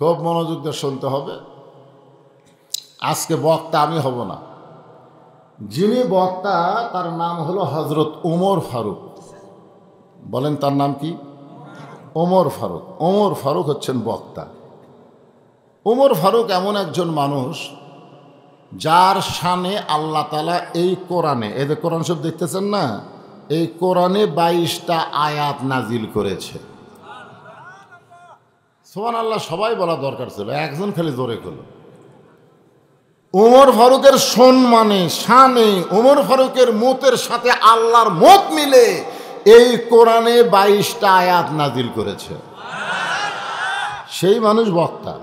খুব মনোযোগ দিয়ে শুনতে হবে। আজকে বক্তা আমি হব না, যিনি বক্তা তার নাম হলো হজরত ওমর ফারুক। বলেন তার নাম কি? ওমর ফারুক। ওমর ফারুক হচ্ছেন বক্তা। ওমর ফারুক এমন একজন মানুষ যার শানে আল্লাহ তাআলা এই কোরআনে, এই যে কোরআন শরীফ দেখতেছেন না, এই কোরআনে 22টা আয়াত নাজিল করেছে। সুবহানাল্লাহ, সবাই বলা দরকার ছিল, একজন খালি জোরে করল। ওমর ফারুকের সম্মানে, শানে, ওমর ফারুকের মতের সাথে আল্লাহর মত মিলে এই কোরআনে 22টা আয়াত নাজিল করেছে। সেই মানুষ বক্তা,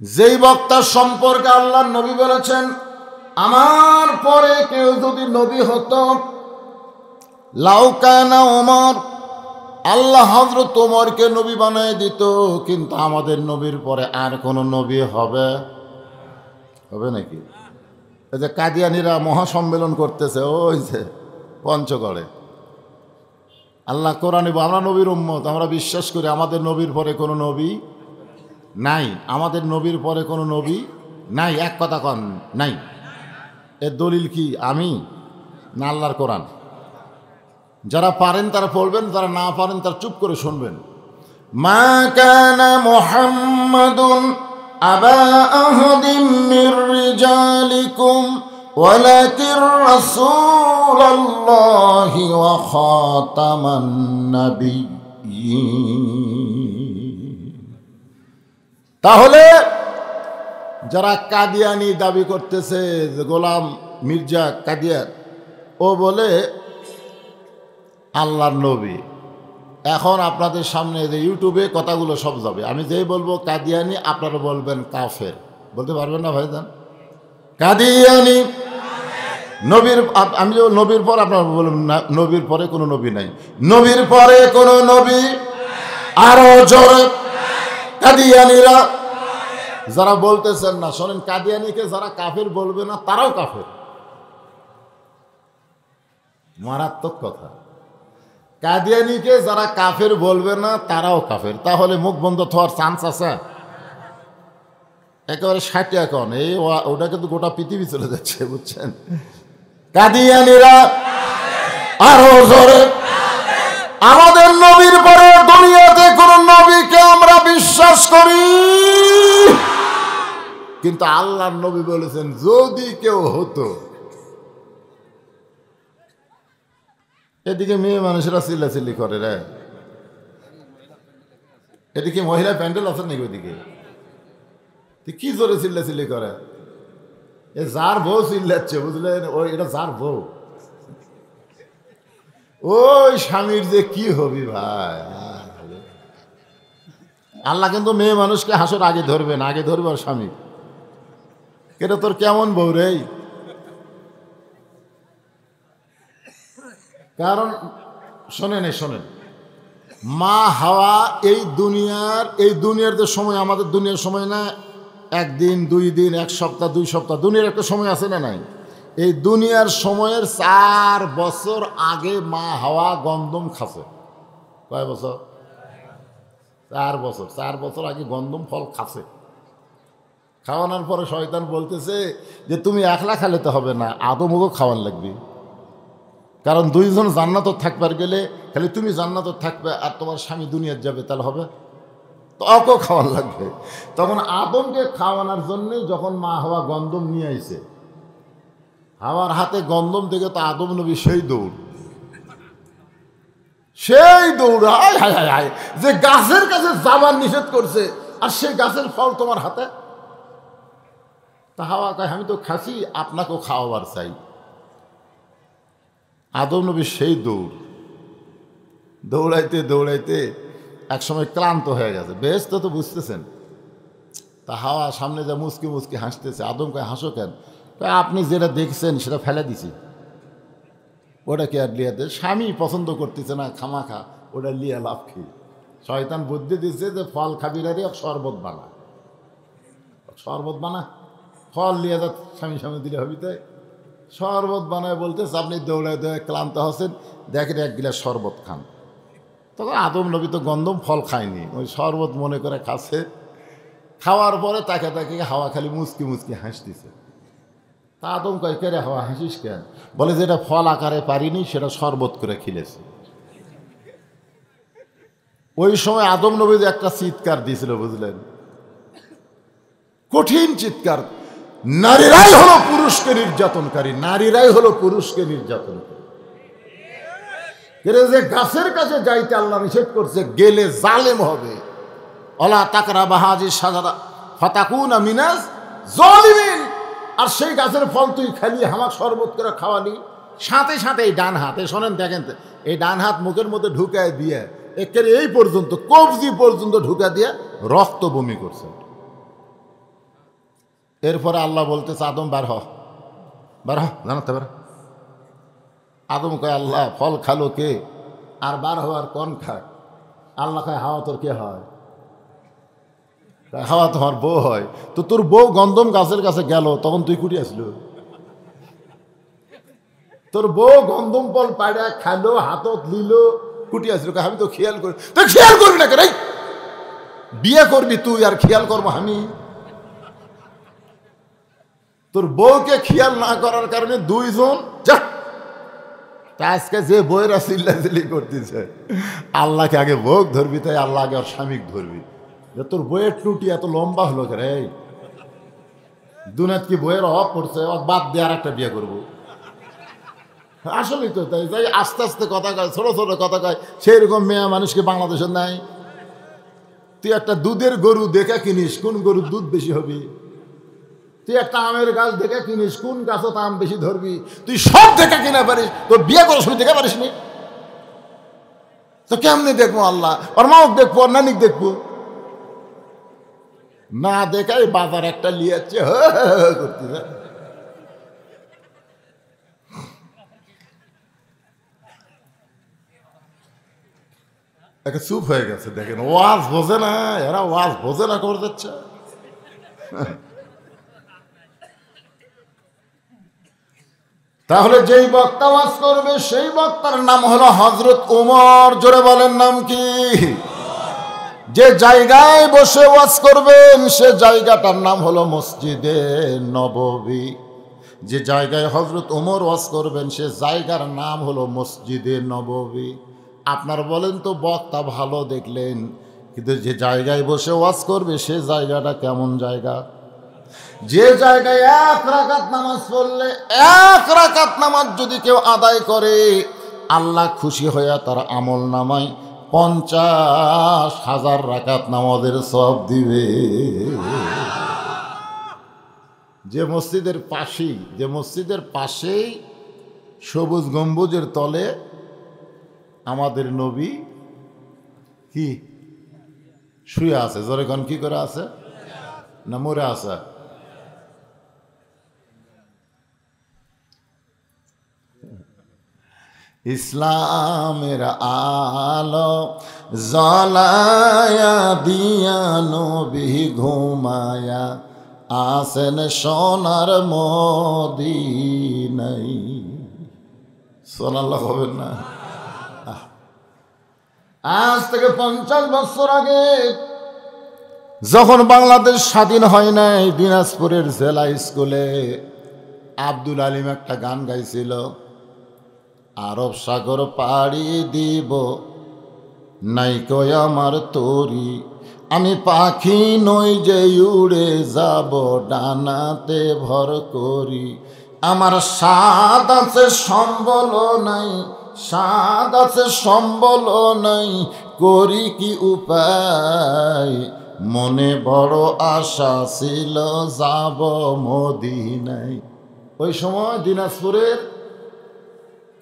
যেই বক্তা সম্পর্কে আল্লাহর নবী বলেছেন, আমার পরে কেউ যদি নবী হতো, লাউকানা ওমর, আল্লাহ হযরত ওমরকে নবী বানায় দিত, কিন্তু আমাদের নবীর পরে আর কোন নবী হবে নাকি? এই যে কাদিয়ানীরা মহাসম্মেলন করতেছে ওই যে পঞ্চগড়ে, আল্লাহ কোরআনে, আমরা নবীর উম্মত, আমরা বিশ্বাস করি আমাদের নবীর পরে কোনো নবী নাই, আমাদের নবীর পরে কোনো নবী নাই। এক কথা কন নাই, এর দলিল কি? আমি না আল্লাহর কোরআন? যারা পারেন তারা পড়বেন, যারা না পারেন তারা চুপ করে শুনবেন। মা কানা মুহাম্মাদুন আবা আহাদিম মির রিজালিকুম ওয়ালাকির রাসূলুল্লাহি ওয়া খাতামান নাবিয়্যিন। তাহলে যারা কাদিয়ানি দাবি করতেছে, গোলাম মির্জা কাদিয়ান, ও বলে আল্লাহর নবী, এখন আপনাদের সামনে যে ইউটিউবে কথাগুলো সব যাবে, আমি যেই বলবো কাদিয়ানি, আপনারা বলবেন কাফের। বলতে পারবেন না ভাইজান? কাদিয়ানি নবীর, আমি যে নবীর পর আপনারা বলবেন না, নবীর পরে কোনো নবী নাই, নবীর পরে কোনো নবী। আরো জোরে কাদিয়ানিরা যারা বলতেছেন না, শোনেন, কাদিয়ানিকে যারা কাফের বলবে না তারাও কাফের। মারাত্মক কথা। কাদিয়ানিকে যারা কাফের বলবে না তারাও কাফের। তাহলে মুখ বন্ধ হওয়ার চান্স আছে একেবারে 60 এখন, এই ওটা কিন্তু গোটা পৃথিবী চলে যাচ্ছে, বুঝছেন? কাদিয়ানিরা আরো জোরে, আমাদের নবীর পরে দুনিয়াতে কোন নবীকে আমরা বিশ্বাস করি, কিন্তু আল্লাহর নবী বলেছেন যদি কেউ হতো। এদিকে মেয়ে মানুষেরা চিল্লাচিল্লি করে রে, এদিকে মহিলা প্যান্ডেল আছে নাকি? ওইদিকে কি জোরে চিল্লাচিল্লি করে? এ যার বউ চিল্লাচ্ছে, বুঝলেন? ওই এটা যার বউ, ওই স্বামীর যে কি হবি ভাই। আল্লাহ কিন্তু মেয়ে মানুষকে হাসর আগে ধরবেন, আগে ধরবে আর স্বামী। এটা তোর কেমন বউ রে? কারণ শোনেন, মা হাওয়া এই দুনিয়ার যে সময়, আমাদের দুনিয়ার সময় না, একদিন, 2 দিন, 1 সপ্তাহ, 2 সপ্তাহ, দুনিয়ার একটা সময় আছে না নাই? এই দুনিয়ার সময়ের 4 বছর আগে মা হাওয়া গন্ধম খাচ্ছে। কয় বছর? 4 বছর। 4 বছর আগে গন্ধম ফল খাচ্ছে। খাওয়ানোর পরে শয়তান বলতেছে যে তুমি একলা খালে তো হবে না, আদমকে খাওয়ান লাগবে। কারণ 2 জন জান্নাত থাকবার গেলে খালি তুমি জান্নাত থাকবে আর তোমার স্বামী দুনিয়ার যাবে, তাহলে হবে? তো ওকেও খাওয়ান লাগবে। তখন আদমকে খাওয়ানোর জন্যে যখন মা হাওয়া গন্ধম নিয়ে আইছে, হাওয়ার হাতে গন্ধম থেকে তো আদম নবী সেই দৌড়, হায় হায় হায়, যে গাছের কাছে যাবার নিষেধ করছে আর সেই গাছের ফল তোমার হাতে। তা হাওয়া কয় আমি তো খাসি, আপনাকেও খাওয়াবার চাই। আদম নবী সেই দৌড়াইতে দৌড়াইতে একসময় ক্লান্ত হয়ে গেছে। বেশ তো বুঝতেছেন। তা হাওয়া সামনে যা মুচকি মুচকি হাসতেছে। আদম কয় হাসো কেন? আপনি যেটা দেখছেন সেটা ফেলে দিছি, ওটা কি আর লিয়াতে? স্বামী পছন্দ করতেছে না, খামাখা ওটা লিয়া লাভ কি? শয়তান বুদ্ধি দিচ্ছে যে ফল খাবি রে, শরবত বানা, ফল লিয়ে যা স্বামী দিলে হবি। তাই শরবত বানায় বলতেছে আপনি দৌড়ায় ক্লান্ত হচ্ছেন, দেখেন 1 গিলাস শরবত খান। তখন আদম নবী তো গন্ধম ফল খায়নি, ওই শরবত মনে করে খাচ্ছে। খাওয়ার পরে তাকে তাকে হাওয়া খালি মুচকি মুচকি হাসতেছে। তা আদম কয়, কে রে হাওয়া হাসিস কেন? বলে যেটা ফল আকারে পারিনি সেটা শরবত করে খিলেছে। ওই সময় আদম নবী একটা চিৎকার দিয়েছিল, বুঝলেন, কঠিন চিৎকার। নারীরাই হলো পুরুষকে নির্যাতনকারী, নারীরাই হলো পুরুষকে নির্যাতনকারী। যে গাছের কাছে যাইতে আল্লাহ নিষেধ করছে, গেলে জালেম হবে। অলা তাকরা বাহাজি সাজাদা ফাতাকুনা মিনাজ জালিমিন। আর সেই গাছের ফল তুই খালি হামাক শরবত করে খাওয়ালি, সাথে সাথে এই ডান হাতে শোনেন, দেখেন এই ডান হাত মুখের মধ্যে ঢুকায় দিয়ে একেবারে এই পর্যন্ত কবজি পর্যন্ত ঢুকা দিয়ে রক্ত বমি করছে। এরপরে আল্লাহ বলতেছে, আদম বার হ, বার হ, জানাতে পারে। আদম কয়, আল্লাহ ফল খালো কে? আর বার হওয়ার কোন খায়? আল্লাহ কয়, হাওয়া তোর কে হয়? হাওয়া তোমার বউ হয়। তো তোর বউ গন্ধম গাছের কাছে গেল, তখন তুই কুটি আসলো? তোর বউ গন্ধম ফল পাড়া খালো, হাতত লিল, কুটি আসলো। আমি তো খেয়াল করি। তুই খেয়াল করবি না কেন? বিয়ে করবি তুই আর খেয়াল করবো আমি? তোর বউকে খেয়াল না করার কারণে দুইজন যা। আজকে যে বইয়েরা চিল্লাচিল্লি করতেছে, আল্লাহকে আগে বউ ধরবি, তাই আল্লাহ আগে ওর স্বামীক ধরবি। যে তোর বইয়ের টুটি এত লম্বা হলো কে রে? দুনিয়াত কি বইয়ের অভাব পড়ছে? বাদ দিয়ে আর একটা বিয়ে করবো। আসলেই তো তাই। যাই আস্তে আস্তে কথা কয়, ছোট ছোট কথা কয়, সেই রকম মেয়ে মানুষকে বাংলাদেশের নাই। তুই একটা দুধের গরু দেখে কিনিস, কোন গরুর দুধ বেশি হবে? তুই একটা আমের গাছ দেখে কিনিস, কোন গাছত আম বেশি ধরবি? তুই সব দেখে কিনা পারিস, তোর বিয়ে করার সময় দেখে পারিস নি? তো কেমনি দেখবো আল্লাহ? ওর মাও দেখবো, ওর নানিক দেখবো না? দেখাই বাজার একটা লিয়াচ্ছে করতেছে। চুপ হয়ে গেছে। দেখেন, ওয়াজ বোঝে না এরা, ওয়াজ বোঝে না করে যাচ্ছে। তাহলে যেই বক্তা ওয়াজ করবে সেই বক্তার নাম হলো হযরত ওমর। জোরে বলেন, নাম কি? যে জায়গায় বসে ওয়াজ করবেন সে জায়গাটার নাম হলো মসজিদে নববী। যে জায়গায় হযরত ওমর ওয়াজ করবেন সে জায়গার নাম হলো মসজিদে নববী। আপনার বলেন তো, বক্তা ভালো দেখলেন, কিন্তু যে জায়গায় বসে ওয়াজ করবে সে জায়গাটা কেমন জায়গা? যে জায়গায় এক রাকাত নামাজ পড়লে, এক রাকাত নামাজ যদি কেউ আদায় করে, আল্লাহ খুশি হইয়া তার আমল নামায় 50,000 রাকাত নামাজের সওয়াব দিবে। যে মসজিদের পাশেই সবুজ গম্বুজের তলে আমাদের নবী কি শুয়ে আছে? জোরে কোন, কি করে আছে? না মরে আছে? ইসলামের আলো জ্বালায়া দিয়া নবী ঘুমায়া আসেন সোনার মদিনায়। সুবহানাল্লাহ হবেন না? আজ থেকে 50 বছর আগে যখন বাংলাদেশ স্বাধীন হয় নাই, দিনাজপুরের জেলা স্কুলে আব্দুল আলিম একটা গান গাইছিল, আরব সাগর পাড়ি দিব নাই কই আমার তরি, আমি পাখি নই যে উড়ে যাব ডানাতে ভর করি, আমার স্বাদ আছে সম্বল নাই, স্বাদ আছে সম্বল নাই, করি কি উপায়, মনে বড় আশা ছিল যাব মদিনায়। ওই সময় দিনাজপুরের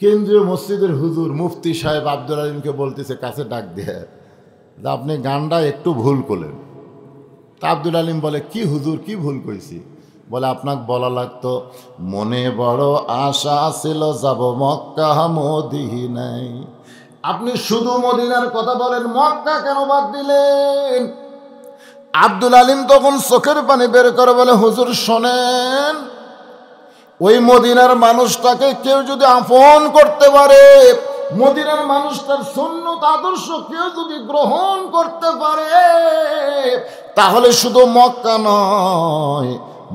কেন্দ্রীয় মসজিদের হুজুর মুফতি সাহেব আব্দুল আলিমকে বলতেছে কাছে ডাক দিয়ে, আপনি গানটা একটু ভুল করলেন। তা আব্দুল আলিম বলে, কি হুজুর, কি ভুল কইছি? বলে, আপনাকে বলা লাগতো মনে বড় আশা ছিল যাব মক্কা মদিনায়। আপনি শুধু মদিনার কথা বলেন, মক্কা কেন বাদ দিলেন? আব্দুল আলিম তখন চোখের পানি বের করে বলে, হুজুর শোনেন, ওই মদিনার মানুষটাকে কেউ যদি আপন করতে পারে, মদিনার মানুষ তার সুন্নত আদর্শ কেউ যদি গ্রহণ করতে পারে তাহলে শুধু মক্কা নয়,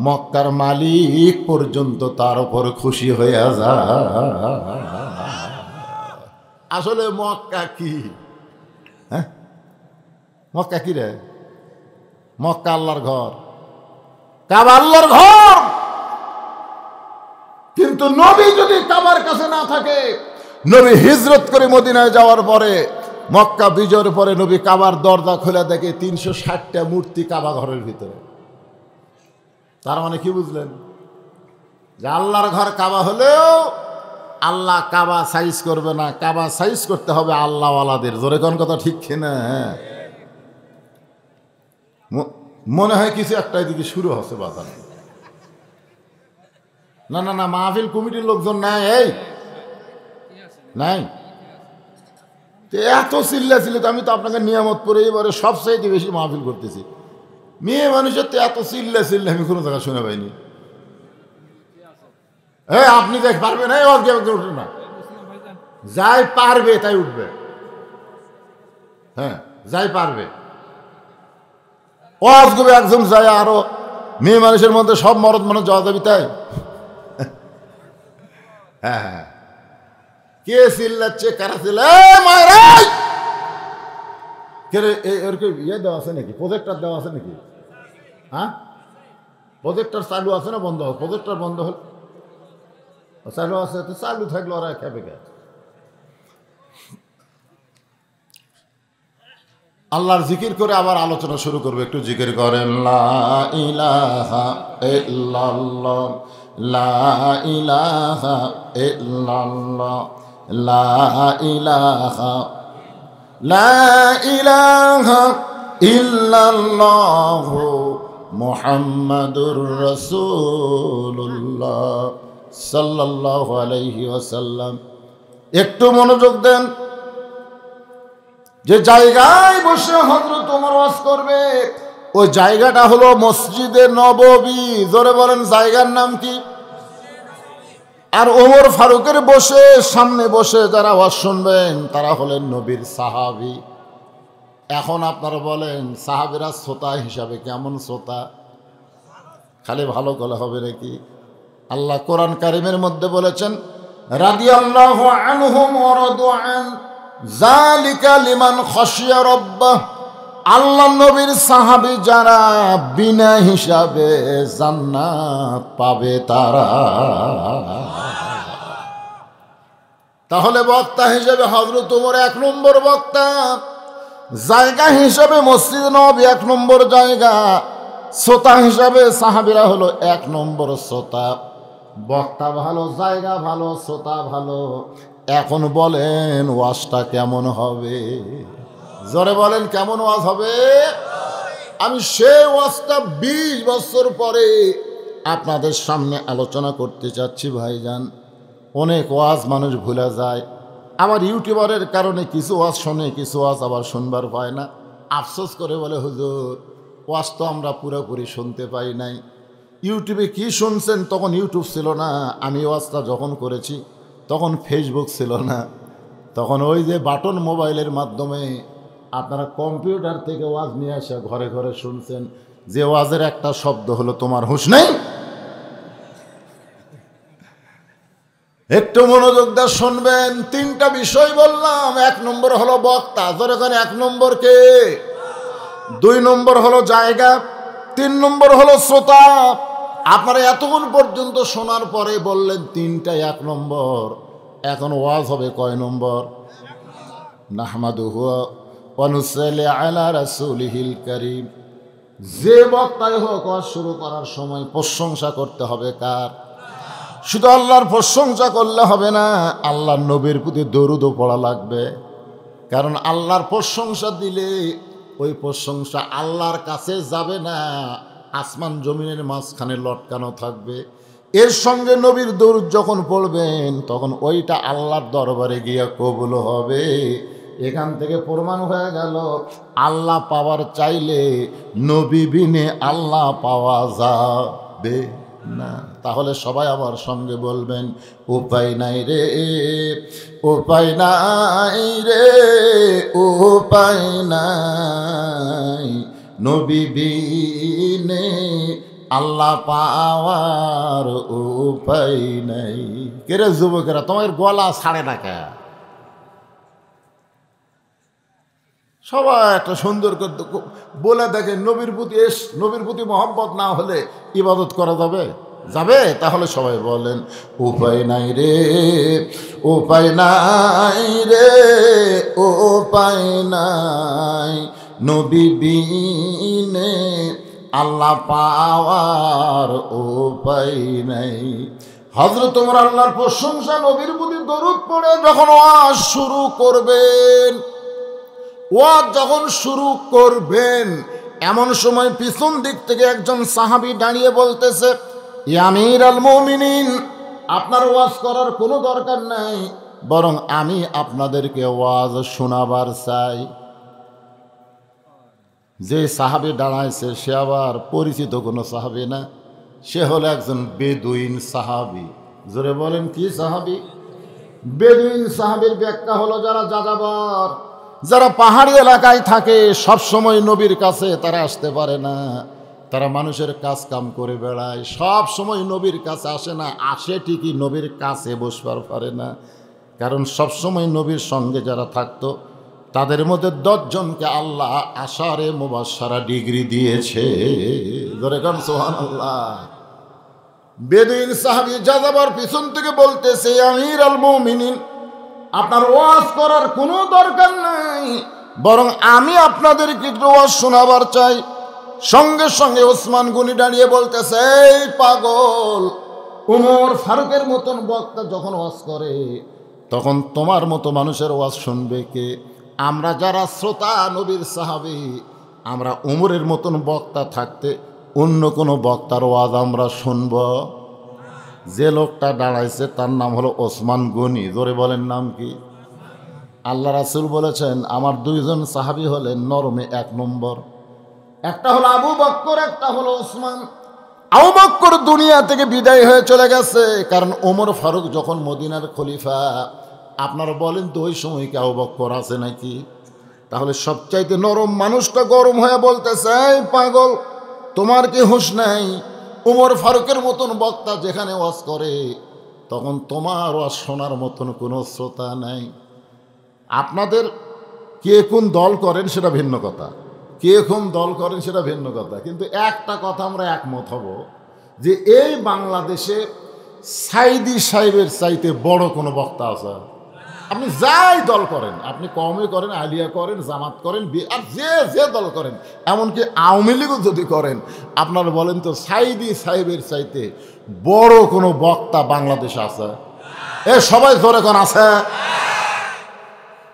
মক্কার মালিক পর্যন্ত তার উপর খুশি হয়ে যায়। আসলে মক্কা কি? হ্যাঁ, মক্কা কি রে? মক্কা আল্লাহর ঘর, কাবা আল্লাহর ঘর। কিন্তু নবী যদি কাবার কাছে না থাকে, নবী হিজরত করে মদিনায় যাওয়ার পরে মক্কা বিজয়ের পরে নবী কাবার দরজা খুলে দেখে 360টা মূর্তি কাবা ঘরের ভিতরে। তার মানে কি বুঝলেন? যে আল্লাহর ঘর কাবা হলেও আল্লাহ কাবা সাইজ করবে না, কাবা সাইজ করতে হবে আল্লাহওয়ালাদের। জোরে কোন কথা ঠিক কিনা? মনে হয় কিছু একটা এদিকে শুরু হচ্ছে বাজার। না না না, মাহফিল কমিটির লোকজন নাই, এই নাই। এত চিল্লা ছিল তো আমি তো আপনাকে নিয়ামত করে এবারে সবচাইতে বেশি মাহফিল করতেছি। মেয়ে মানুষের তো এত চিল্লা আমি কোনো জায়গায় শুনে পাইনি। হ্যাঁ, আপনি দেখ পারবেন? উঠবে না, যাই পারবে তাই উঠবে। হ্যাঁ, যাই পারবে ওয়াজ করবে একজন, যায় আরো মেয়ে মানুষের মধ্যে সব মরদ মানুষ যাওয়া যাবি তাই। হ্যাঁ হ্যাঁ, কে চিল্লাচ্ছে? কারা চিল্লায়? ইয়ে দেওয়া আছে নাকি? প্রজেক্টর দেওয়া আছে নাকি? হ্যাঁ, প্রজেক্টর চালু আছে না বন্ধ? প্রজেক্টর বন্ধ হল, চালু আছে তো চালু থাকলে ওরা খেপে গেছে। আল্লাহর জিকির করে আবার আলোচনা শুরু করবে। একটু জিকির করেন, লা ইলাহা ইল্লাল্লাহ, লা ইলাহা ইল্লাল্লাহ, লা ইলাহা, লা ইলাহা ইল্লাল্লাহ মুহাম্মাদুর রাসূলুল্লাহ সাল্লাল্লাহু আলাইহি ওয়াসাল্লাম। একটু মনোযোগ দেন। যে জায়গায় বসে হযরত ওমর ওয়াজ করবে ওই জায়গাটা হলো মসজিদে নববী। জোরে বলেন, জায়গার নাম কি? আর ওমর ফারুকের বসে সামনে বসে যারা ওয়াজ শুনবেন তারা হলেন নবীর সাহাবী। এখন আপনারা বলেন সাহাবীরা শ্রোতা হিসাবে কেমন শ্রোতা? খালি ভালো গলে হবে নাকি? আল্লাহ কোরআন কারিমের মধ্যে বলেছেন, রাদিয়াল্লাহু আনহুম ওয়া রাদু আন যালিকা লিমান খাশিয়া রাব্বাহ। আল্লাহ নবীর সাহাবী যারা বিনা হিসাবে জান্নাত পাবে তারা। তাহলে বক্তা হিসেবে হযরত ওমর 1 নম্বর বক্তা, জায়গা হিসাবে মসজিদ নববী 1 নম্বর জায়গা, শ্রোতা হিসাবে সাহাবীরা হলো 1 নম্বর শ্রোতা। বক্তা ভালো, জায়গা ভালো, শ্রোতা ভালো। এখন বলেন ওয়াজটা কেমন হবে? জোরে বলেন, কেমন ওয়াজ হবে? আমি সেই ওয়াজটা 20 বছর পরে আপনাদের সামনে আলোচনা করতে চাচ্ছি ভাইজান। অনেক ওয়াজ মানুষ ভুলে যায়, আবার ইউটিউবারের কারণে কিছু ওয়াজ শোনে, কিছু ওয়াজ আবার শুনবার পায় না। আফসোস করে বলে, হুজুর ওয়াজ তো আমরা পুরোপুরি শুনতে পাই নাই। ইউটিউবে কি শুনছেন? তখন ইউটিউব ছিল না। আমি ওয়াজটা যখন করেছি তখন ফেসবুক ছিল না। তখন ওই যে বাটন মোবাইলের মাধ্যমে আপনারা কম্পিউটার থেকে ওয়াজ নিয়ে আসা ঘরে ঘরে শুনছেন। যে ওয়াজের একটা শব্দ হলো তোমার হুঁশ নেই। একটু মনোযোগ দিয়ে শুনবেন। 3টা বিষয় বললাম। 1 নম্বর হলো বক্তা, যেখানে 1 নম্বর কে, 2 নম্বর হলো জায়গা, 3 নম্বর হলো শ্রোতা। আপনারা এতক্ষণ পর্যন্ত শোনার পরে বললেন 3টাই 1 নম্বর। এখন ওয়াজ হবে কয় নম্বর? নাহমাদুহু ওয়া নুসাল্লি আলা রাসূলিহিল কারীম। যে বক্তাই হোক ওয়াজ শুরু করার সময় প্রশংসা করতে হবে কার? শুধু আল্লাহর প্রশংসা করলে হবে না, আল্লাহর নবীর প্রতি দরুদও পড়া লাগবে। কারণ আল্লাহর প্রশংসা দিলে ওই প্রশংসা আল্লাহর কাছে যাবে না, আসমান জমিনের মাঝখানে লটকানো থাকবে। এর সঙ্গে নবীর দরুদ যখন পড়বেন তখন ওইটা আল্লাহর দরবারে গিয়ে কবুল হবে। এখান থেকে প্রমাণ হয়ে গেল আল্লাহ পাওয়ার চাইলে নবী বিনে আল্লাহ পাওয়া যাবে না। তাহলে সবাই আমার সঙ্গে বলবেন, উপায় নাই রে, উপায় নাই রে, উপায় নাই, নবী বিনে আল্লাহ পাওয়ার উপায় নাই। কেরে যুবকেরা, তোমার গলা ছাড়ে না কে? সবাই একটা সুন্দর করে বলে দেখে, নবীর প্রতি মহব্বত না হলে ইবাদত করা যাবে? যাবে? তাহলে সবাই বলেন, উপায় নাই রে, উপায় নাই রে, উপায় নাই, নবী বিনে আল্লাহ পাওয়ার উপায় নাই। হযরত ওমর আল্লাহর প্রশংসা, নবীর প্রতি দরুদ পড়ে যখন ওয়াজ শুরু করবেন, ওয়াজ যখন শুরু করবেন, এমন সময় পিছন দিক থেকে একজন সাহাবী দাঁড়িয়ে বলতেছে, ইয়া আমিরুল মুমিনিন, আপনার ওয়াজ করার কোনো দরকার নাই, বরং আমি আপনাদেরকে ওয়াজ শোনাবার চাই। যে সাহাবী দাঁড়াইছে সে আবার পরিচিত কোনো সাহাবী না, সে হলো একজন বেদুইন সাহাবী। জোরে বলেন, কি সাহাবী? বেদুইন সাহাবীর ব্যাখ্যা হলো, যারা যাযাবর, যারা পাহাড়ি এলাকায় থাকে, সব সময় নবীর কাছে তারা আসতে পারে না, তারা মানুষের কাজ কাম করে বেড়ায়, সব সময় নবীর কাছে আসে না, আসে ঠিকই, নবীর কাছে বসবার পারে না। কারণ সব সময় নবীর সঙ্গে যারা থাকতো তাদের মধ্যে 10 জনকে আল্লাহ আশারে মুবাশশারা ডিগ্রি দিয়েছে। ধরে গান সুবহানাল্লাহ। বেদুইন সাহাবী যাযাবর পিছন থেকে বলতেছে, আমিরুল মুমিনিন, আপনার ওয়াজ করার কোনো দরকার নাই, বরং আমি আপনাদেরকে একটু ওয়াজ শোনাবার চাই। সঙ্গে সঙ্গে ওসমান গনি দাঁড়িয়ে বলতেছে, এই পাগল, ওমর ফারুকের মতন বক্তা যখন ওয়াজ করে, তখন তোমার মতো মানুষের ওয়াজ শুনবে কে? আমরা যারা শ্রোতা, নবীর সাহাবী, আমরা ওমরের মতন বক্তা থাকতে অন্য কোনো বক্তার ওয়াজ আমরা শুনব? যে লোকটা দাঁড়াইছে তার নাম হলো ওসমান গনি। জোরে বলেন, নাম কি? আল্লাহ রাসূল বলেছেন, আমার 2 জন সাহাবী হলেন নরমে 1 নম্বর, একটা হলো আবু বকর, একটা হলো ওসমান। আবু বকর দুনিয়া থেকে বিদায় হয়ে চলে গেছে, কারণ ওমর ফারুক যখন মদিনার খলিফা। আপনারা বলেন তো, ওই সময় কি আবু বকর আছে নাকি? তাহলে সবচাইতে নরম মানুষটা গরম হয়ে বলতেছে, এই পাগল, তোমার কি হুঁশ নাই? ওমর ফারুকের মতন বক্তা যেখানে ওয়াজ করে, তখন তোমার ওয়াজ শোনার মতন কোনো শ্রোতা নাই। আপনাদের কে কোন দল করেন সেটা ভিন্ন কথা, কে কোন দল করেন সেটা ভিন্ন কথা, কিন্তু একটা কথা আমরা একমত হব যে এই বাংলাদেশে সাইদি সাহেবের চাইতে বড় কোনো বক্তা আছে? আপনি যাই দল করেন, আপনি কওমি করেন, আলিয়া করেন, জামাত করেন, আর যে দল করেন, এমনকি আওয়ামী লীগও যদি করেন, আপনারা বলেন তো সাইদি সাহেবের চাইতে বড় কোনো বক্তা বাংলাদেশে আছে? এ সবাই জোরে কোন আছে?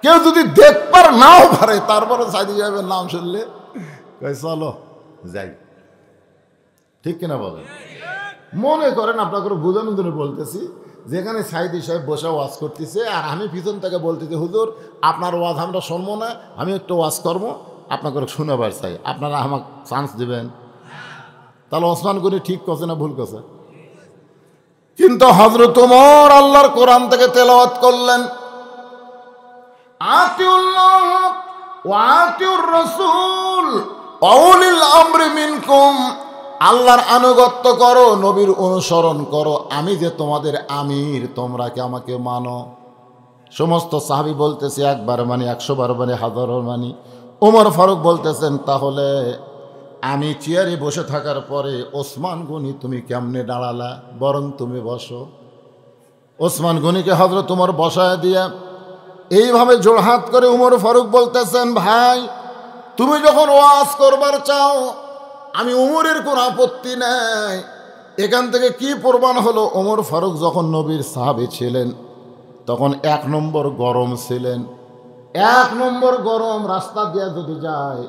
কেউ যদি দেখবার নাও পারে, তারপরে সাইদি সাহেবের নাম শুনলে চলো যাই, ঠিক কিনা বলেন? মনে করেন আপনাকে বোঝানোর জন্য বলতেছি, যেখানে সাইদি সাহেব বসে ওয়াজ করতেছে আর আমি পিছন থেকে বলতেছি, হুজুর আপনার ওয়াজ আমরা শুনবো না, আমি একটু ওয়াজ করবো, আপনাকে শোনাবার চাই, আপনারা আমাকে চান্স দেবেন। তাহলে ওসমান গনি ঠিক করছে না ভুল করছে? কিন্তু হযরত ওমর আল্লাহর কোরআন থেকে তেলাওয়াত করলেন, আতিউল্লাহ ওয়া আতিউর রাসূল ওয়া উলিল আমরি মিনকুম, আল্লাহর আনুগত্য করো, নবীর অনুসরণ করো, আমি যে তোমাদের আমির, তোমরা কি আমাকে মানো? সমস্ত সাহাবী বলতেছে, 1 বার মানি, 100 বার মানি, 1000 বার মানি। ওমর ফারুক বলতেছেন, তাহলে আমি চেয়ারে বসে থাকার পরে ওসমান গনি তুমি কেমনে দাঁড়ালা? বরং তুমি বসো। ওসমান গনিকে হযরত ওমর বসায় দিয়া এইভাবে জোড়হাত করে ওমর ফারুক বলতেছেন, ভাই তুমি যখন ওয়াজ করবার চাও, আমি ওমরের কোনো আপত্তি নাই। এখান থেকে কি প্রমাণ হলো? ওমর ফারুক যখন নবীর সাহাবী ছিলেন, তখন 1 নম্বর গরম ছিলেন। 1 নম্বর গরম, রাস্তা দিয়ে যদি যায়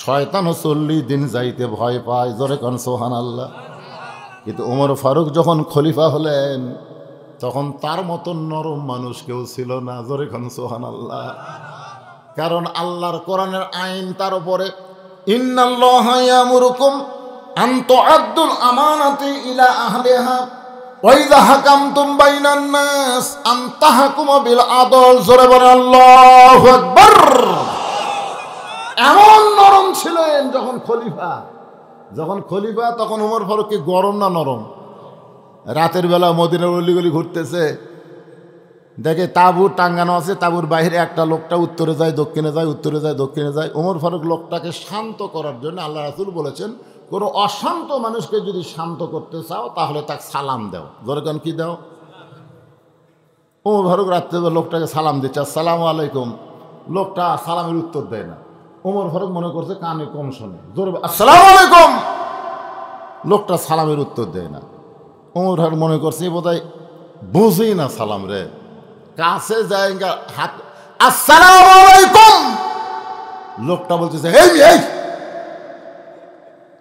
শয়তানও 40 দিন যাইতে ভয় পায়। জোরে কোন সুবহানাল্লাহ। কিন্তু ওমর ফারুক যখন খলিফা হলেন, তখন তার মতন নরম মানুষ কেউ ছিল না। জোরে কোন সুবহানাল্লাহ। কারণ আল্লাহর কোরআনের আইন তার উপরে, ইন্নাল্লাহা ইয়ামুরুকুম আন তুআদ্দুল আমানাতি ইলা আহলিহা ওয়া ইযা হাকামতুম বাইনান নাস আন তাহকুমু বিল আদল। জোরে বলেন আল্লাহু আকবার। এমন নরম ছিলেন যখন খলিফা তখন ওমর ফারুক কি গরম না নরম? রাতের বেলা মদিনার অলিগলি ঘুরতেছে, দেখে তাঁবু টাঙ্গানো আছে, তাঁবুর বাইরে একটা লোকটা উত্তরে যায় দক্ষিণে যায়, উত্তরে যায় দক্ষিণে যায়। ওমর ফারুক লোকটাকে শান্ত করার জন্য, আল্লাহ রাসূল বলেছেন কোনো অশান্ত মানুষকে যদি শান্ত করতে চাও তাহলে তাকে সালাম দাও। যেরকম কি দাও? ওমর ফারুক রাত্রে লোকটাকে সালাম দিচ্ছে, আসসালামু আলাইকুম। লোকটা সালামের উত্তর দেয় না। ওমর ফারুক মনে করছে কানে কম শোনে, জোরে আসসালামু আলাইকুম। লোকটা সালামের উত্তর দেয় না। ওমর ফারুক মনে করছে বোধহয় বুঝেই না সালাম রে। কাছে যায় হাত, আসসালামু আলাইকুম। লোকটা বলতেছে এই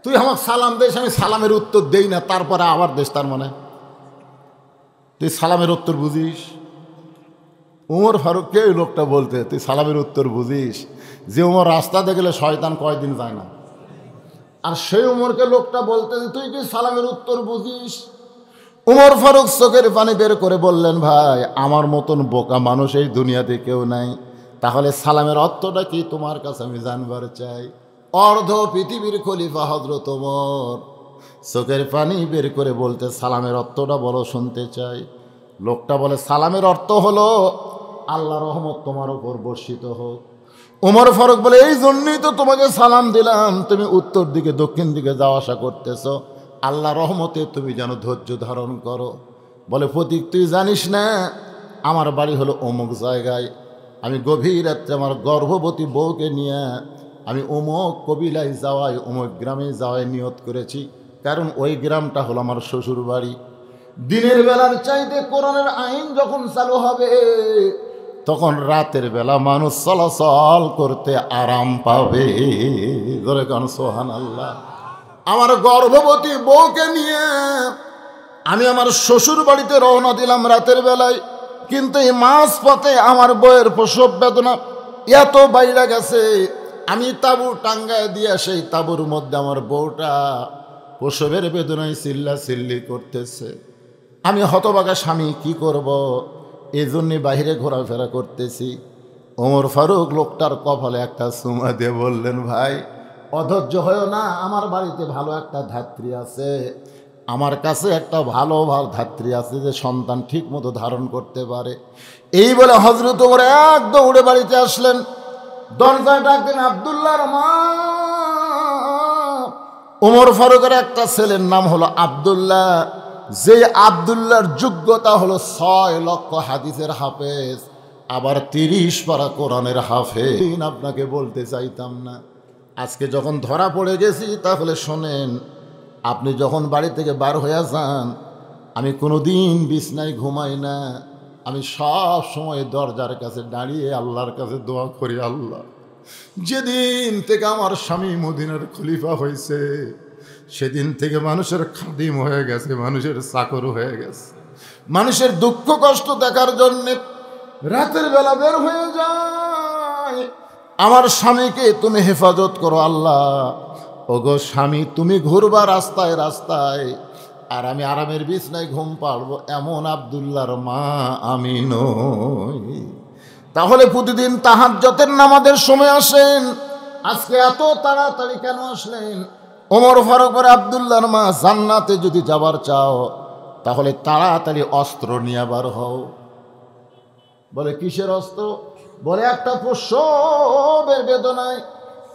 তুই আমার সালাম দিস, আমি সালামের উত্তর দেই না, তারপরে আবার দেশ। তার মানে তুই সালামের উত্তর বুঝিস? ওমর ফারুককে ওই লোকটা বলতে তুই সালামের উত্তর বুঝিস? যে ওমর রাস্তাতে গেলে শয়তান কয়দিন যায় না, আর সেই ওমরকে লোকটা বলতে তুই কি সালামের উত্তর বুঝিস? ওমর ফারুক চোখের পানি বের করে বললেন, ভাই আমার মতন বোকা মানুষ এই দুনিয়াতে কেউ নাই, তাহলে সালামের অর্থটা কি তোমার কাছে আমি জানবার চাই। অর্ধ পৃথিবীর খলিফা হযরত ওমর চোখের পানি বের করে বলতে, সালামের অর্থটা বলো, শুনতে চাই। লোকটা বলে, সালামের অর্থ হলো আল্লাহ রহমত তোমার উপর বর্ষিত হোক। ওমর ফারুক বলে, এই জন্যই তো তোমাকে সালাম দিলাম, তুমি উত্তর দিকে দক্ষিণ দিকে যাওয়া আসা করতেছ, আল্লাহ রহমতে তুমি যেন ধৈর্য ধারণ করো। বলে, প্রতীক তুই জানিস না আমার বাড়ি হলো অমুক জায়গায়, আমি গভীর রাত্রে আমার গর্ভবতী বউকে নিয়ে আমি অমুক কবিলায় যাওয়ায়, অমুক গ্রামে যাওয়ায় নিয়ত করেছি, কারণ ওই গ্রামটা হলো আমার শ্বশুর বাড়ি। দিনের বেলার চাইতে কোরআনের আইন যখন চালু হবে তখন রাতের বেলা মানুষ চলাচল করতে আরাম পাবে। ধরে কারণ সুবহানাল্লাহ। আমার গর্ভবতী বউকে নিয়ে আমি আমার শ্বশুর বাড়িতে রওনা দিলাম রাতের বেলায়, কিন্তু এই মাঝপথে আমার বউয়ের প্রসব বেদনা এত বাইরে গেছে, আমি তাঁবু টাঙ্গায় দিয়ে সেই তাঁবুর মধ্যে আমার বউটা প্রসবের বেদনায় চিল্লাচিল্লি করতেছে। আমি হতবাগা স্বামী কি করব, এই জন্যে বাহিরে ঘোরাফেরা করতেছি। ওমর ফারুক লোকটার কপালে একটা চুমা দিয়ে বললেন, ভাই অধৈর্য হয়েও না, আমার বাড়িতে ভালো একটা ধাত্রী আছে, আমার কাছে একটা ভালো ধাত্রী আছে যে সন্তান ঠিক মতো ধারণ করতে পারে। এই বলে হযরত ওমর এক দৌড়ে বাড়িতে আসলেন, দরজায় ডাকলেন, আব্দুল্লাহর মা। ওমর ফারুকের একটা ছেলের নাম হলো আব্দুল্লাহ, যে আব্দুল্লাহর যোগ্যতা হলো 6 লক্ষ হাদিসের হাফেজ, আবার 30 পারা কোরআনের হাফেজ। আপনাকে বলতে চাইতাম না, আজকে যখন ধরা পড়ে গেছি তাহলে শোনেন, আপনি যখন বাড়ি থেকে বার হয়ে যান, আমি কোনোদিন বিছনায় ঘুমাই না, আমি সব সময় দরজার কাছে দাঁড়িয়ে আল্লাহর কাছে দোয়া করি, আল্লাহ যেদিন থেকে আমার স্বামী মদিনার খলিফা হয়েছে সেদিন থেকে মানুষের খাদিম হয়ে গেছে, মানুষের চাকর হয়ে গেছে, মানুষের দুঃখ কষ্ট দেখার জন্য রাতের বেলা বের হয়ে যায়। আমার স্বামীকে তুমি হেফাজত করো আল্লাহ। ওগো স্বামী, তুমি ঘুরবা রাস্তায় রাস্তায়, আর আমি আরামের বিছনায় ঘুম পাড়বো, এমন আব্দুল্লাহর মা আমি নই। তাহলে প্রতিদিন তাহাজ্জুদের নামাজের সময় আসেন, আজকে এত তাড়াতাড়ি কেন আসলেন? ওমর ফারুকের আব্দুল্লাহর মা, জান্নাতে যদি যাবার চাও তাহলে তাড়াতাড়ি অস্ত্র নিয়ে বার হও। বলে, কিসের অস্ত্র? বলে, একটা প্রসবের বেদনায়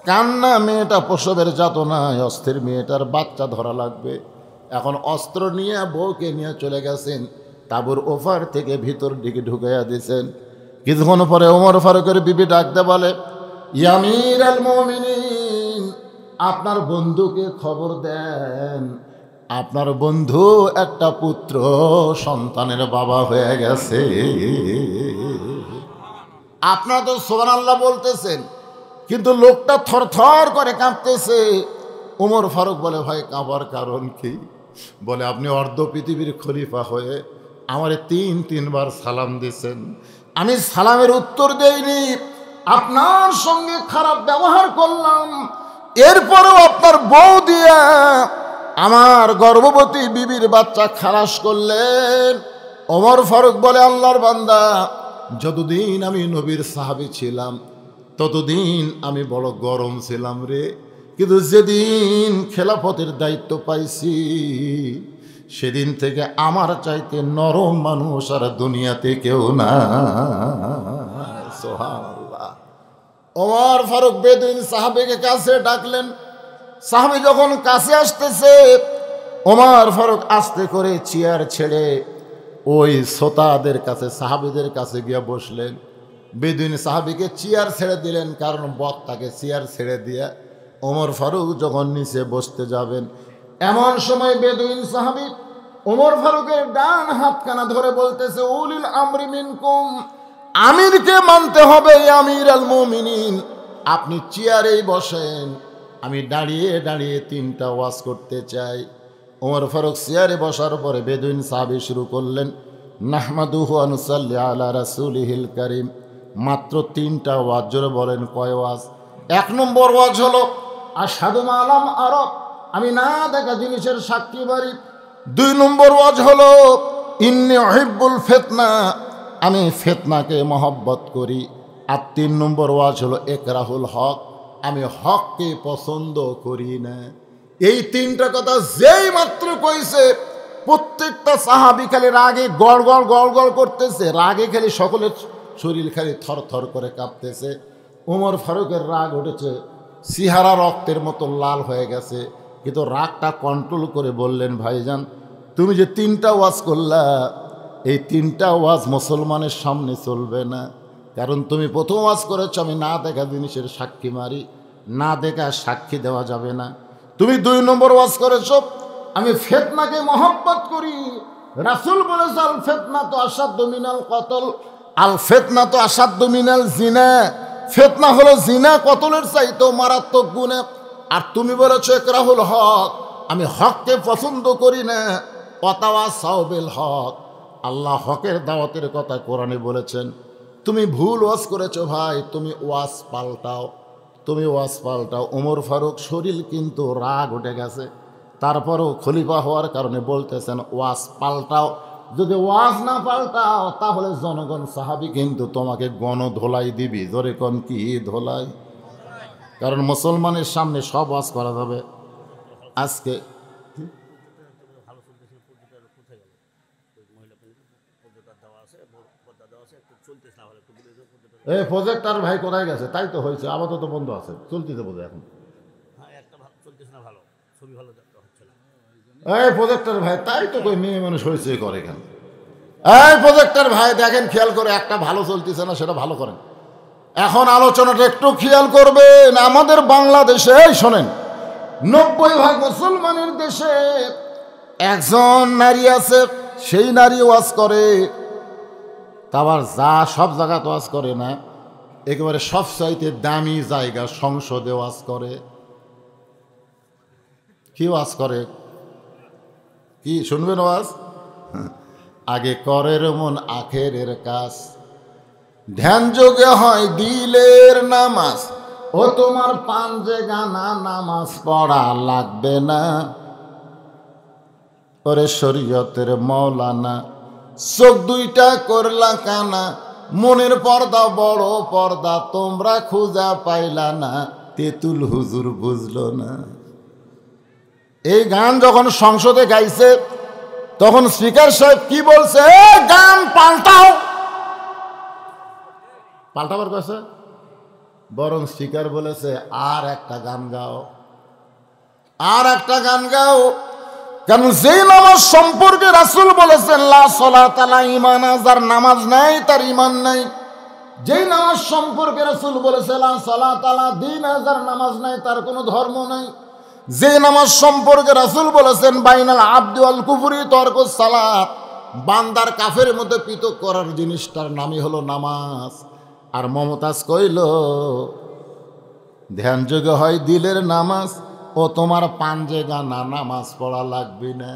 কান্না, মেয়েটা প্রসবের যাতনায় অস্থির, মেয়েটার বাচ্চা ধরা লাগবে। এখন অস্ত্র নিয়ে বউকে নিয়ে চলে গেছেন, তাঁবুর ওপার থেকে ভিতর দিকে ঢুকাইয়া দিয়েছেন। কিছুক্ষণ পরে ওমর ফারুকের বিবি ডাকতে বলে, ইয়া আমিরুল মুমিনিন, আপনার বন্ধুকে খবর দেন, আপনার বন্ধু একটা পুত্র সন্তানের বাবা হয়ে গেছে। আপনারা তো সুবহানাল্লাহ বলতেছেন, কিন্তু লোকটা থরথর করে কাঁপতেছে। ওমর ফারুক বলে, ভাই কাঁপার কারণ কি? বলে, আপনি অর্ধ পৃথিবীর খলিফা হয়ে আমারে 3-3বার সালাম দিয়েছেন, আমি সালামের উত্তর দেইনি, আপনার সঙ্গে খারাপ ব্যবহার করলাম, এরপরেও আপনার বউ দিয়া আমার গর্ভবতী বিবির বাচ্চা খালাস করলেন। ওমর ফারুক বলে, আল্লাহর বান্দা, যতদিন আমি নবীর সাহাবী ছিলাম ততদিন আমি বড় গরম ছিলাম রে, কিন্তু যেদিন খেলাফতের দায়িত্ব পাইছি সেদিন থেকে আমার চাইতে নরম মানুষ আর দুনিয়াতে কেউ না। সুবহানাল্লাহ। ওমর ফারুক বেদুইন সাহাবীকে কাছে ডাকলেন। সাহাবী যখন কাছে আসতেছে, ওমর ফারুক আস্তে করে চেয়ার ছেড়ে ওই শ্রোতাদের কাছে, সাহাবীদের কাছে গিয়ে বসলেন। বেদুইন সাহাবীকে চেয়ার ছেড়ে দিলেন, কারণ বক্তাকে চেয়ার ছেড়ে দিয়ে ওমর ফারুক যখন নিচে বসতে যাবেন, এমন সময় বেদুইন সাহাবী ওমর ফারুকের ডান হাতখানা ধরে বলতেছে, উলিল আমরি মিনকুম, আমিরকে মানতে হবে, আমির আল মুমিনিন, আপনি চেয়ারেই বসেন, আমি দাঁড়িয়ে দাঁড়িয়ে 3টা ওয়াজ করতে চাই। ওমর ফারুক চেয়ারে বসার পরে বেদুইন সাহাবী শুরু করলেন, নাহমাদুহু ওয়া নুসাল্লি আলা রাসূলিহিল কারীম। মাত্র 3টা ওয়াজ। জোরে বলেন, কয় ওয়াজ? 1 নম্বর ওয়াজ হলো আশহাদু মা লাম আরা, আমি না দেখা জিনিসের সাক্ষী বাড়ি। 2 নম্বর ওয়াজ হলো ইন্নী উহিব্বুল ফিতনা, আমি ফিতনাকে মহব্বত করি। আর 3 নম্বর ওয়াজ হলো ইকরাহুল হক, আমি হককে পছন্দ করি না। এই 3টা কথা যেই মাত্র কইছে, প্রত্যেকটা সাহাবী খালি রাগে গড় গড় গড় গড় করতেছে, রাগে খালি সকলের শরীর খালি থর থর করে কাঁপতেছে। ওমর ফারুকের রাগ উঠেছে, সিহারা রক্তের মতো লাল হয়ে গেছে, কিন্তু রাগটা কন্ট্রোল করে বললেন, ভাইজান তুমি যে 3টা ওয়াজ করলা, এই 3টা ওয়াজ মুসলমানের সামনে চলবে না, কারণ তুমি প্রথম ওয়াজ করেছ আমি না দেখা জিনিসের সাক্ষী মারি, না দেখা সাক্ষী দেওয়া যাবে না। তুমি 2 নম্বর ওয়াজ করেছ আমি ফিতনাকে মহব্বত করি, রাসূল বলেছে আল ফিতনা তো আসাদ্দু মিনাল কতল, আল ফিতনা তো আসাদ্দু মিনাল জিনা, ফিতনা হলো জিনা কতলের চাইতেও মারাত্মক গুনাহ। আর তুমি বলেছো ইকরাহুল হক, আমি হককে পছন্দ করি না, ওয়াতাওয়াসাউ বিল হক, আল্লাহ হকের দাওয়াতের কথা কোরআনে বলেছেন। তুমি ভুল ওয়াজ করেছো ভাই, তুমি ওয়াজ পাল্টাও, তুমি ওয়াজ পাল্টাও। ওমর ফারুক শরীর কিন্তু রাগ উঠে গেছে, তারপরেও খলিফা হওয়ার কারণে বলতেছেন ওয়াজ পাল্টাও, যদি ওয়াজ না পাল্টাও তাহলে জনগণ সাহাবী কিন্তু তোমাকে গণধোলাই দিবি। জোরে কোন, কি ধোলাই? কারণ মুসলমানের সামনে সব ওয়াজ করা যাবে। আজকে এই প্রজেক্টর ভাই কোথায় গেছে? তাই তো হয়েছে, আপাতত বন্ধ আছে, চলতেছে বোধ এখন। এই প্রজেক্টর ভাই, তাই তো কই মেয়ে মানুষ হয়েছে করে কেন? এই প্রজেক্টর ভাই দেখেন, খেয়াল করে, একটা ভালো চলতেছে না, সেটা ভালো করেন। এখন আলোচনাটা একটু খেয়াল করবেন। আমাদের বাংলাদেশে শোনেন, 90% মুসলমানের দেশে একজন নারী আছে, সেই নারী ওয়াজ করে, তারপর যা সব জায়গা তো ওয়াজ করে না, একেবারে সবচাইতে দামি জায়গা সংসদে ওয়াজ করে। কি ওয়াজ করে? কি শুনবেন ওয়াজ? আগে করের মন আখেরের কাজ, ধ্যান যোগে হয় দিলের নামাজ, ও তোমার পাঞ্জে গানা নামাজ পড়া লাগবে না, ওরে শরীয়তের মৌলানা, চোখ 2টা করলা কানা, মনের পর্দা বড় পর্দা তোমরা খুঁজা পাইলা না, তেতুল হুজুর বুঝলো না। এই গান যখন সংসদে গাইছে তখন স্পিকার সাহেব কি বলছে? গান পাল্টাও। পাল্টাবার কাছে বরং স্পিকার বলেছে আর একটা গান গাও, আর একটা গান গাও। কারণ যেই নামাজ সম্পর্কে রাসূল বলেছেন লা সালাতা লা ঈমান, যার নামাজ নাই তার ঈমান নাই। যেই নামাজ সম্পর্কে রাসূল বলেছেন লা সালাতা লা দীন, যার নামাজ নাই তার কোনো ধর্ম নাই। যে নামাজ সম্পর্কে রাসূল বলেছেন বাইনাল আবদি ওয়াল কুফরি তরকুস সালাত, বান্দার কাফের মধ্যে পৃথক করার জিনিসটার নামই হলো নামাজ। আর মমতাজ কইল ধ্যান যোগে হয় দিলের নামাজ, ও তোমার পাঞ্জে গানা নামাজ পড়া লাগবে না।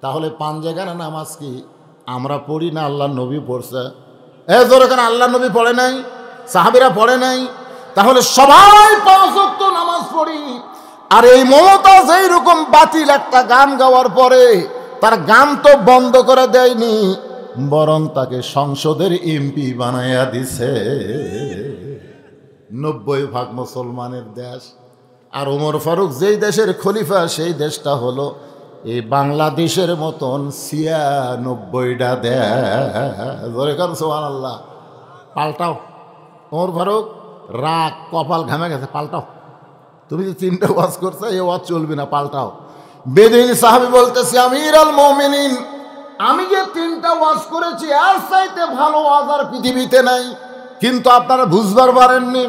তাহলে পাঞ্জে গানা নামাজ কি আমরা পড়ি না? আল্লাহ নবী পড়ছে। জোরে আল্লাহ নবী পড়ে নাই, সাহাবীরা পড়ে নাই। তাহলে সবাই 5 ওয়াক্ত নামাজ পড়ি, আর এই মমতাজ এইরকম বাতিল একটা গান গাওয়ার পরে তার গান তো বন্ধ করে দেয়নি, বরং তাকে সংসদের এমপি বানাইয়া দিছে। 90% মুসলমানের দেশ। আর ওমর ফারুক যেই দেশের খলিফা সেই দেশটা হলো এই বাংলাদেশের মতন 96টা দেশ। সুবহানাল্লাহ। পাল্টাও ওমর ফারুক, রাগ কপাল ঘামে গেছে, পাল্টাও। তুমি যে 3টা ওয়াজ করছো এই ওয়াজ চলবে না, পাল্টাও। বেদুইন সাহাবী বলতেছে, আমিরুল মুমিনিন, আমি যে 3টা ওয়াজ করেছি আর চাইতে ভালো ওয়াজ আর পৃথিবীতে নাই, কিন্তু আপনারা বুঝবার পারেননি।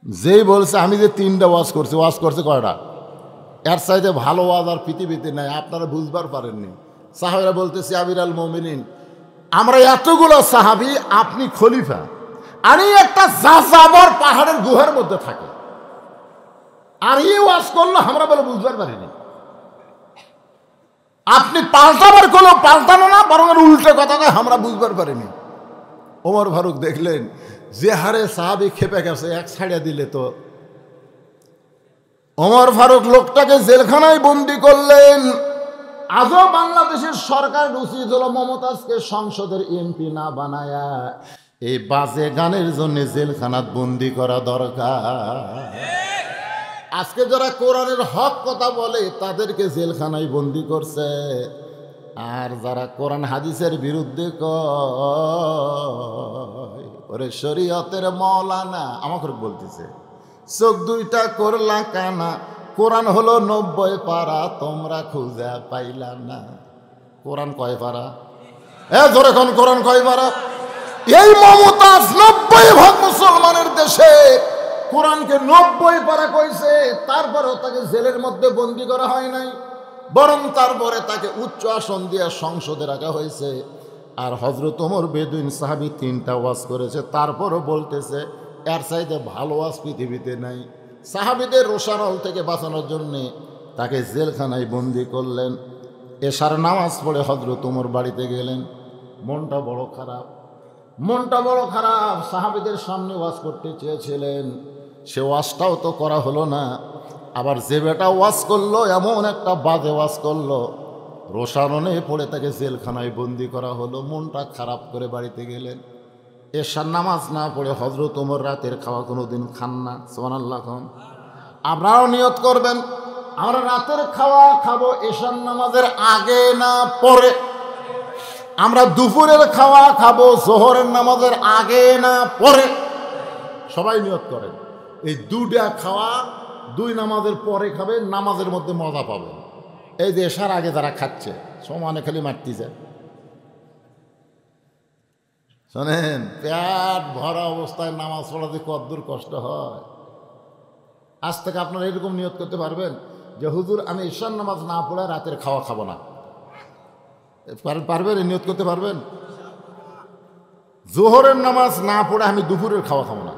যেই বলছে আমি যে 3টা ওয়াজ করছি, ওয়াজ করছে কয়টা? এর চাইতে ভালো ওয়াজ আর পৃথিবীতে নাই, আপনারা বুঝবার পারেননি। সাহাবীরা বলতেছে, আমিরুল মুমিনিন, আমরা এতগুলো সাহাবী, আপনি খলিফা, আর এই একটা যাযাবর পাহাড়ের গুহার মধ্যে থাকে, আর এই ওয়াজ করলো আমরা বলে বুঝবার পারিনি। আপনি পাল্টাবার কোনো পাল্টানো না, বরং উল্টো কথা আমরা বুঝবার পারিনি। ওমর ফারুক দেখলেন যে হারে সাহাবী খেপে গেছে, এক ছাড়িয়া দিলে তো। ওমর ফারুক লোকটাকে জেলখানায় বন্দি করলেন। আজও বাংলাদেশের সরকার উচিত হলো মমতাজকে সংসদের এমপি না বানায়া এই বাজে গানের জন্য জেলখানাত বন্দি করা দরকার। আজকে যারা কোরআনের হক কথা বলে তাদেরকে জেলখানায় বন্দি করছে, আর যারা কোরআন হাদিসের বিরুদ্ধে কয়, ওরে শরীয়তের মৌলানা আমাকে বলতেছে, চোখ 2টা করলা কানা, কোরআন হলো 90 পারা, তোমরা খুঁজে পাইলা না। কোরআন কয় পারা? ধরে কোন কোরআন কয় পারা? এই মমতাজ 90% মুসলমানের দেশে কোরআনকে 90 পারা কইছে, তারপরেও তাকে জেলের মধ্যে বন্দি করা হয় নাই, বরং তারপরে তাকে উচ্চ আসন দিয়ে সংসদে রাখা হয়েছে। আর হযরত ওমর বেদুইন সাহাবী 3টা ওয়াজ করেছে, তারপরও বলতেছে এর চাইতে ভালো ওয়াজ পৃথিবীতে নাই। সাহাবীদের রোষানল থেকে বাঁচানোর জন্যে তাকে জেলখানায় বন্দি করলেন। এশার নামাজ পড়ে হযরত ওমর বাড়িতে গেলেন। মনটা বড় খারাপ, মনটা বড় খারাপ। সাহাবীদের সামনে ওয়াজ করতে চেয়েছিলেন, সে ওয়াজটাও তো করা হলো না। আবার যে বেটা ওয়াজ করলো এমন একটা বাজে ওয়াজ করলো, রোষানলে পড়ে তাকে জেলখানায় বন্দি করা হলো। মনটা খারাপ করে বাড়িতে গেলেন। এশার নামাজ না পড়ে হযরত ওমর রাতের খাওয়া কোনোদিন খান না। সুবহানাল্লাহ। আপনারাও নিয়ত করবেন, আমরা রাতের খাওয়া খাবো এশার নামাজের আগে না পরে। আমরা দুপুরের খাওয়া খাবো জোহরের নামাজের আগে না পরে। সবাই নিয়ত করেন, এই 2টা খাওয়া 2 নামাজের পরে খাবে, নামাজের মধ্যে মজা পাবেন। এই যে এশার আগে যারা খাচ্ছে সমানে খালি মারতেছে। শোনেন, পেট ভরা অবস্থায় নামাজ পড়াতে কতদূর কষ্ট হয়। আজ থেকে আপনারা এরকম নিয়ত করতে পারবেন যে হুজুর আমি ঈশার নামাজ না পড়ে রাতের খাওয়া খাবো না। পারবেন? নিয়ত করতে পারবেন? জোহরের নামাজ না পড়ে আমি দুপুরের খাওয়া খাবো না।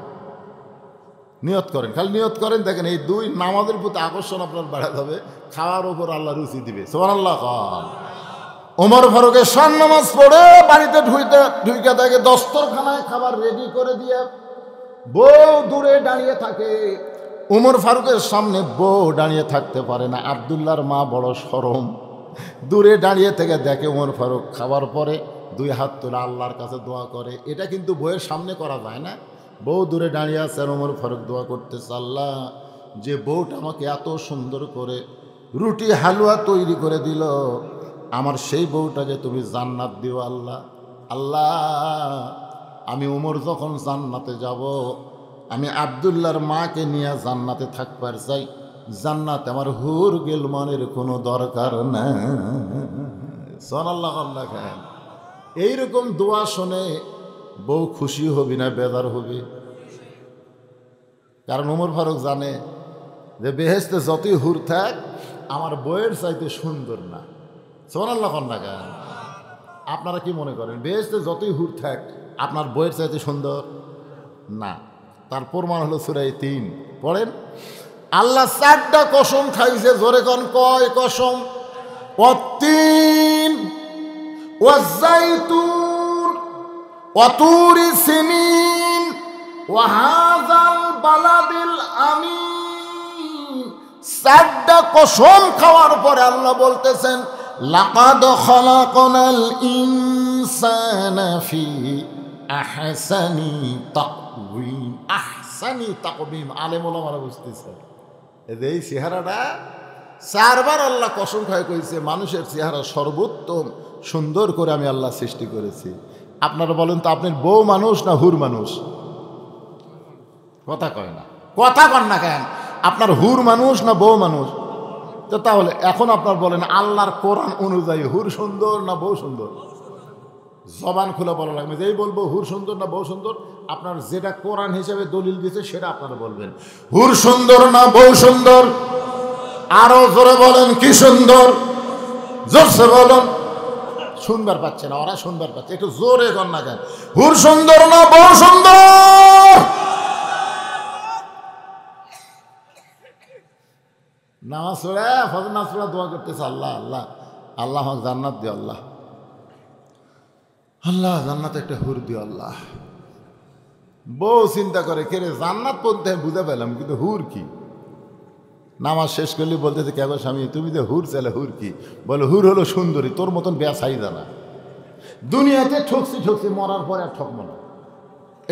নিয়ত করেন, খালি নিয়ত করেন, দেখেন এই 2 নামাজের প্রতি আকর্ষণ আপনার বাড়াতে হবে, খাওয়ার উপর আল্লাহ রুচি দিবে। সুবহানাল্লাহ। ওমর ফারুক এশার নামাজ পড়ে বাড়িতে ঢুকে থাকে, দস্তরখানায় খাবার রেডি করে দিয়ে বউ দূরে দাঁড়িয়ে থাকে। ওমর ফারুকের সামনে বউ দাঁড়িয়ে থাকতে পারে না। আব্দুল্লাহর মা বড় শরম, দূরে দাঁড়িয়ে থেকে দেখে ওমর ফারুক খাবার পরে 2 হাত তুলে আল্লাহর কাছে দোয়া করে। এটা কিন্তু বউয়ের সামনে করা যায় না। বউ দূরে দাঁড়িয়ে আছে আর ওমর ফারুক দোয়া করতেছে, আল্লাহ যে বউটা আমাকে এত সুন্দর করে রুটি হালুয়া তৈরি করে দিল, আমার সেই বউটাকে তুমি জান্নাত দিও আল্লাহ। আল্লাহ আমি ওমর যখন জান্নাতে যাব, আমি আব্দুল্লাহর মাকে নিয়ে জান্নাতে থাকবার চাই। জান্নাতে আমার হুর গেলমানের কোনো দরকার না। সুবহানাল্লাহ। এইরকম দোয়া শুনে বউ খুশি হবি না বেজার হবি? কারণ ওমর ফারুক জানে যে বেহেশতে যতই হুর থাক আমার বউয়ের চাইতে সুন্দর না। সুবহানাল্লাহ। আপনারা কি মনে করেন বেহেশতে যতই হুর থাক আপনার বউয়ের চাইতে সুন্দর না? তার প্রমাণ হলো সূরা 3 পড়েন। আল্লাহ 4টা কসম খাইছে, জোরে কোন কয় কসম? ওয়াত্তিন ওয়াজ্জাইতুন ওয়াতুরি সিনিন ওয়াহাযাল বালাদিল আমিন। চারটা কসম খাওয়ার পরে আল্লাহ বলতেছেন লাকাদ খালাকনাল ইনসানা ফি আহসানি তাকওয়িম। আহসানি তাকওয়িম আলেম ওলামারা বুঝতেছে এই চেহারাটা চারবার আল্লাহ কসম খায় কইছে মানুষের চেহারা সর্বোত্তম সুন্দর করে আমি আল্লাহ সৃষ্টি করেছি। আপনারা বলেন তো আপনার বউ মানুষ না হুর মানুষ? কথা কয় না, কথা কন না কেন? আপনার হুর মানুষ না বউ মানুষ? তো তাহলে এখন আপনার বলেন আল্লাহর কোরআন অনুযায়ী হুর সুন্দর না বউ সুন্দর? জবান খুলে বলা লাগবে, যেই বলবো হুর সুন্দর না বউ সুন্দর, আপনার যেটা কোরআন হিসেবে দলিল দিয়েছে সেটা আপনারা বলবেন। হুর সুন্দর না বউ সুন্দর? আরো জোরে বলেন কি সুন্দর? জোরসে বলুন। শুনবার পাচ্ছে না, ওরা শুনবার পাচ্ছে, একটু জোরে কর না কেন? হুর সুন্দর না বউ সুন্দর? নামাজ পড়ে ফজর নামাজ পড়ে দোয়া করতেছে আল্লাহ আল্লাহ আল্লাহ আমাকে জান্নাত দিও, আল্লাহ আল্লাহ জান্নাত একটা হুর দিও আল্লাহ। বউ চিন্তা করে কে রে জান্নাত পড়তে বুঝে পেলাম, কিন্তু হুর কি? নামাজ শেষ করলে বলতেছে কেন স্বামী তুমি যে হুর চাইলে হুর কি? বলে হুর হলো সুন্দরী, তোর মতন বেসাই জানা। দুনিয়াতে ঠকছি ঠকছি, মরার পরে আর ঠকবো না,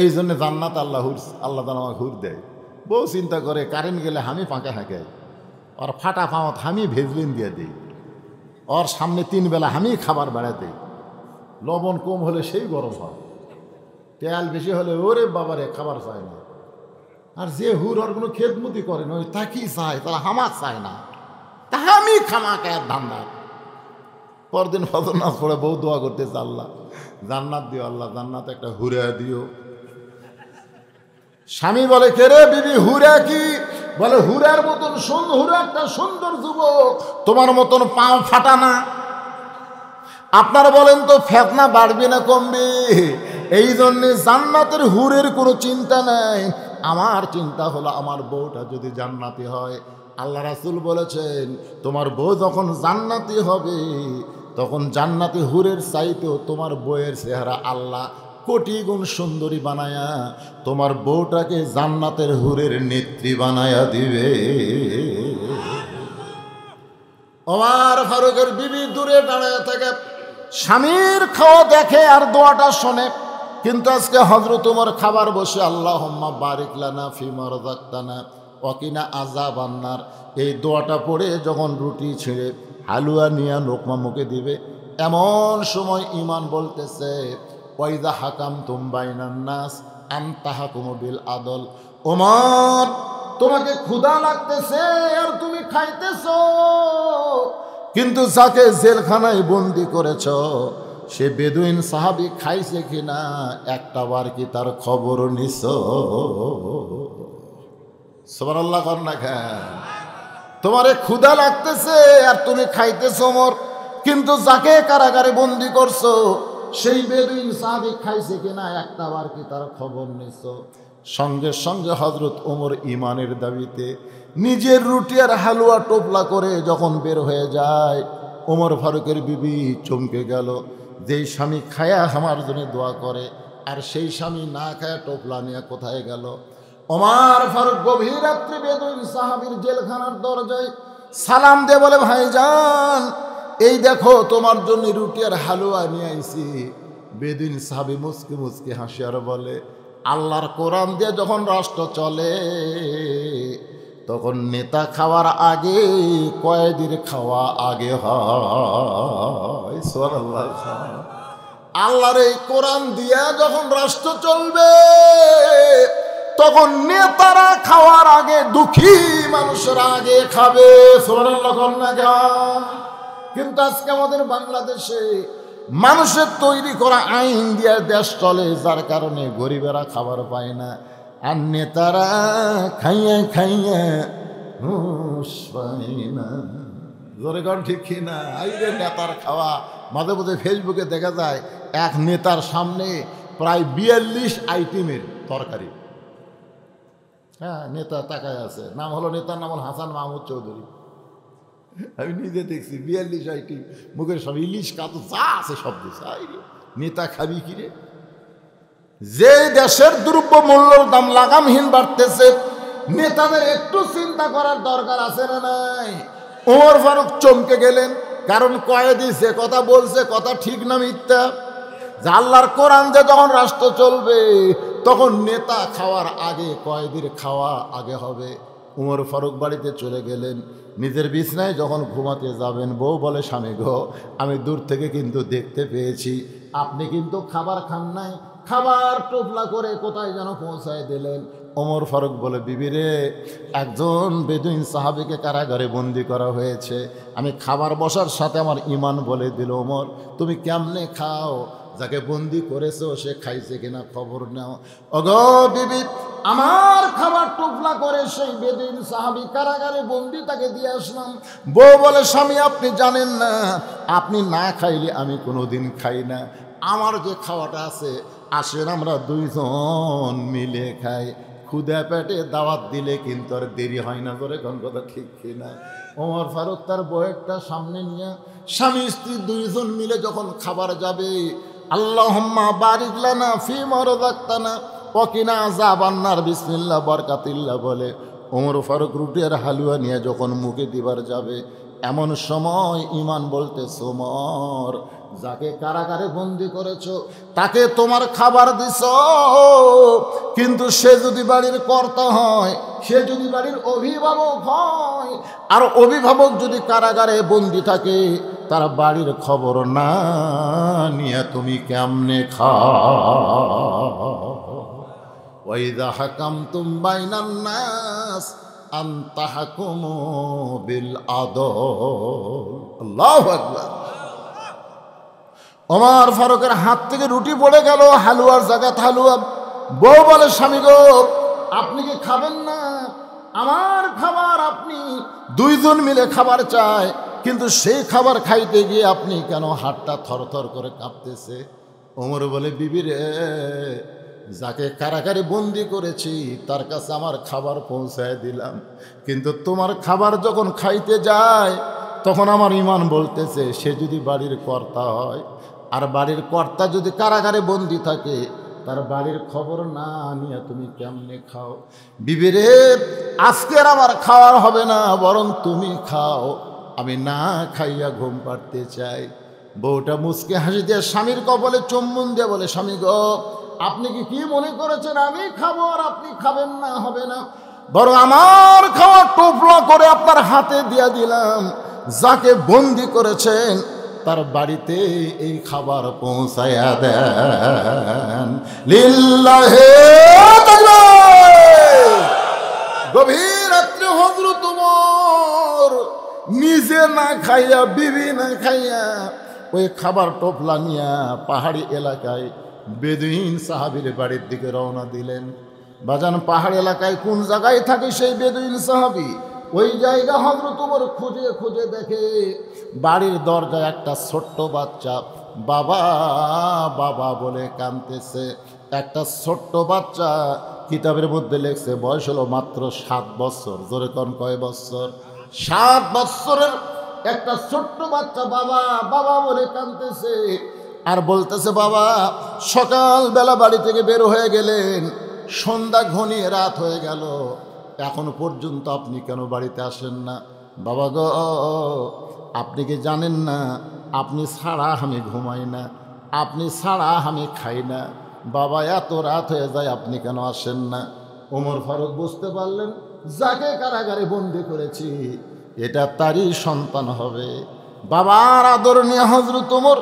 এই জন্য জান্নাত আল্লাহ হুর, আল্লাহ তাআলা আমাকে হুর দেয়। বউ চিন্তা করে কারেন্ট গেলে আমি পাঁকা হাঁকাই, ওর ফাটা পাওয়াত আমি ভেজলিন দিয়ে দিই, ওর সামনে 3 বেলা আমি খাবার বেড়া দিই, লবণ কম হলে সেই গরম হয়, তেল বেশি হলে ওরে বাবারে খাবার চায় না। আর যে হুর ওর কোনো খেদমতি করে না, ওই তাকি চায়, তারা হামাক চায় না, তা আমি খামাকে ধান্দা। পরদিন ফজর নামাজ পড়ে বউ দোয়া করতেছে আল্লাহ জান্নাত দিও, আল্লাহ জান্নাত একটা হুরে দিও। স্বামী বলে কে রে বিবি হুরা কি? বলে হুরার মতন সুন্দর, হুরা একটা সুন্দর যুবক, তোমার মতন পাও ফাটা না। আপনারা বলেন তো ফেতনা বাড়বে না কমবে? এই জন্যে জান্নাতের হুরের কোনো চিন্তা নাই, আমার চিন্তা হলো আমার বউটা যদি জান্নাতি হয়। আল্লাহ রাসূল বলেছেন তোমার বউ যখন জান্নাতি হবে তখন জান্নাতি হুরের চাইতেও তোমার বউয়ের চেহারা আল্লাহ কোটি গুণ সুন্দরী বানায়া তোমার বউটাকে জান্নাতের হুরের নেত্রী বানায়া দিবে। ওমর ফারুকের বিবি দূরে দাঁড়িয়ে থেকে স্বামীর খাওয়া দেখে আর দোয়াটা শোনে, কিন্তু আজকে হযরত ওমর খাবার বসে আল্লাহুম্মা বারিক লানা ফিমা রাযাকতানা ওয়াকিনা আযাবান নার, এই দোয়াটা পড়ে যখন রুটি ছিঁড়ে হালুয়া নিয়ে লোকমা মুখে দিবে, এমন সময় ঈমান বলতেছে ওয়াইযা হাকামতুম বাইনান নাস আন তাহকুমু বিল আদল। ওমর তোমাকে ক্ষুধা লাগতেছে আর তুমি খাইতেছো, কিন্তু যাকে জেলখানায় বন্দি করেছ সে বেদুইন সাহাবী খাইছে কিনা একটা বার কি তার খবর নিছ? সুবহানাল্লাহ কর না খান। তোমারে ক্ষুধা লাগতেছে আর তুমি খাইতেছো ওমর, কিন্তু যাকে কারাগারে বন্দি করছো সেই বেদুইন সাহাবী খাইছে কিনা একটা বার কি তার খবর নিছ? সঙ্গে সঙ্গে হযরত ওমর ঈমানের দাবিতে নিজের রুটি আর হালুয়া টোপলা করে যখন বের হয়ে যায়, ওমর ফারুকের বিবি চমকে গেল। যেই স্বামী খায়া আমার জন্য দোয়া করে আর সেই স্বামী না খায়া টোপলা নিয়ে কোথায় গেল? ওমর ফারুক গভীর রাত্রে বেদুইন সাহাবীর জেলখানার দরজায় সালাম দিয়ে বলে ভাইজান এই দেখো তোমার জন্য রুটি আর হালুয়া নিয়ে আইছি। বেদুইন সাহাবী মুচকি মুচকি হাসি আর বলে আল্লাহর কোরআন দিয়ে যখন রাষ্ট্র চলে তখন নেতা খাওয়ার আগে কয়েদির খাওয়া আগে হয়। সুবহানাল্লাহ। আল্লাহর এই কোরআন দিয়া যখন রাষ্ট্র চলবে তখন নেতারা খাওয়ার আগে দুঃখী মানুষেরা আগে খাবে। সুবহানাল্লাহ। কিন্তু আজকে আমাদের বাংলাদেশে মানুষের তৈরি করা আইন দিয়ে দেশ চলে, যার কারণে গরিবেরা খাবার পায় না আর নেতারা খাইয়া খাইয়া হুঁশ পায় না। জোরে কর ঠিক কিনা? এই যে নেতার খাওয়া, মাঝে মাঝে ফেসবুকে দেখা যায় এক নেতার সামনে প্রায় 42 আইটেমের তরকারি। হ্যাঁ, নেতা তাকায় আছে, নাম হলো নেতার নাম হল হাসান মাহমুদ চৌধুরী। আমি নিজে দেখছি 42 আইটেম, মুখের সব ইলিশ কাতু যা আছে সব দিচ্ছে। নেতা খাবি কিরে? যে দেশের দ্রব্য মূল্যর দাম লাগামহীন বাড়তেছে, নেতাদের একটু চিন্তা করার দরকার আছে না নাই? ওমর ফারুক চমকে গেলেন, কারণ কয়েদি যে কথা বলছে কথা ঠিক না মিথ্যা? যে আল্লাহর কোরআন যে যখন রাষ্ট্র চলবে তখন নেতা খাওয়ার আগে কয়েদির খাওয়া আগে হবে। উমর ফারুক বাড়িতে চলে গেলেন, নিজের বিছনায় যখন ঘুমাতে যাবেন বউ বলে, স্বামী গো, আমি দূর থেকে কিন্তু দেখতে পেয়েছি আপনি কিন্তু খাবার খান নাই, খাবার টোপলা করে কোথায় যেন পৌঁছায় দিলেন। ওমর ফারুক বলে, বিবি রে, একজন বেদুইন সাহাবীকে কারাগারে বন্দি করা হয়েছে, আমি খাবার বসার সাথে আমার ইমান বলে দিল, ওমর তুমি কেমনে খাও? যাকে বন্দি করেছো সে খাইছে কিনা খবর নাও। ওগো বিবি, আমার খাবার টুকলা করে সেই বেদুইন সাহাবী কারাগারে বন্দি তাকে দিয়ে আসলাম। বউ বলে, স্বামী আপনি জানেন না, আপনি না খাইলে আমি কোনোদিন খাই না। আমার যে খাওয়াটা আছে, আসেন আমরা দুইজন মিলে খাই। ক্ষুদা পেটে দাওয়াত দিলে কিন্তু আর দেরি হয় না, করে কোন কথা ঠিক কিনা? ওমর ফারুক তার বউয়েরটা সামনে নিয়ে স্বামী স্ত্রী দুইজন মিলে যখন খাবার যাবে, আল্লাহুম্মা বারিক লানা ফিমা রাযাকতানা ওয়া কিনা আযাবান্নার বিসমিল্লাহ বরকাতিল্লাহ বলে ওমর ফারুক রুটি আর হালুয়া নিয়ে যখন মুখে দিবার যাবে, এমন সময় ইমান বলতেছে, ওমর যাকে কারাগারে বন্দি করেছো তাকে তোমার খাবার দিছ, কিন্তু সে যদি বাড়ির কর্তা হয়, সে যদি বাড়ির অভিভাবক হয়, আর অভিভাবক যদি কারাগারে বন্দি থাকে, তার বাড়ির খবর না নিয়ে তুমি কেমনে খাও? ওয়াইদা হাকামতুম বাইনান নাস আন তাহকুমু বিল আদল। আল্লাহু আকবার। ওমর ফারুকের হাত থেকে রুটি পড়ে গেল, হালুয়ার জায়গায় হালুয়া। বউ বলে, স্বামী গো, আপনি কি খাবেন না? আমার খাবার আপনি দুইজন মিলে খাবার চায়, কিন্তু সেই খাবার খাইতে গিয়ে আপনি কেন হাতটা থরথর করে কাঁপতেছে? ওমর বলে, বিবি রে, যাকে কারাগারে বন্দি করেছি তার কাছে আমার খাবার পৌঁছায় দিলাম, কিন্তু তোমার খাবার যখন খাইতে যায় তখন আমার ইমান বলতেছে সে যদি বাড়ির কর্তা হয়, আর বাড়ির কর্তা যদি কারাগারে বন্দি থাকে, তার বাড়ির খবর না নিয়ে তুমি কেমনে খাও? বিবি রে, আজকের আমার খাওয়ার হবে না, বরং তুমি খাও, আমি না খাইয়া ঘুম পাড়তে চাই। বউটা মুচকে হাসি দিয়ে স্বামীর কপালে চুম্বন দিয়ে বলে, স্বামী গো, আপনি কি মনে করেছেন আমি খাবো আর আপনি খাবেন না? হবে না, বরং আমার খাওয়া টোপলা করে আপনার হাতে দিয়ে দিলাম, যাকে বন্দি করেছেন তার বাড়িতে এই খাবার পৌঁছায়া দেন। লিল্লাহে তাকবীর। গভীর রাত্রে হযরত ওমর নিজে না খাইয়া, বিবি না খাইয়া, ওই খাবার টোপলা নিয়া পাহাড়ি এলাকায় বেদুইন সাহাবীর বাড়ির দিকে রওনা দিলেন। বাজান, পাহাড় এলাকায় কোন জায়গায় থাকে সেই বেদুইন সাহাবী? ওই জায়গা হযরত ওমর খুঁজে খুঁজে দেখে বাড়ির দরজায় একটা ছোট্ট বাচ্চা বাবা বাবা বলে কাঁদতেছে। একটা ছোট্ট বাচ্চা, কিতাবের মধ্যে লেখছে বয়স হলো মাত্র 7 বছর। জোরে কোন কয় বছর? 7 বছরের একটা ছোট্ট বাচ্চা বাবা বাবা বলে কাঁদতেছে আর বলতেছে, বাবা সকালবেলা বাড়ি থেকে বের হয়ে গেলেন, সন্ধ্যা ঘনিয়ে রাত হয়ে গেল, এখন পর্যন্ত আপনি কেন বাড়িতে আসেন না? বাবা গো, আপনি কি জানেন না, আপনি ছাড়া আমি ঘুমাই না, আপনি ছাড়া আমি খাই না, বাবা এত রাত হয়ে যায়, আপনি কেন আসেন না? ওমর ফারুক বুঝতে পারলেন যাকে কারাগারে বন্দি করেছি এটা তারই সন্তান হবে। বাবার আদর নিয়ে হযরত ওমর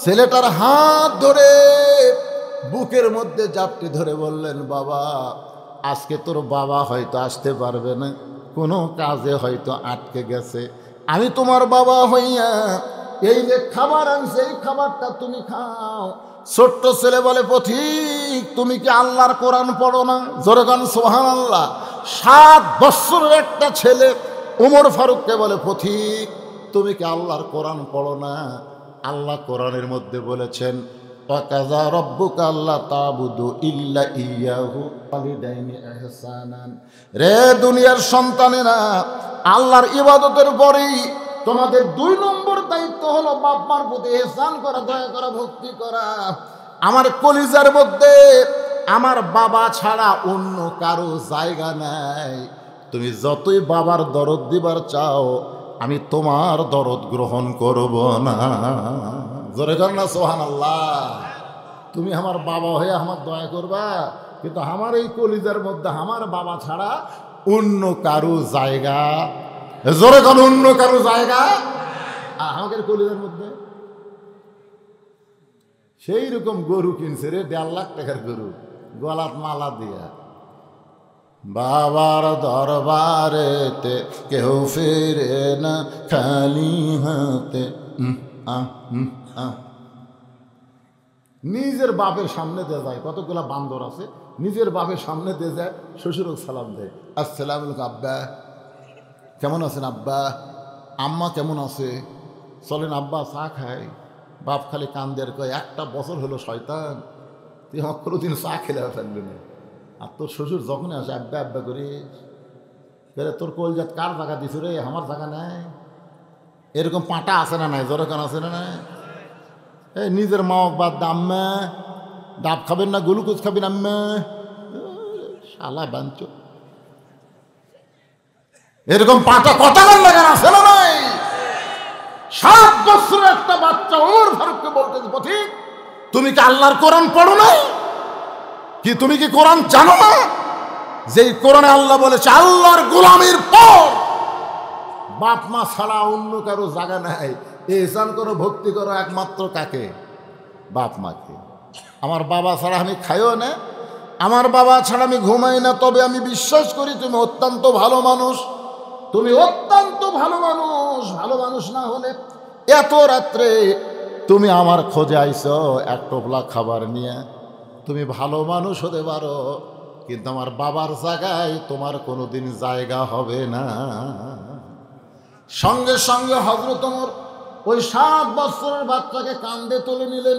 ছেলেটার হাত ধরে বুকের মধ্যে জাপটে ধরে বললেন, বাবা আজকে তোর বাবা হয়তো আসতে পারবে না, কোনো কাজে হয়তো আটকে গেছে, আমি তোমার বাবা হইয়া এই যে খাবার আনছে এই খাবারটা তুমি খাও। ছোট্ট ছেলে বলে, পথিক তুমি কি আল্লাহর কোরআন পড়ো না? জোরে গান সুবহানাল্লাহ। 7 বছরের একটা ছেলে ওমর ফারুককে বলে, পথিক তুমি কি আল্লাহর কোরআন পড়ো না? আল্লাহ কোরআনের মধ্যে বলেছেন, ওয়াকাযা রাব্বুকা আল্লা তা'বুদু ইল্লা ইয়াহু ওয়ালিদাইনি ইহসানান। রে দুনিয়ার সন্তানেরা, আল্লাহর ইবাদতের পরেই তোমাদের 2 নম্বর দায়িত্ব হলো বাপ মার প্রতি ইহসান করা, দয়া করা, ভক্তি করা। আমার কলিজার মধ্যে আমার বাবা ছাড়া অন্য কারো জায়গা নাই। তুমি যতই বাবার দরদ দিবার চাও, আমি তোমার দরদ গ্রহণ করব না। জোরে কর না সুবহানাল্লাহ। তুমি আমার বাবা হয়ে আমার দয়া করবা, কিন্তু আমার এই কলিজার মধ্যে আমার বাবা ছাড়া অন্য কারো জায়গা, জোরে কর, অন্য কারো জায়গা আমাদের কলিজার মধ্যে। সেই রকম গরু কিনছে রে, 1.5 লাখ টাকার গরু, গলাত মালা দিয়া। বাবার দরবারেতে কেউ ফেরে না খালি হাতে। নিজের বাপের সামনে দিয়ে যায়, কতগুলা বান্দর আছে, নিজের বাপের সামনে দিয়ে যায়, শ্বশুরক সালাম দেয়, আসসালামু আলাইকুম আব্বা, কেমন আছেন আব্বা, আম্মা কেমন আছে, চলেন আব্বা চা খাই। বাপ খালি কান্দের কয়, 1টা বছর হলো শয়তান, তুই আমার কোনোদিন চা খেলে ফেললি না। আর তোর শ্বশুর যখনই আসে আব্বা আব্বা করিস, তোর কলজাত কার জায়গা দিছ রে, আমার জায়গা নাই। এরকম পাটা আছে না নাই, জোরে কান আছে না নাই? এই নিজের মা বাদ আম্মা, ডাব খাবেন না গ্লুকোজ খাবেন আম্মা, শালা বাঞ্চ। এরকম পাটা কথা লাগান আছে না নাই? 7 বছরের একটা বাচ্চা ওমর ফারুককে বলতেছে, পথিক তুমি কি আল্লাহর কোরআন পড়ো নাই? কি তুমি কি কোরআন জানো না? যেই কোরআনে আল্লাহ বলেছে আল্লাহর গোলামির পর বাপ মা ছাড়া অন্য কারো জায়গা নাই, ইহসান করো ভক্তি করো একমাত্র কাকে? বাপ মাকে। আমার বাবা ছাড়া আমি খাইও না, আমার বাবা ছাড়া আমি ঘুমাই না, তবে আমি বিশ্বাস করি তুমি অত্যন্ত ভালো মানুষ, তুমি অত্যন্ত ভালো মানুষ। ভালো মানুষ না হলে এত রাত্রে তুমি আমার খোঁজে আইছো এক টোপলা খাবার নিয়ে। তুমি ভালো মানুষ হতে পারো, কিন্তু আমার বাবার জায়গায় তোমার কোনোদিন জায়গা হবে না। সঙ্গে সঙ্গে হযরত ওমর ওই 7 বছরের বাচ্চাকে কাঁধে তুলে নিলেন।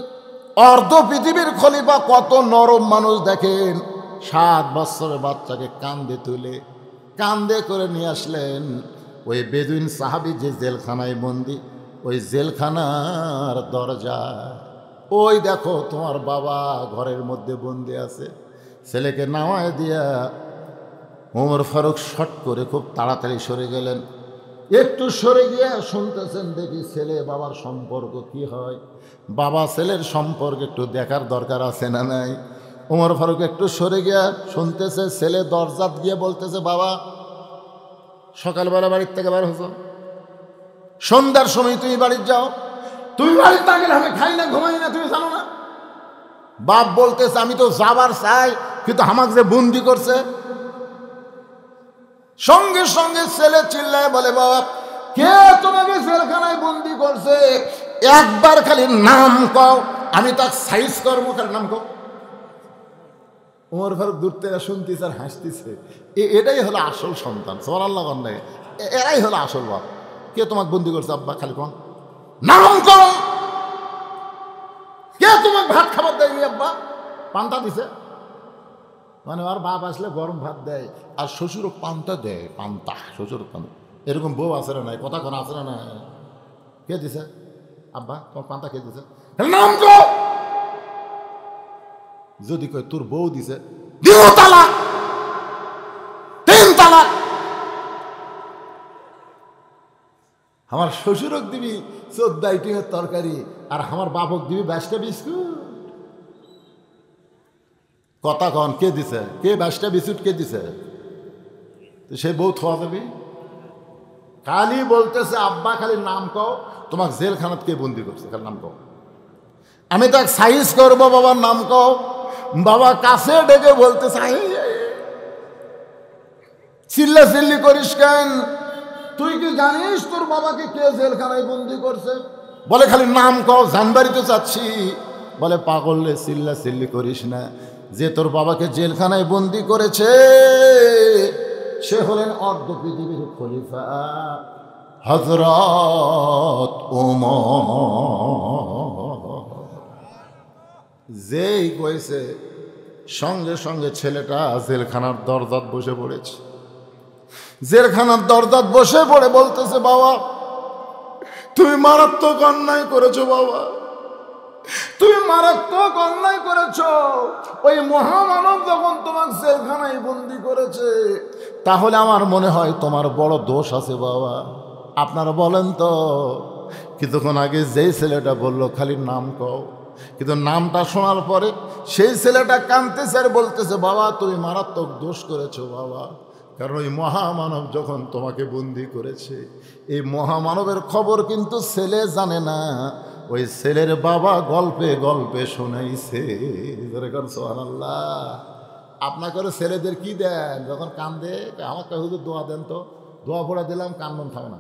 অর্ধ পৃথিবীর খলিফা কত নরম মানুষ দেখেন, 7 বছরের বাচ্চাকে কাঁধে তুলে কাঁধে করে নিয়ে আসলেন ওই বেদুইন সাহাবী যে জেলখানায় বন্দি, ওই জেলখানার দরজা। ওই দেখো তোমার বাবা ঘরের মধ্যে বন্দি আছে। ছেলেকে নামায় দিয়া ওমর ফারুক শট করে খুব তাড়াতাড়ি সরে গেলেন। একটু সরে গিয়ে শুনতেছেন, দেখি ছেলে বাবার সম্পর্ক কি হয়, বাবা ছেলের সম্পর্ক একটু দেখার দরকার আছে না নাই। ওমর ফারুক একটু সরে গিয়া শুনতেছে, ছেলে দরজাত গিয়ে বলতেছে, বাবা সকালবেলা বাড়ির থেকে বার হতো, সন্ধ্যার সময় তুমি বাড়ির যাও, তুমি বাড়ির না গেলে আমি খাই না ঘুমাই না, তুমি জানো না? বাপ বলতেছে, আমি তো যাবার চাই, কিন্তু আমাকে যে বন্দি করছে। সঙ্গে সঙ্গে ছেলে চিল্লায় বলে, বাবা কে তোমাকে জেলখানায় বন্দি করছে? একবার খালি নাম কও, আমি তার সাইজ করবো, তার নাম কও। ওমর ফারুক দূর থেকে শুনতেছে আর হাসতেছে। এটাই হলো আসল সন্তান, সুবহানাল্লাহ। এরাই হলো আসল বাপ। কে তোমাকে বন্দি করছে আব্বা? খালি কোন নাম কও। কে তোমাকে ভাত খাবার দেয়নি আব্বা? পান্তা দিছে। মানে ওর বাপ আসলে গরম ভাত দেয়, আর শ্বশুরও পান্তা দেয়, পান্তা, শ্বশুর পান্তা। এরকম বউ আছে না নাই? কথা কোন আছে না নাই? কে দিছে আব্বা তোমার পান্তা? কে দিছে? নাম কও। যদি কয় তোর বউ দিছে, 2 তালাক, 3 তালাক। আমার শ্বশুরক দিবি 14 আইটেমের তরকারি, আর আমার বাপক দিবি 22টা বিস্কুট। কথা কন, কে দিছে? কে 22টা বিস্কুট কে দিছে? তো সে বউ থোয়া যাবি? খালি বলতেছে, আব্বা খালি নাম কও, তোমাকে জেলখানাত কে বন্দি করছে? খালি নাম কও, আমি তাকে সাইজ করবো, বাবার নাম কও। বাবা কাছে ডেকে বলতেছে, চিল্লা চিল্লি করিস কেন? তুই কি জানিস তোর বাবাকে কে জেলখানায় বন্দি করছে? বলে খালি নাম কও, জানবাড়িতে চাচ্ছি। বলে পাগলে চিল্লা চিল্লি করিস না, যে তোর বাবাকে জেলখানায় বন্দি করেছে সে হলেন অর্ধ পৃথিবীর খলিফা হযরত ওমর। যেই কইছে সঙ্গে সঙ্গে ছেলেটা জেলখানার দরজাত বসে পড়েছে। জেলখানার দরজাত বসে পড়ে বলতেছে, বাবা তুমি মারাত্মক অন্যায় করেছো বাবা, তুমি মারাত্মক অন্যায় করেছ। ওই মহামানব যখন তোমাকে জেলখানায় বন্দি করেছে, তাহলে আমার মনে হয় তোমার বড় দোষ আছে বাবা। আপনারা বলেন তো। কিছুক্ষণ আগে যেই ছেলেটা বললো খালি নাম কও, কিন্তু নামটা শোনার পরে সেই ছেলেটা কাঁদতেছে আর বলতেছে, বাবা তুমি মারাত্মক দোষ করেছো বাবা। কারণ ওই মহামানব যখন তোমাকে বন্দি করেছে, এই মহামানবের খবর কিন্তু ছেলে জানে না, ওই ছেলের বাবা গল্পে গল্পে শোনাইছে। সুবহানাল্লাহ। আপনাকে ছেলেদের কি দেন যখন কান্দে? আমাকে হুজুর দোয়া দেন তো। দোয়া পড়া দিলাম, কান্দন থামে না।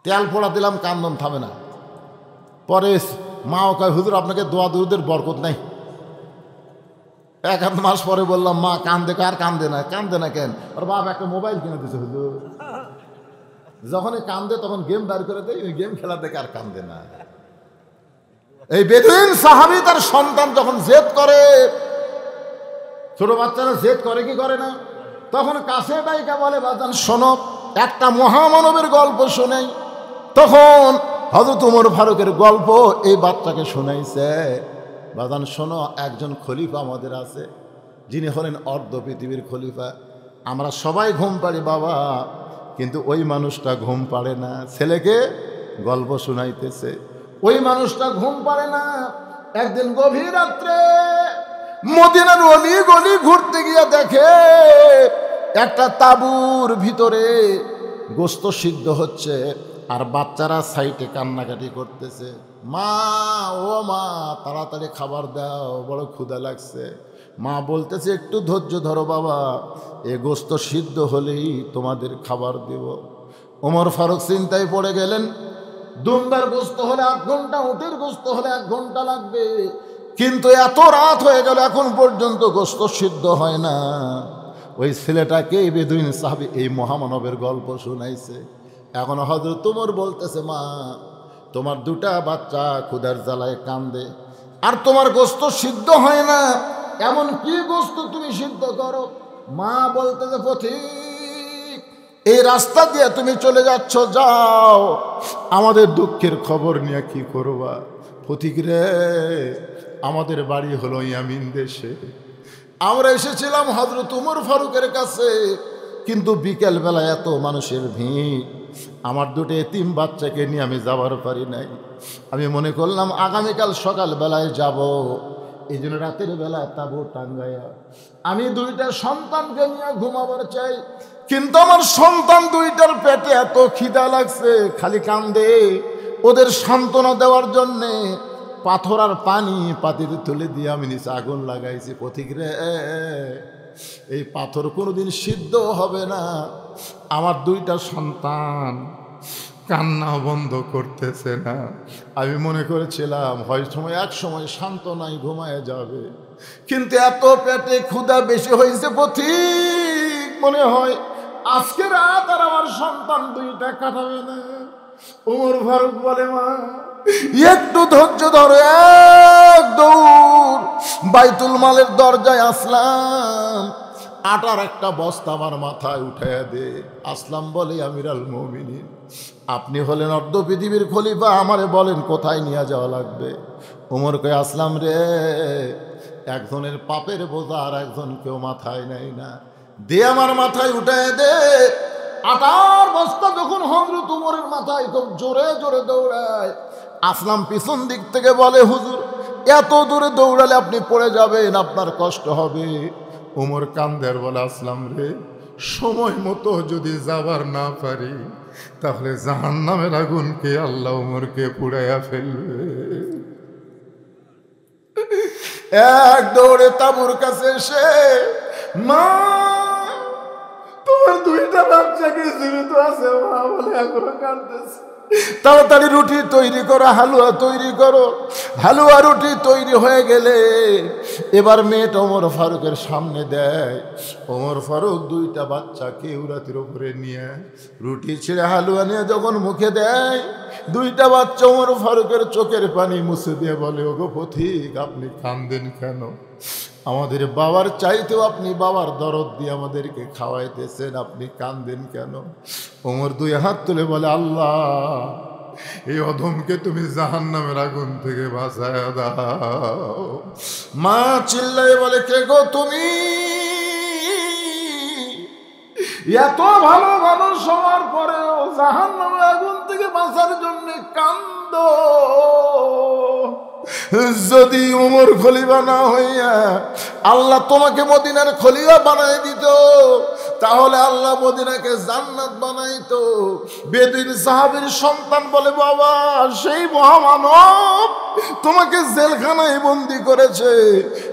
তেল পড়া দিলাম, কান্দন থামে না। পরে মা ও কয়, হুজুর আপনাকে দোয়া দুরুদের বরকত নাই। এক মাস পরে বললাম, মা কান্দে কার? কান্দে না। কান্দে না কেন? আর বাপ একটা মোবাইল কিনে দিছে হুজুর। যখনই কান্দে তখন গেম বার করে দেয়, ওই গেম খেলা দেখে আর কান্দে না। এই বেদুইন সাহাবী তার সন্তান যখন জেদ করে, ছোট বাচ্চারা জেদ করে কি করে না, তখন কাছে ডাইকা বলে, বাজান শোনো, একটা মহামানবের গল্প শোনাই। তখন হযরত ওমর ফারুকের গল্প এই বাচ্চাকে শোনাইছে। বাজান শোনো, একজন খলিফা আমাদের আছে, যিনি হলেন অর্ধ পৃথিবীর খলিফা। আমরা সবাই ঘুম পাড়ি বাবা, কিন্তু ওই মানুষটা ঘুম পাড়ে না। ছেলেকে গল্প শোনাইতেছে, ওই মানুষটা ঘুম পাড়ে না। একদিন গভীর রাত্রে মদিনার অলি গলি ঘুরতে গিয়ে দেখে একটা তাঁবুর ভিতরে গোস্ত সিদ্ধ হচ্ছে, আর বাচ্চারা সাইটে কান্নাকাটি করতেছে। মা, ও মা, তাড়াতাড়ি খাবার দাও, বড় ক্ষুধা লাগছে। মা বলতেছে, একটু ধৈর্য ধরো বাবা, এ গোস্ত সিদ্ধ হলেই তোমাদের খাবার দেব। ওমর ফারুক চিন্তায় পড়ে গেলেন, দুম্বার গোস্ত হলে 8 ঘন্টা, উটের গোস্ত হলে 1 ঘন্টা লাগবে, কিন্তু এত রাত হয়ে গেল এখন পর্যন্ত গোস্ত সিদ্ধ হয় না। ওই ছেলেটাকে বেদুইন সাহাবী এই মহামানবের গল্প শোনাইছে। এখন হযরত ওমর বলতেছে, মা তোমার 2টা বাচ্চা ক্ষুধার জ্বালায় কান্দে, আর তোমার গোস্ত সিদ্ধ হয় না, এমন কি গোস্ত তুমি সিদ্ধ করো? মা বলতেছে, পথিক এই রাস্তা দিয়ে তুমি চলে যাচ্ছ, যাও, আমাদের দুঃখের খবর নিয়ে কি করবা? পথিক রে, আমাদের বাড়ি হলো ইয়ামিন দেশে, আমরা এসেছিলাম হযরত ওমর ফারুকের কাছে, কিন্তু বিকেল বেলা এত মানুষের ভিড়, আমার 2টো এতিম বাচ্চাকে নিয়ে আমি যাবার পারি নাই। আমি মনে করলাম আগামীকাল সকাল বেলায় যাব, এই জন্য রাতের বেলা তাঁবু টাঙ্গাইয়া আমি 2টা সন্তানকে নিয়ে ঘুমাবার চাই। কিন্তু আমার সন্তান 2টার পেটে এত খিদা লাগছে, খালি কান্দে। ওদের সান্ত্বনা দেওয়ার জন্যে পাথর আর পানি পাতিতে তুলে দিয়ে আমি নিচে আগুন লাগাইছি। পথিক রে, এই পাথর কোনোদিন সিদ্ধ হবে না। আমার 2টা সন্তান কান্না বন্ধ করতেছে না। আমি মনে করেছিলাম হয় সময় এক সময় সান্ত্বনায় ঘুমায় যাবে, কিন্তু এত পেটে ক্ষুধা বেশি হয়েছে পথিক, মনে হয় আজকে রাত আর আমার সন্তান 2টা কাটাবে না। ওমর ফারুক বলে, মা একটু ধৈর্য ধরো। এক দৌড় বাইতুল মালের দরজায় আসলাম, আটার একটা বস্তা আমার মাথায় উঠাইয়া দে। আসলাম বলে, আমিরাল মুমিনিন, আপনি হলেন অর্ধ পৃথিবীর খলিফা, আমারে বলেন কোথায় নিয়ে যাওয়া লাগবে। ওমর কয়, আসলাম রে, একজনের পাপের বোঝা আর একজন কেউ মাথায় নেয় না, দে আমার মাথায় উঠাইয়া দে। আটার বস্তা যখন হযরত ওমরের মাথায় খুব জোরে জোরে দৌড়ায়, আসলাম পিছন দিক থেকে বলে, হুজুর এত দূরে দৌড়ালে আপনি পড়ে যাবেন, আপনার কষ্ট হবে। ওমর কান্দের বলে, আসলাম রে, সময় মতো যদি যাবার না পারি, তাহলে জাহান্নামের আগুনকে আল্লাহ ওমরকে পুড়াইয়া ফেলবে। এক দৌড়ে তাঁবুর কাছে এসে, মা তোমার 2টা বাচ্চাকে জীবিত আছে, মা বলে এখনো কাঁদতেছে। তাড়াতাড়ি রুটি তৈরি করো, হালুয়া তৈরি করো। হালুয়া রুটি তৈরি হয়ে গেলে এবার মেয়েটা ওমর ফারুকের সামনে দেয়। ওমর ফারুক 2টা বাচ্চাকে উরাতির উপরে নিয়ে রুটি ছিঁড়ে হালুয়া নিয়ে যখন মুখে দেয়, 2টা বাচ্চা ওমর ফারুকের চোখের পানি মুছে দিয়ে বলে, ওগো পথিক, আপনি কাঁদেন কেন? আমাদের বাবার চাইতেও আপনি বাবার দরদ দিয়ে আমাদেরকে খাওয়াইতেছেন, আপনি কাঁদেন কেন? ওমর 2 হাত তুলে বলে, আল্লাহ এই অধমকে তুমি জাহান্নামের আগুন থেকে বাঁচায় দাও। মা চিল্লাই বলে, কে গো তুমি? এত ভালো মানুষ হওয়ার পরেও জাহান্নামের আগুন থেকে বাঁচার জন্য কান্দ। যদি উমর খলিফা না হইয়া আল্লাহ তোমাকে মদিনার খলিফা বানাই দিত, তাহলে আল্লাহ মদিনাকে জান্নাত বানাইতো। বেদুইন সাহাবীর সন্তান বলে, বাবা সেই মহামানব তোমাকে জেলখানায় বন্দি করেছে,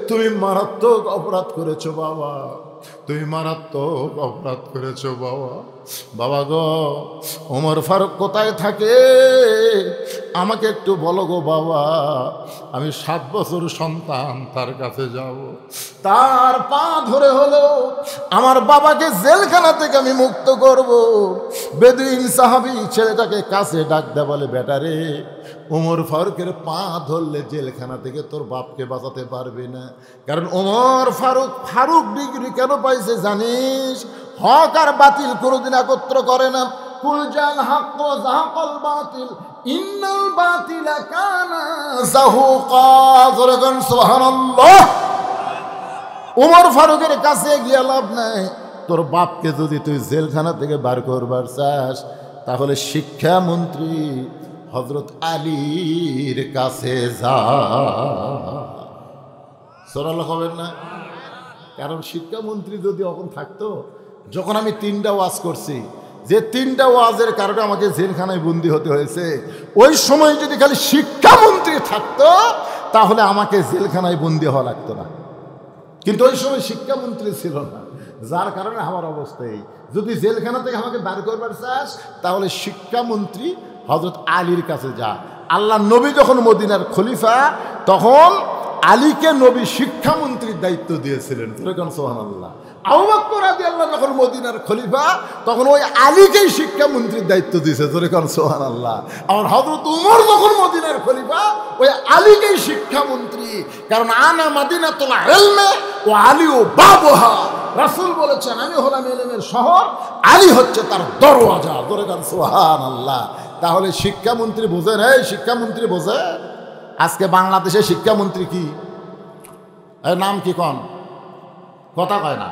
তুমি মারাত্মক অপরাধ করেছো বাবা, তুমি মারাত্মক অপরাধ করেছো বাবা। বাবা গো, ওমর ফারুক কোথায় থাকে আমাকে একটু বলো গো বাবা, আমি 7 বছর সন্তান তার কাছে যাব, তার পা ধরে হলো আমার বাবাকে জেলখানা থেকে আমি মুক্ত করব। বেদুইন সাহাবী ছেলেটাকে কাছে ডাক দেয়া বলে, বেটারে ওমর ফারুকের পা ধরলে জেলখানা থেকে তোর বাপকে বাঁচাতে পারবে না। কারণ ওমর ফারুক ফারুক ডিগ্রি কেন পাইছে জানিস? হক আর বাতিল কোনোদিন একত্র করে না। কুল জাল হক ওয়া যাহাকাল বাতিল ইন্নাল বাতিলা কানা যাহুকা। সুবহানাল্লাহ। ওমর ফারুকের কাছে গিয়ে লাভ নাই। তোর বাপকে যদি তুই জেলখানা থেকে বার করবার চাস, তাহলে শিক্ষামন্ত্রী হযরত আলীর কাছে যা। সরাল হবেন না? কারণ শিক্ষামন্ত্রী যদি এখন থাকতো, যখন আমি 3টা ওয়াজ করছি, যে 3টা ওয়াজের কারণে আমাকে জেলখানায় বন্দি হতে হয়েছে, ওই সময় যদি খালি শিক্ষামন্ত্রী থাকতো তাহলে আমাকে জেলখানায় বন্দি হওয়া লাগতো না। কিন্তু ওই সময় শিক্ষামন্ত্রী ছিল না, যার কারণে আমার অবস্থা এই। যদি জেলখানা থেকে আমাকে বার করবার চাস, তাহলে শিক্ষামন্ত্রী হযরত আলীর কাছে যা। আল্লাহ নবী যখন মদিনার খলিফা, তখন আলীকে নবী শিক্ষামন্ত্রীর দায়িত্ব দিয়েছিলেন। সুবহানাল্লাহ। আবু বকর রাদিয়াল্লাহু যখন মদিনার খলিফা, তখন ওই আলীকেই শিক্ষামন্ত্রীর দায়িত্ব দিয়েছে। সুবহানাল্লাহ। আর হযরত উমর যখন মদিনার খলিফা, ওই আলীকেই শিক্ষামন্ত্রী। কারণ আনা মাদিনাতুল ইলমি ওয়া আলী বাবুহা। রাসূল বলেছেন, আমি হলাম ইলমের শহর, আলী হচ্ছে তার দরওয়াজা। সুবহানাল্লাহ। তাহলে শিক্ষামন্ত্রী বোঝেন, এই শিক্ষামন্ত্রী বোঝে। আজকে বাংলাদেশে শিক্ষামন্ত্রী কি, এর নাম কি? কন কথা কয় না।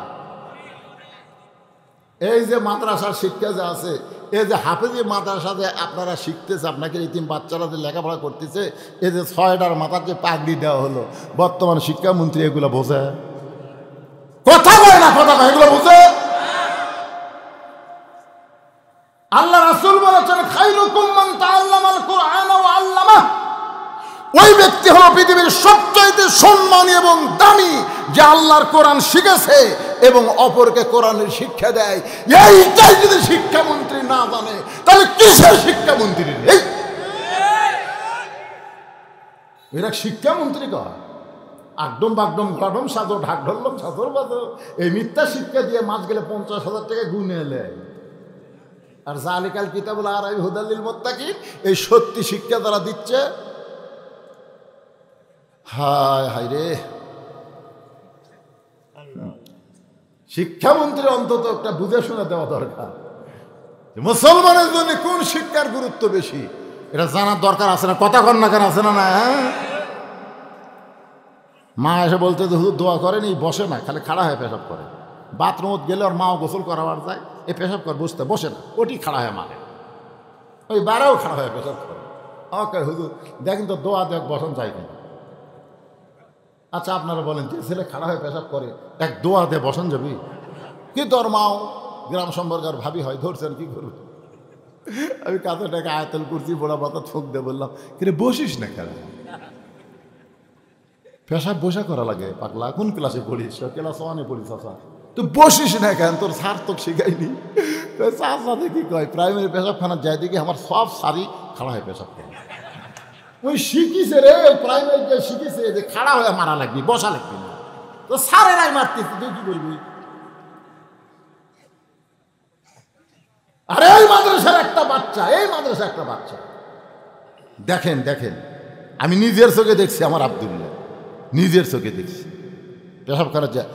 এই যে মাদ্রাসার শিক্ষা যে আছে, এই যে হাফেজি মাদ্রাসা যে আপনারা শিখতেছে, আপনাকে ইতিম বাচ্চারা যে লেখাপড়া করতেছে, এই যে 6টার মাথার যে পাগড়ি দেওয়া হলো, বর্তমান শিক্ষামন্ত্রী এগুলো বোঝে? কথা কয় না, কথা কয়, এগুলো বোঝে? আল্লাহ রাসূল বলেছেন, খায়রুকুম মান তাআল্লামাল কুরআন ওয়া আল্লামা। ওই ব্যক্তি হলো পৃথিবীর সবচাইতে সম্মানী এবং দামি, যে আল্লাহর কোরআন শিখেছে এবং অপরকে কোরআনের শিক্ষা দেয়। এইটাই যদি শিক্ষামন্ত্রী না জানে, তাহলে কিসের শিক্ষামন্ত্রী? এরা শিক্ষামন্ত্রী কয় আগডম বাগডম গডম সাজো ঢাক ঢললম সাজর বাজো, এই মিথ্যা শিক্ষা দিয়ে মাস গেলে 50,000 টাকা গুনে এলে। আর জালিকাল কিতাবুল আরাই হুদাল লিল মুত্তাকিন, এই সত্যি শিক্ষা তারা দিচ্ছে। হায় হায় রে, শিক্ষামন্ত্রী অন্তত একটা বুঝে শুনে দেওয়া দরকার। মুসলমানের জন্য কোন শিক্ষার গুরুত্ব বেশি, এটা জানার দরকার আছে না? কথা কন না কেন, আছে না? না, মা এসে বলতে হুজুর দোয়া করেনি, বসে না, খালি খাড়া হয়ে পেশাব করে। বাথরুমত গেলে ওর মাও গোসল করাবার যায়, এই পেশাব করে বুঝতে বসে না, ওটি খাড়া হয়ে মানে, ওই বারেও খাড়া হয়ে পেশাব করে। ওকে হুজুর দেখেন তো দোয়া দেখ বসন চাই কেন? আচ্ছা আপনারা বলেন, যে ছেলে খাড়া হয়ে পেশাব করে এক দোয়া দে বসন যাবি? কি তোর মাও গ্রাম সম্পর্কের ভাবি হয়, ধরছেন কি করবে? আমি কাছে টাকা আয়াতুল কুরসি বড়া বাতা ঠোক দিয়ে বললাম, কিন্তু বসিস না কেন? পেশাব বসা করা লাগে পাগলা, কোন ক্লাসে পড়িস? ক্লাস 1-এ পড়িস। চাষা তুই বসিস না কেন? তোর সার তো শিখাইনি। চাষা দেখি কয় প্রাইমারি পেশাবখানা যাই দেখি আমার সব সারি খাড়া হয়ে পেশাব করে। ওই শিখিছে রে, প্রাইমারিতে শিখিছে যে খাড়া হয়ে মারা লাগবি, বসা লাগবি না। তো সারেরাই মারতিস, তুই কি করবি? আরে এই মাদ্রাসার একটা বাচ্চা, এই মাদ্রাসার একটা বাচ্চা, দেখেন দেখেন, আমি নিজের চোখে দেখছি, আমার আব্দুল্লাহ নিজের চোখে দেখছি পেশাব করার যায়।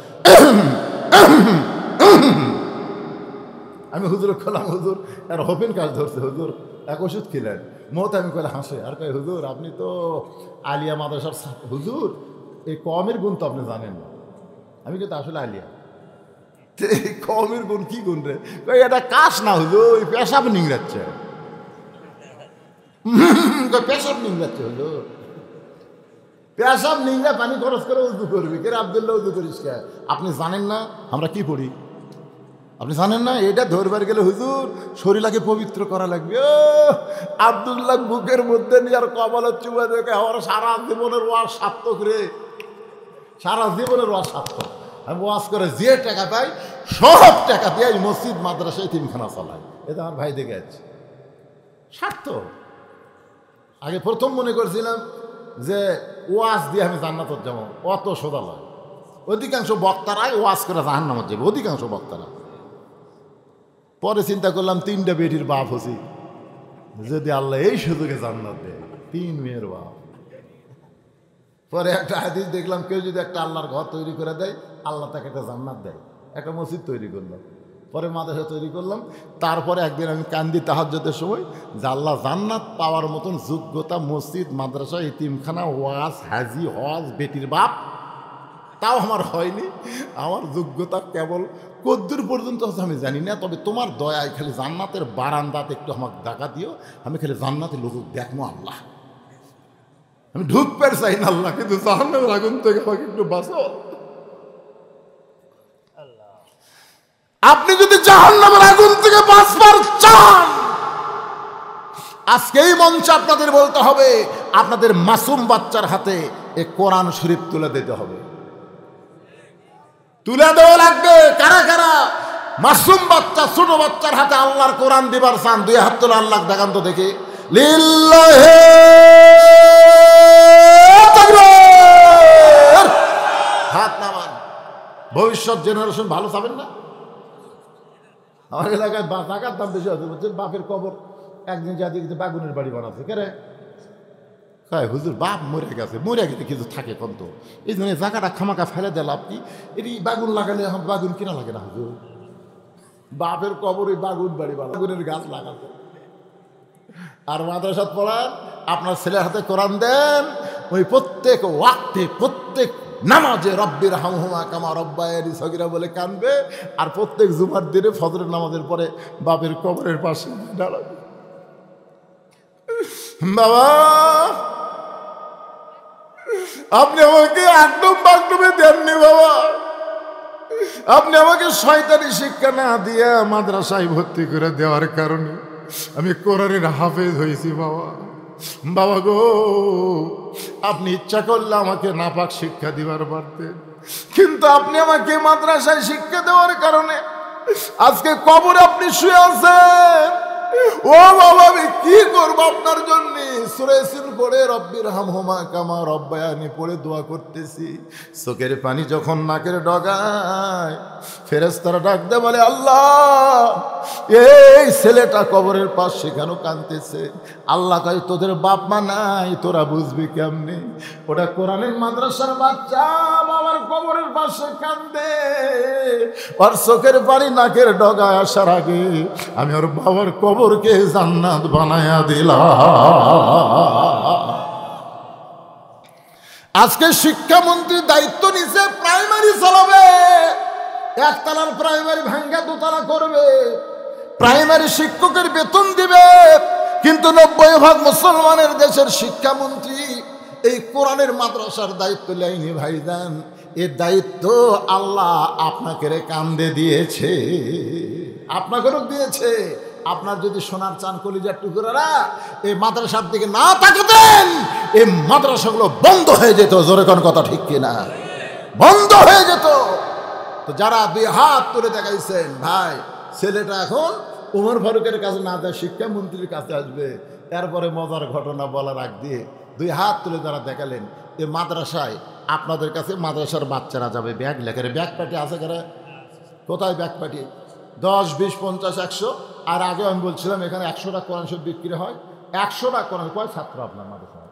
আমি হুজুর খোলাম, হুজুর আর হোপেন কাজ ধরছে, হুজুর এক ওষুধ খেলেন, মোহতামি করে হাসে আর কয়, হুজুর আপনি তো আলিয়া মাদ্রাসার হুজুর, এই কমের গুণ তো আপনি জানেন না। আমি কিন্তু আসলে আলিয়া, কমের গুণ কি গুণ রে? এটা কাশ না হুজুর, পেশাব নিংড়াচ্ছে, পেশাব নিংড়াচ্ছে হুজুর, পেশাব নিংড়া পানি খরচ করে উজু করবি কে? আব্দুল্লাহ উজু করিস কে? আপনি জানেন না আমরা কি পড়ি? আপনি জানেন না এটা ধরবার গেলে হুজুর শরীরটাকে পবিত্র করা লাগবে। আব্দুল্লাহ বুকের মধ্যে নিয়ে আর কপালের চুবা দেখে আমার সারা জীবনের ওয়াজ সার্থক রে, সারা জীবনের ওয়াজ সার্থক। আমি ওয়াজ করে যে টাকা পাই সব টাকা দিয়ে এই মসজিদ মাদ্রাসায় তিনখানা চালাই, এটা আমার ভাই দেখে আছে সার্থক। আগে প্রথম মনে করছিলাম যে ওয়াজ দিয়ে আমি জান্নাত যাবো, অত সোজা লয়। অধিকাংশ বক্তারাই ওয়াজ করে জাহান্নামত যাবে, অধিকাংশ বক্তারা। পরে চিন্তা করলাম 3টা বেটির বাপ হছি, যদি আল্লাহ এই সুযোগে জান্নাত দেয়, 3 মেয়ের বাপ। পরে একটা হাদিস দেখলাম, কেউ যদি একটা আল্লাহর ঘর তৈরি করে দেয় আল্লাহ তাকে একটা জান্নাত দেয়। একটা মসজিদ তৈরি করলাম, পরে মাদ্রাসা তৈরি করলাম। তারপরে একদিন আমি কান্দি তাহাজ্জুদের সময় যে আল্লাহ জান্নাত পাওয়ার মতন যোগ্যতা মসজিদ মাদ্রাসা এতিমখানা ওয়াজ হাজি হজ বেটির বাপ তাও আমার হয়নি। আমার যোগ্যতা কেবল কদ্দুর পর্যন্ত আছে আমি জানি না, তবে তোমার দয়ায় খালি জান্নাতের বারান্দাতে একটু আমাকে দেখা দিও, আমি খালি জান্নাতের লোক দেখবো আল্লাহ। আমি ঢুকতে চাই না আল্লাহ, কিন্তু জাহান্নামের আগুন থেকে আমাকে একটু বাঁচাও। আপনি যদি জাহান্নামের আগুন থেকে বাঁচবার চান, আজকে এই মঞ্চে আপনাদের বলতে হবে, আপনাদের মাসুম বাচ্চার হাতে এই কোরআন শরীফ তুলে দিতে হবে, তুলে দেওয়া লাগবে। কারা কারা মাসুম বাচ্চা ছোট বাচ্চার হাতে আল্লাহর কোরআন দিবার চান? 2 হাত তোলা, আল্লাহ দেখান তো দেখি। লিল্লাহি তাকবীর, হাত নামান। ভবিষ্যৎ জেনারেশন ভালো চাবেন না? আমার এলাকায় টাকার দাম বেশি আছে বুঝছেন, বাপের কবর একদিন যা দেখতে বাগুনের বাড়ি বানাচ্ছে কে রে? হ্যাঁ হুজুর বাপ মরে গেছে, মরে গেলে কিছু থাকে কম তো, এই জন্য জায়গাটা খামাকা ফেলে দিল। আপনি এটি বাগুন লাগালে এখন বাগুন কিনা লাগে না হুজুর, বাপের কবর ওই বাগুন বাড়ি বাগুনের গাছ লাগাতে। আর মাদ্রাসাত পড়ান, আপনার ছেলের হাতে কোরআন দেন, ওই প্রত্যেক ওয়াক্তে প্রত্যেক নামাজে রব্বির হামহুমা কামা রব্বায়ানি সগীরা বলে কানবে। আর প্রত্যেক জুমার দিনে ফজরের নামাজের পরে বাপের কবরের পাশে দাঁড়াবে। বাবা আপনি আমাকে একদম বাগডুবে দেননি বাবা, আপনি আমাকে শয়তানি শিক্ষা না দিয়ে মাদ্রাসায় ভর্তি করে দেওয়ার কারণে আমি কোরআনের হাফেজ হয়েছি বাবা। বাবা গো, আপনি ইচ্ছা করলে আমাকে নাপাক শিক্ষা দিবার পারতেন, কিন্তু আপনি আমাকে মাদ্রাসায় শিক্ষা দেওয়ার কারণে আজকে কবরে আপনি শুয়ে আছেন। ও বাবা আমি কি করবো আপনার জন্য? সূরা ইয়াসিন পড়ে রব্বির হামহুমা কামা রব্বায়ানি পড়ে দোয়া করতেছি। চোখের পানি যখন নাকের ডগায়, ফেরেশতারা ডাক দেয় বলে আল্লাহ এই ছেলেটা কবরের পাশে কেন কাঁদতেছে? আল্লাহ কয় তোদের বাপ মা নাই, তোরা বুঝবি কেমনে? ওটা কোরআনের মাদ্রাসার বাচ্চা, বাবার কবরের পাশে কাঁদে। ওর চোখের পানি নাকের ডগায় আসার আগে আমি ওর বাবার কবরকে জান্নাত বানায়া দিলাম। আজকে শিক্ষামন্ত্রী দায়িত্ব নিছে, প্রাইমারি চালাবে, একতলার প্রাইমারি ভাঙ্গা 2 তলা করবে, প্রাইমারি শিক্ষকের বেতন দিবে। কিন্তু 90% মুসলমানের দেশের শিক্ষামন্ত্রী এই কোরআনের মাদ্রাসার দায়িত্ব লাইনি ভাইজান। এ দায়িত্ব আল্লাহ আপনাকে কান্দে দিয়েছে, আপনাকেও দিয়েছে। আপনার যদি সোনার চান কলিজার টুকরারা এই মাদ্রাসার দিকে না তাকাতেন, এই মাদ্রাসাগুলো বন্ধ হয়ে যেত। জোরে কোন কথা ঠিক কিনা? বন্ধ হয়ে যেত। তো যারা 2 হাত তুলে দেখাইছেন, ভাই ছেলেটা এখন ওমর ফারুকের কাছে না যায়, শিক্ষামন্ত্রীর কাছে আসবে। এরপরে মজার ঘটনা বলার আগ দিয়ে 2 হাত তুলে যারা দেখালেন, এই মাদ্রাসায় আপনাদের কাছে মাদ্রাসার বাচ্চারা যাবে ব্যাগ লেখারে, ব্যাগ পাটি আছে কারা? কোথায় ব্যাগ পাটি? 10, 20, 50, 100। আর আগে আমি বলছিলাম এখানে 100টা কোরআন শরীফ বিক্রি হয়। 100টা কোরআন কয় ছাত্র আপনার মাদ্রাসায়?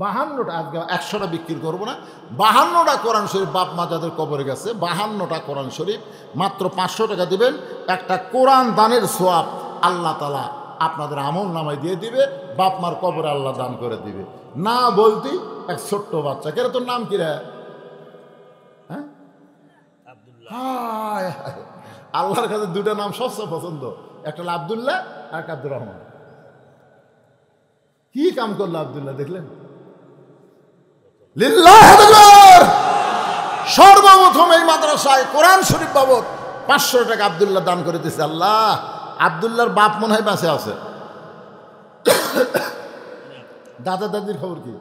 52টা। আজকে 100টা বিক্রি করবো না, 52টা কোরআন শরীফ বাপ মা যাদের কবরে গেছে, 52টা কোরআন শরীফ মাত্র 500 টাকা দিবেন। একটা কোরআন দানের সোয়াব আল্লাহ তাআলা আপনাদের আমল নামায় দিয়ে দিবে, বাপ মার কবরে আল্লাহ দান করে দিবে। না বলতি এক ছোট্ট বাচ্চা, কেন তোর নাম কি রে? হ্যাঁ, আল্লাহর কাছে দুটা নাম সবচেয়ে পছন্দ, একটা হলো আব্দুল্লাহ আর একটা আব্দুর রহমান। কি কাম করলো আব্দুল্লাহ দেখলেন? সর্বপ্রথম এই মাদ্রাসায় কোরআন শরীফ বাবদ 500 টাকা আব্দুল্লাহ দান করে দিয়েছে। আল্লাহ, আব্দুল্লাহর বাপ মনে হয় বাঁচে আছে। দাদা দাদির খবর কি?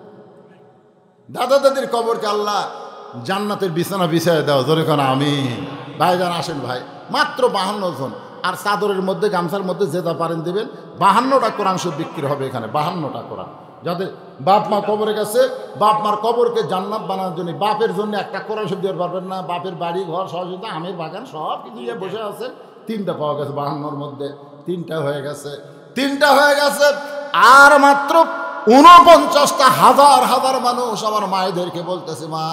দাদা দাদির কবরকে আল্লাহ জান্নাতের বিছানা বিছায় দাও, জোরে কোন আমিন। ভাইজান আসেন ভাই, মাত্র 52 জন, আর চাদরের মধ্যে গামছার মধ্যে যেটা পারেন দেবেন। 52টা কোরআন শরীফ বিক্রি হবে এখানে, 52টা কোরআন। যাদের বাপ মা কবরে গেছে, বাপ মার কবরকে জান্নাত বানানোর জন্য, বাপের জন্য একটা কোরআন শরীফ দিতে পারবেন না, বাপের বাড়ি ঘর সহযোগিতা আমের বাগান সব কিছু নিয়ে বসে আছে। 3টা পাওয়া গেছে 52র মধ্যে, 3টা হয়ে গেছে, 3টা হয়ে গেছে। আর মাত্র 49টা হাজার হাজার মানুষ আমার মায়েদেরকে বলতেছে, মা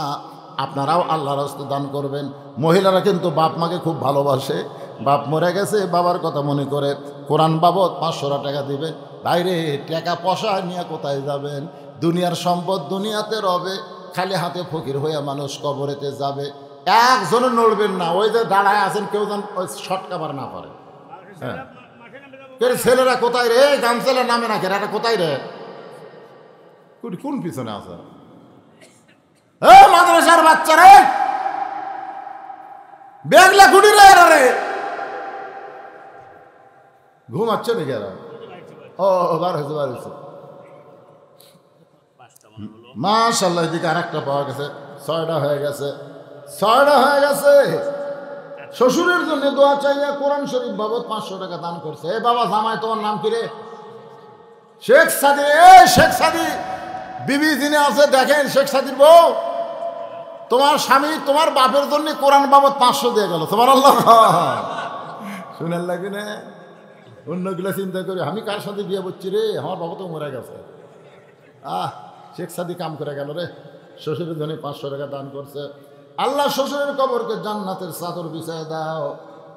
আপনারাও আল্লাহর রাস্তায় দান করবেন। মহিলারা কিন্তু বাপ মাকে খুব ভালোবাসে, বাপ মরে গেছে, বাবার কথা মনে করে কোরআন বাবদ 500 টাকা দিবেন। বাইরে টাকা পয়সা নিয়ে কোথায় যাবেন? দুনিয়ার সম্পদ দুনিয়াতে রবে, খালি হাতে ফকির হয়ে মানুষ কবরেতে যাবে। একজনে নড়বেন না, ওই যে দাঁড়ায় আছেন কেউ যেন ওই শর্ট কাভার না পারে। হ্যাঁ, ছেলেরা কোথায় রে? গামছেলের নামে না কেন, এটা কোথায় রে? কোন পিছনে আছে? মাদ্রাসার বাচ্চারা বেগলা কুড়ি রে, ঘুমাচ্ছে নাকি? ও বার হয়েছে, বার হয়েছে, মাশাআল্লাহ। এদিকে আর একটা পাওয়া গেছে, 6টা হয়ে গেছে, 6টা হয়ে গেছে। শ্বশুরের জন্য দোয়া চাইয়া কোরআন শরীফ বাবদ 500 টাকা দান করছে। এ বাবা জামাই, তোমার নাম কি রে? শেখ সাদি। শেখ সাদি বিবি যিনি আছে দেখেন, শেখ সাদির বউ, তোমার স্বামী তোমার বাপের জন্য কোরআন বাবদ 500 দিয়ে গেল। তোমার আল্লাহ শুনেন লাগবে না? অন্যগুলো চিন্তা করি, আমি কার সাথে বিয়ে করছি রে, আমার বাবা তো মরে গেছে। শেখ সাদি কাম করে গেল রে, শ্বশুরের জন্য 500 টাকা দান করছে। আল্লাহ শ্বশুরের কবরকে জান্নাতের চাদর বিছায় দাও।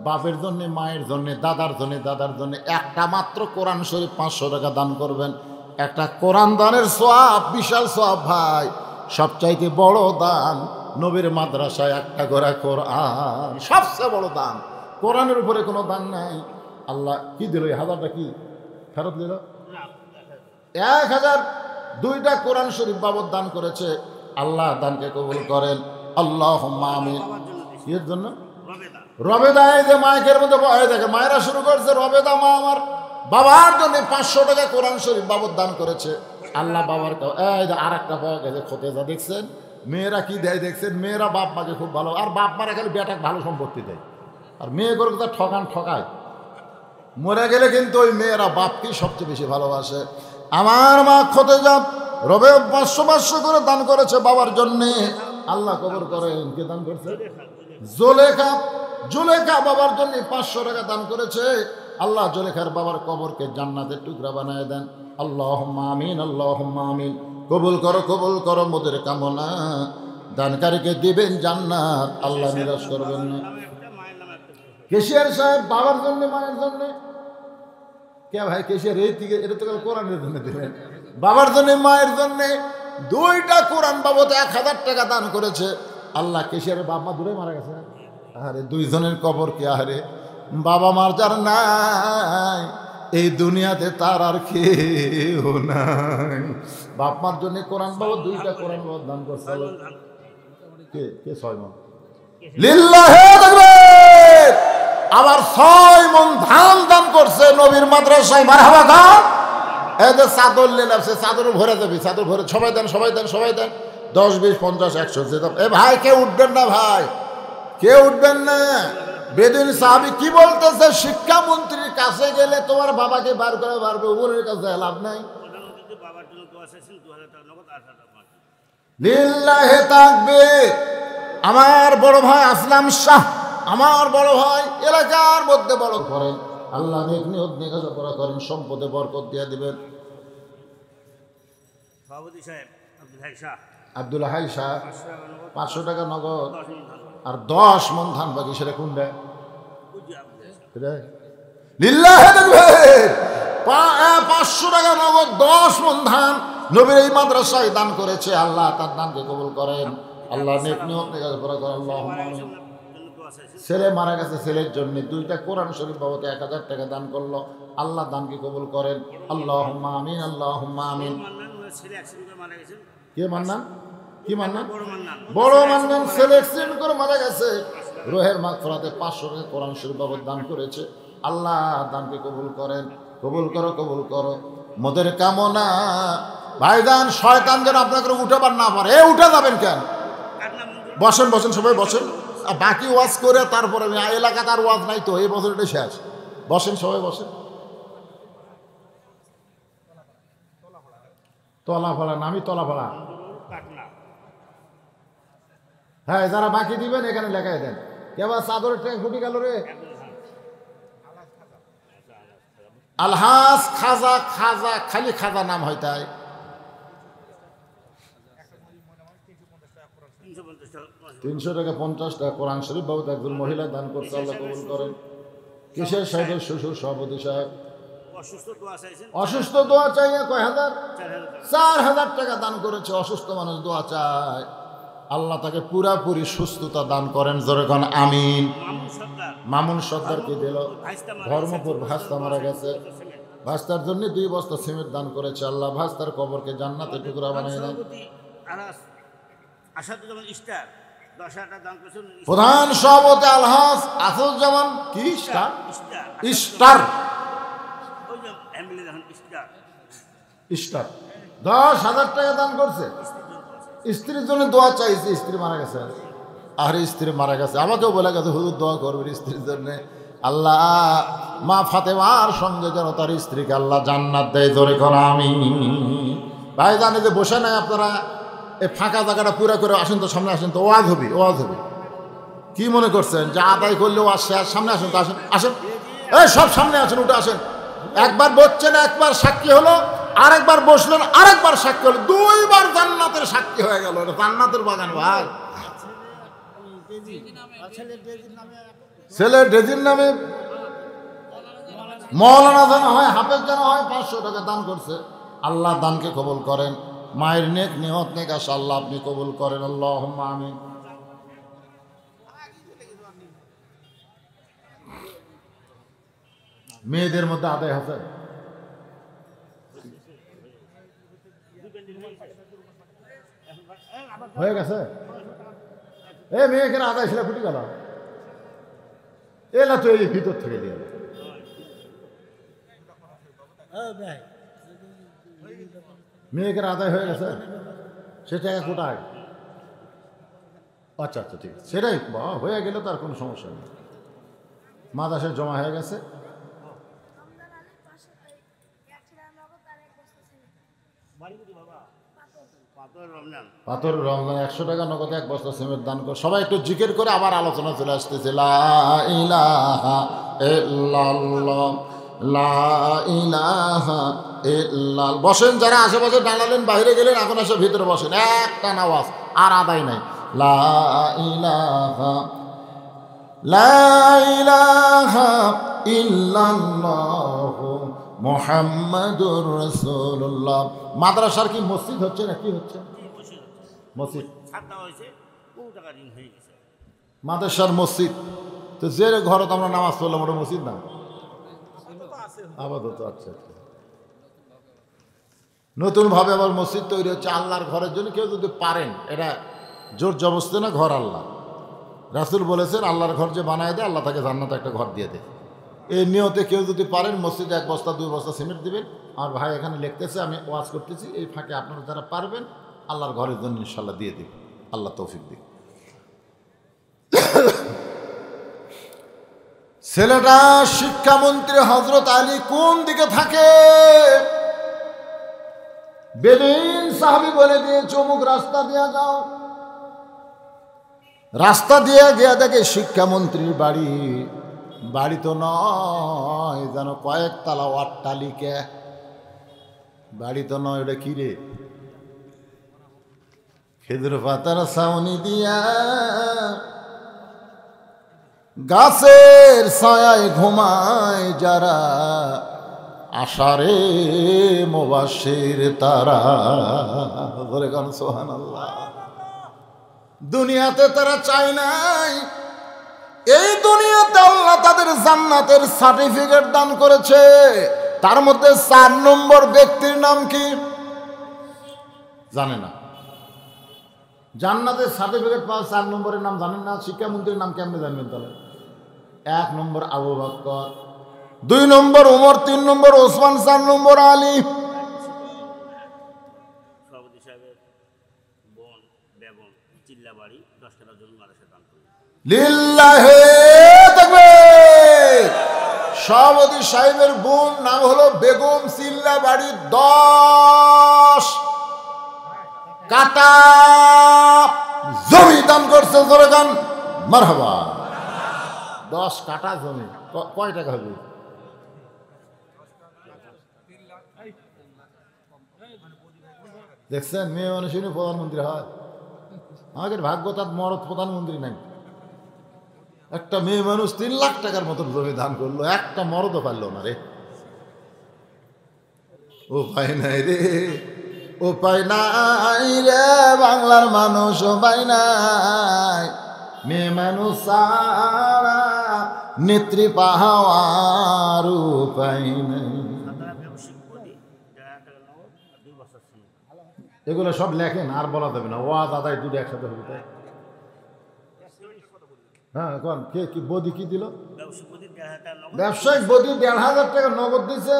বাপের জন্য, মায়ের জন্য, দাদার জন্য, দাদার জন্য একটা মাত্র কোরআন শরীফ 500 টাকা দান করবেন। একটা কোরআন দানের সওয়াব, বিশাল সওয়াব ভাই। সবচাইতে বড় দান নবীর মাদ্রাসায় একটা করে কোরআন, সবচেয়ে বড় দান। কোরআনের উপরে কোনো দান নাই। আল্লাহ কি দিল? 1000টা কি ফেরত দিল? 1002টা কোরআন শরীফ বাবদ দান করেছে। আল্লাহ দানকে কবুল করেন, আল্লাহুম্মা আমিন। এর জন্য রবেদা, এই যে মাইকের মধ্যে বয়ে দেখে মায়েরা শুরু করছে, রবেদা মা আমার বাবার জন্য 500 টাকা কোরআন শরীফ বাবদ দান করেছে। আল্লাহ বাবার আর একটা পাওয়া গেছে, খোতেজা দেখছেন? মেয়েরা কি দেয় দেখছেন? মেয়েরা বাপ মাকে খুব ভালো, আর বাপ মারা খালি বেটাকে ভালো সম্পত্তি দেয়, আর মেয়ে করে তো ঠকায়। মরে গেলে কিন্তু ওই মেয়েরা বাপকেই সবচেয়ে বেশি ভালোবাসে। আমার মা খোতেজা রবে 500 করে দান করেছে বাবার জন্যে। আল্লাহ কবর করেন। কে দান করছে? জুলেখা। জুলেখা বাবার জন্য 500 টাকা দান করেছে। আল্লাহ জুলেখার বাবার কবরকে জান্নাতের টুকরা বানায় দেন। আল্লাহুম্মা আমিন, আল্লাহুম্মা আমিন। কবুল করো, কবুল করো মোদের কামনা। দানকারীকে দিবেন জান্নাত, আল্লাহ নিরাশ করবেন না। কেশিয়ার সাহেব বাবার জন্য, মায়ের জন্য। কে ভাই কেশিয়ার? এই থেকে এটা তো কোরআনের জন্য দিলেন। বাবার জন্য, মায়ের জন্য 2টা কোরআন বাবদ 1000 টাকা দান করেছে। আল্লাহ কেশিয়ারের বাবা মা দূরে মারা গেছে। আরে 2 জনের কবর কে? আরে বাবা মার যার নাই, এই দুনিয়াতে তার আর কেউ নাই। বাপ মার জন্য কোরআন বাবদ 2টা কোরআন বাবদ দান করছে। কে কে? 6 মণ লিল্লাহি তাকবীর। আবার 6 মণ ধান দান করছে নবীর মাদ্রাসায়। মারহাবা গান। এই যে চাদর নিলাম, সে চাদর ভরে যাবি, চাদর ভরে সবাই দেন, সবাই দেন, সবাই দেন। 10, 20, 50, 100 যেতাম। এ ভাই কেউ উঠবেন না ভাই, কেউ উঠবেন না। বেদিন সাহাবী কি বলতেছে? শিক্ষামন্ত্রীর কাছে গেলে তোমার বাবাকে বার করে পারবে, উপরের কাছে লাভ নাই। লিল্লাহি তাকবীর। আমার বড় ভাই আসলাম শাহ, আমার বড় ভাই এলাকার মধ্যে বড় করেন। আল্লাহ নিয়ত করেন, সম্পদে বরকত দিয়ে দিবেন। আব্দুল হাই শাহ 500 টাকা নগদ আর 10 মণ ধান বাকি। সেটা কোনটা? লিল্লাহি তাকবীর। 500 টাকা নগদ 10 মণ ধান নবীর এই মাদ্রাসায় দান করেছে। আল্লাহ তার দানকে কবুল করেন। আল্লাহ নেক নিয়ত নিয়ে পুরো করেন। আল্লাহুম্মা আমিন। ছেলে মারা গেছে, ছেলের জন্য 2টা কোরআন শরীফ বাবদ 1000 টাকা দান করলো। আল্লাহ দানকে কবুল করেন। আল্লাহুম্মা আমিন, আল্লাহুম্মা আমিন। কে মান্নান? কি মান্নান? বড় মান্নান ছেলে অ্যাক্সিডেন্ট করে মারা গেছে। রোহের মাগফিরাতে 500 টাকা কোরআন শরীফ বাবদ দান করেছে। আল্লাহ দানকে কবুল করেন। কবুল করো, কবুল করো। মোদের কামনা ভাইজান, শয়তান যেন আপনাকে উঠাবার না পারে। উঠে যাবেন কেন? বসেন বসেন, সবাই বসেন। বাকি ওয়াজ করে তারপরে এলাকাতে আর ওয়াজ নাই তো, এই বছর এটা শেষ। বসেন সবাই, বসেন। তলাফাড়া, নামি তলাফাড়া। হ্যাঁ, যারা বাকি দিবেন এখানে লেখাই দেন। কেবল চাদরের ট্যাঙ্ক ফুটি গেল রে। আলহাজ খাজা, খাজা খালি খাজা নাম হয় তাই। 300 টাকা 50 টাকা কোরআন শরীফ বাবদ একজন মহিলা দান করছে। আল্লাহ কবুল করেন। কিসের সাহেবের শ্বশুর সভাপতি সাহেব অসুস্থ, দোয়া চাই। কয় হাজার? 4000 টাকা দান করেছে। অসুস্থ মানুষ দোয়া চায়, আল্লাহ তাকে পুরাপুরি সুস্থতা দান করেন। জোরে কোন আমিন। মামুন সর্দারকে দিল। ধর্মপুর ভাস্তা মারা গেছে, ভাস্তার জন্য 2 বস্তা সিমেন্ট দান করেছে। আল্লাহ ভাস্তার কবরকে জান্নাতের টুকরা বানিয়ে দেন। প্রধান সভাপতি আলহাজ আসাদুজ্জামান কি স্টার 10,000 টাকা দান করছে। স্ত্রীর জন্য দোয়া চাইছে, স্ত্রী মারা গেছে। আর স্ত্রী মারা গেছে, আমাকেও বলে গেছে হুজুর দোয়া করবেন স্ত্রীর জন্য। আল্লাহ মা ফাতেমার সঙ্গে যেন তার স্ত্রীকে আল্লাহ জান্নাত দেয়। জোরে কোন আমিন। ভাই জানে যে বসে নাই আপনারা, এই ফাঁকা জায়গাটা পুরা করে আসেন তো, সামনে আসেন তো, ওয়াজ হবে, ওয়াজ হবে। কি মনে করছেন যে আদায় করলে ওয়াজ শেষ? সামনে আসেন তো, আসেন আসেন, এই সব সামনে আসেন, উঠে আসেন। একবার বসছেন, একবার সাক্ষী হলো, আরেকবার বসলেন, আরেকবার সাক্ষী হলো, 2 বার জান্নাতের সাক্ষী হয়ে গেল। জান্নাতের বাগান ভাই। ছেলে ডেজির নামে মৌলানা জানা হয়, হাফেজ জানা হয়, 500 টাকা দান করছে। আল্লাহ দানকে কবুল করেন। মায়ের নেক নিয়ত নেক আশা আল্লাহ আপনি কবুল করেন। আল্লাহুম্মা আমিন। মেয়েদের মধ্যে আদায় আছে, হয়ে গেছে। এই মেয়েকে আদায় ছিল, ফুটি গেল। এলা তো এই ভিতর থেকে দিয়ে মেয়েকে আদায় হয়ে গেছে। সেটা কোটায়? আচ্ছা আচ্ছা, ঠিক আছে, সেটাই হয়ে গেলে তার কোনো সমস্যা নেই। মাদাসে জমা হয়ে গেছে। পাথর রমজান 100 টাকা নগদে 1 বস্তা সিমেন্ট দান করে। সবাই একটু জিকির করে আবার আলোচনা চলে আসতেছে। লা ইলাহা ইল্লাল্লাহ, লা ইলাহা ইল্লাল্লাহ। বসেন, যারা আশেপাশে দাঁড়ালেন, বাইরে গেলেন, এখন এসে ভিতরে বসেন। একটা নামাজ আর আদায় নাই। লা ইলাহা, লা ইলাহা ইল্লাল্লাহ মুহাম্মাদুর রাসূলুল্লাহ। মাদ্রাসার কি মসজিদ হচ্ছে না কি হচ্ছে? মসজিদ মাদ্রাসার মসজিদ তো, যে ঘরে তো আমরা নামাজ পড়লাম ওটা মসজিদ না আপাতত। আচ্ছা আচ্ছা, নতুন ভাবে আবার মসজিদ তৈরি হচ্ছে আল্লাহর ঘরের জন্য। কেউ যদি পারেন, এটা জোর জবরদস্তি না, ঘর আল্লাহ। রাসূল বলেছেন আল্লাহর ঘর যে বানায় দেয়, আল্লাহ তাকে জান্নাতে একটা ঘর দিয়ে দেয়। এই নিয়তে কেউ যদি পারেন মসজিদে 1 বস্তা 2 বস্তা সিমেন্ট দিবেন। আমার ভাই এখানে লিখতেছে, আমি ওয়াজ করতেছি, এই ফাঁকে আপনারা যারা পারবেন আল্লাহর ঘরের জন্য ইনশাল্লাহ দিয়ে দিন। আল্লাহ তৌফিক দিন। ছেলেটা শিক্ষামন্ত্রী হযরত আলী কোন দিকে থাকে? বেদুইন সাহাবী বলে দিয়েছে অমুক রাস্তা দিয়ে যাও। রাস্তা দিয়ে গিয়ে দেখে শিক্ষামন্ত্রীর বাড়ি। বাড়ি তো নয়, যেন কয়েকতলা অট্টালিকা। বাড়ি তো নয়, ওটা কি রে? খেজুর পাতার ছাউনি দিয়া গাছের ছায়ায় ঘুমায় যারা, আশারে মুবাশশির তারা, বলে গান সুবহানাল্লাহ। দুনিয়াতে তারা চায় নাই, এই দুনিয়াতে আল্লাহ তাদের জান্নাতের সার্টিফিকেট দান করেছে। তার মধ্যে 4 নম্বর ব্যক্তির নাম কি জানে না? জান্নাতের সার্টিফিকেট পাওয়া 4 নম্বরের নাম জানেন না? শিক্ষামন্ত্রীর নাম কেমনে জানবেন তাহলে? 1 নম্বর আবু বকর, 2 নম্বর উমর, 3 নম্বর ওসমান, 4 নম্বর আলী। সভাপতি সাহেবের বোন বেগম চিল্লাবাড়ি 10 টাকার জন্য মানুষের দান করলেন। লিল্লাহে তাকবীর। সভাপতি সাহেবের বোন নাম হলো বেগম চিল্লাবাড়ি, 10 কাটা জমি দান করছে। জোরে গান মারহাবা। 10 কাটা জমি কয় টাকা হবে? দেখছেন, মেয়ে মানুষের প্রধানমন্ত্রী হয়। আমাদের ভাগ্য তার মরদ প্রধানমন্ত্রী নাই। একটা মেয়ে মানুষ 3 লাখ টাকার মতন জমি দান করলো, একটা মরদও পারলো না রে। উপায় নাই রে, উপায় নাই রে বাংলার মানুষ, উপায় নাই। মেয়ে মানুষ সারা নেত্রী পাহাওয়ার উপায় নাই। এগুলো সব লেখেন, আর বলা যাবে না। ওয়াজ আদায় দুটো একসাথে হবে তাই। হ্যাঁ, কোন কে কি বদি কি দিল? ব্যবসায়িক বদি 1,500 টাকা নগদ দিছে।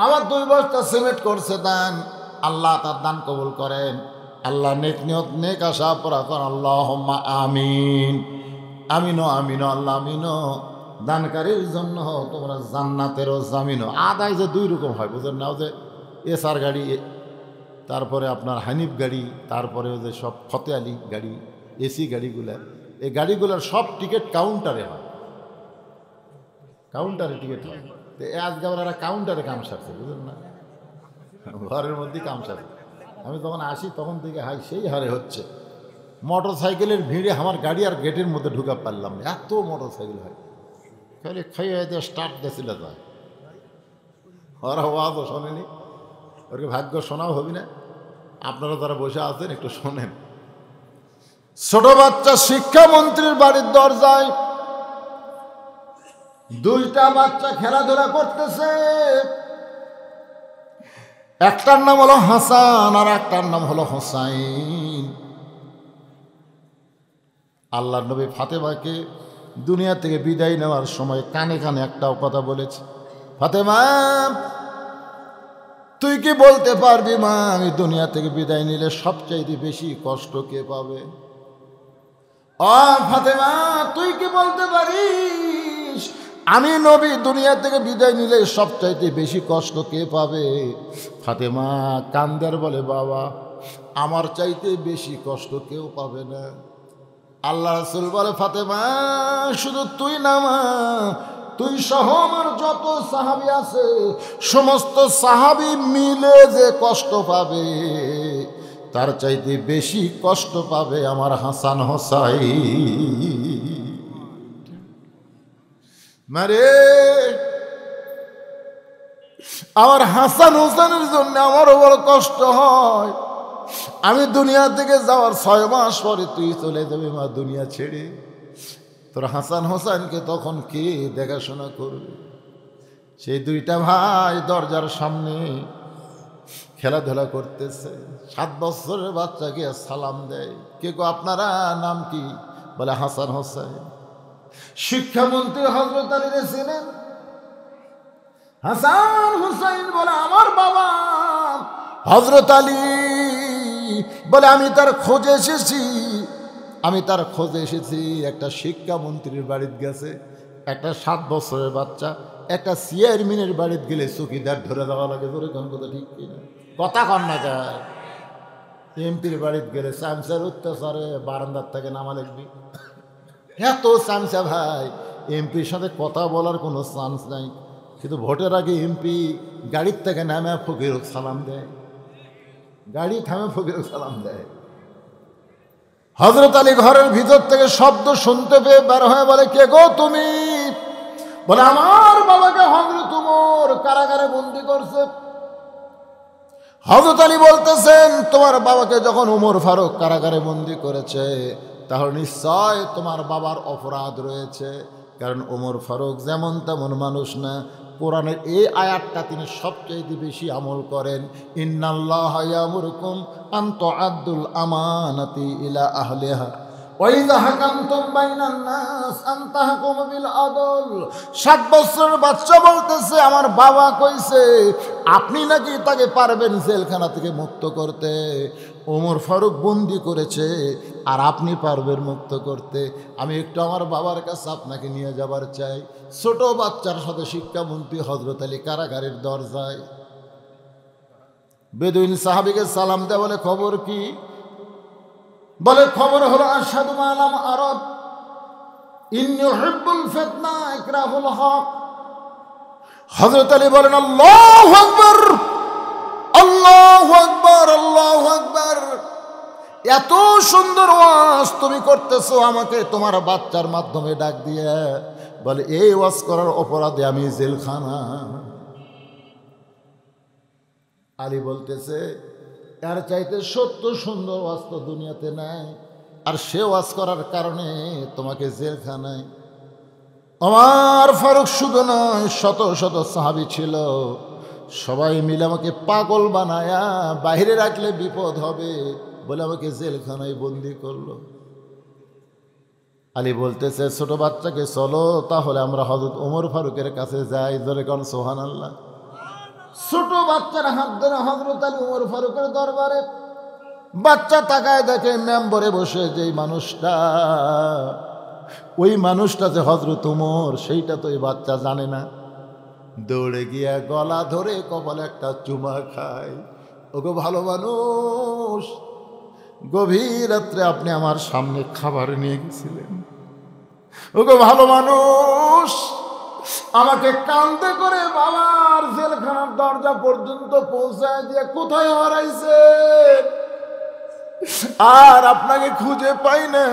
আমার 2 বস্তা সিমেন্ট করছে দান। আল্লাহ তার দান কবুল করেন। আল্লাহ নেক নিয়ত নেক আশা পরা করেন। আল্লাহুম্মা আমিন। আমিনো আমিনো আল্লাহ আমিনো। দানকারীর জন্য তোমরা জান্নাতেরও জামিনো। আদায় যে 2 রকম হয়, বুঝেন না? যে এসআর গাড়ি, তারপরে আপনার হানিফ গাড়ি, তারপরে যে সব ফতে আলী গাড়ি, এসি গাড়িগুলা, এই গাড়িগুলোর সব টিকিট কাউন্টারে হয়, কাউন্টারে টিকিট হয়। তো আজকে আবার কাউন্টারে কাম সারছে, বুঝলেন না? ঘরের মধ্যেই কাম সারছে। আমি যখন আসি তখন থেকে হাই সেই হারে হচ্ছে। মোটর সাইকেলের ভিড়ে আমার গাড়ি আর গেটের মধ্যে ঢুকা পারলাম না, এত মোটর সাইকেল হয়। খালি খাইয়ে দিয়ে স্টার্ট দিয়েছিল যায়। ওরা আওয়াজও শোনেনি, ওরকে ভাগ্য শোনাও হবি না। আপনারা যারা বসে আছেন একটু শোনেন। ছোট বাচ্চা শিক্ষামন্ত্রীর বাড়ির দরজায় 2টা বাচ্চা খেলাধুলা করতেছে। একটার নাম হলো হাসান আর একটার নাম হলো হোসাইন। আল্লাহর নবী ফাতেমাকে দুনিয়া থেকে বিদায় নেওয়ার সময় কানে কানে একটাও কথা বলেছে, ফাতেমা তুই কি বলতে পারবি মা, আমি দুনিয়া থেকে বিদায় নিলে সবচাইতে বেশি কষ্ট কে পাবে? ও ফাতেমা, তুই কি বলতে পারিস আমি নবী দুনিয়া থেকে বিদায় নিলে সবচাইতে বেশি কষ্ট কে পাবে? ফাতেমা কান্দার বলে, বাবা আমার চাইতে বেশি কষ্ট কেউ পাবে না। আল্লাহ রাসূল বলে, ফাতেমা শুধু তুই না মা, তুই সহ আমার যত সাহাবী আছে সমস্ত সাহাবী মিলে যে কষ্ট পাবে তার চাইতে বেশি কষ্ট পাবে আমার হাসান হোসাইন। মারে আমার হাসান হোসেনের জন্য আমারও বড় কষ্ট হয়। আমি দুনিয়া থেকে যাওয়ার 6 মাস পরে তুই চলে যাবি মা দুনিয়া ছেড়ে। তোর হাসান হোসেনকে তখন কে দেখাশোনা করবে? সেই 2টা ভাই দরজার সামনে খেলাধুলা করতেছে। 7 বছরের বাচ্চাকে সালাম দেয়। কে গো আপনারা নাম কি? বলে হাসান হোসেন। শিক্ষামন্ত্রী হযরত আলী ছিলেন। হাসান হোসেন বলে আমার বাবা হযরত আলী। বলে আমি তার খোঁজে এসেছি, আমি তার খোঁজে এসেছি। একটা শিক্ষামন্ত্রীর বাড়িতে গেছে, একটা 7 বছরের বাচ্চা, একটা চেয়ারম্যানের বাড়িতে গেলে চৌকিদার ধরে দেওয়া লাগে। ধরে কোন কথা ঠিক কিনা? কথা কন না যায়। এমপির বাড়িতে গেলে চামচার অত্যাচারে বারান্দার থেকে নামা লাগবি। এত চামচা ভাই, এমপির সাথে কথা বলার কোনো চান্স নাই। কিন্তু ভোটের আগে এমপি গাড়ির থেকে নামে ফকিরক সালাম দেয়, গাড়ি থামে ফকিরক সালাম দেয়। হযরত আলী ঘরের ভিতর থেকে শব্দ শুনতে পেয়ে বের হয়ে বলে, কে গো তুমি? বলে আমার বাবাকে হযরত ওমর কারাগারে বন্দী করছে। হযরত আলী বলতেছেন তোমার বাবাকে যখন ওমর ফারুক কারাগারে বন্দী করেছে তাহলে নিশ্চয় তোমার বাবার অপরাধ রয়েছে, কারণ ওমর ফারুক যেমন তেমন মানুষ না। কোরআনের এই আয়াতটা তিনি সবচেয়ে বেশি আমল করেন, ইন্নাল্লাহা ইয়ামুরুকুম আন তুআদ্দুল আমানাতি ইলা আহলিহা ওয়া ইযা হাকামতুম বাইনান নাস আন তাহকুমু বিল আদল। 7 বছরের বাচ্চা বলতেছে আমার বাবা কইছে আপনি নাকি তাকে পারবেন জেলখানা থেকে মুক্ত করতে। ওমর ফারুক বন্দি করেছে আর আপনি পারবেন মুক্ত করতে। আমি একটু আমার বাবার কাছে আপনাকে নিয়ে যাবার চাই। ছোট বাচ্চার সাথে শিক্ষামন্ত্রী হযরত আলী কারাগারের দরজায়। বেদুইন সাহাবীকে সালাম দেয়া বলে খবর কি? বলে খবর হলো আশহাদু মালাম আরব ইন্নী উহিব্বুল ফিতনা ইকরাহুল হক। হযরত আলী বলেন আল্লাহু আকবার, আল্লাহু আকবার, আল্লাহু আকবার। এত সুন্দর ওয়াজ তুমি করতেছো আমাকে তোমার বাচ্চার মাধ্যমে ডাক দিয়ে। বলে এই ওয়াজ করার অপরাধে আমি জেলখানা। আলী বলতেছে এর চাইতে সত্য সুন্দর ওয়াজ তো দুনিয়াতে নাই, আর সে ওয়াজ করার কারণে তোমাকে জেলখানায়। ওমর ফারুক শুধু নয়, শত শত সাহাবী ছিল, সবাই মিলে আমাকে পাগল বানায়া বাইরে রাখলে বিপদ হবে বলে আমাকে জেলখানায় বন্দি করলো। আলী বলতেছে ছোট বাচ্চাকে চলো তাহলে আমরা হযরত ওমর ফারুকের কাছে যাই। ধরে কোন সুবহানাল্লাহ। ছোট বাচ্চার হাত ধরে হযরত আলী ওমর ফারুকের দরবারে। বাচ্চা তাকায় দেখে মেম্বরে বসে যেই মানুষটা, ওই মানুষটা যে হযরত ওমর সেইটা তো এই বাচ্চা জানে না। দৌড়ে গিয়া গলা ধরে কপালে একটা চুমা খায়। ওগো ভালো মানুষ, গভীর রাত্রে আপনি আমার সামনে খাবার নিয়ে গেছিলেন। ওগো ভালো মানুষ, আমাকে কান্দে করে বাবার জেলখানার দরজা পর্যন্ত পৌঁছায় দিয়ে কোথায় হারাইছে আর আপনাকে খুঁজে পাই না।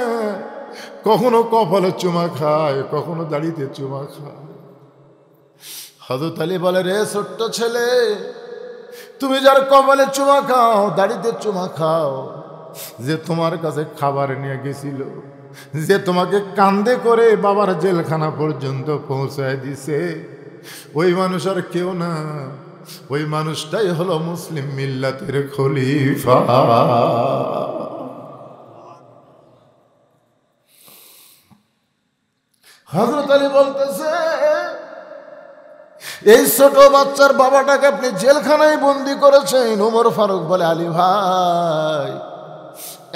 কখনো কপালে চুমা খায়, কখনো দাড়িতে চুমা খায়। হযরত আলী বলে রে ছোট্ট ছেলে, তুমি যার কপালে চুমা খাও, দাড়িতে চুমা খাও, যে তোমার কাছে খাবার নিয়ে গেছিল, যে তোমাকে কান্দে করে বাবার জেলখানা পর্যন্ত পৌঁছায় দিছে, ওই মানুষ আর কেউ না, ওই মানুষটাই হলো মুসলিম মিল্লাতের খলিফা। হযরত আলী বলতেছে এই ছোট বাচ্চার বাবাটাকে আপনি জেলখানায় বন্দি করেছেন। ওমর ফারুক বলে আলী ভাই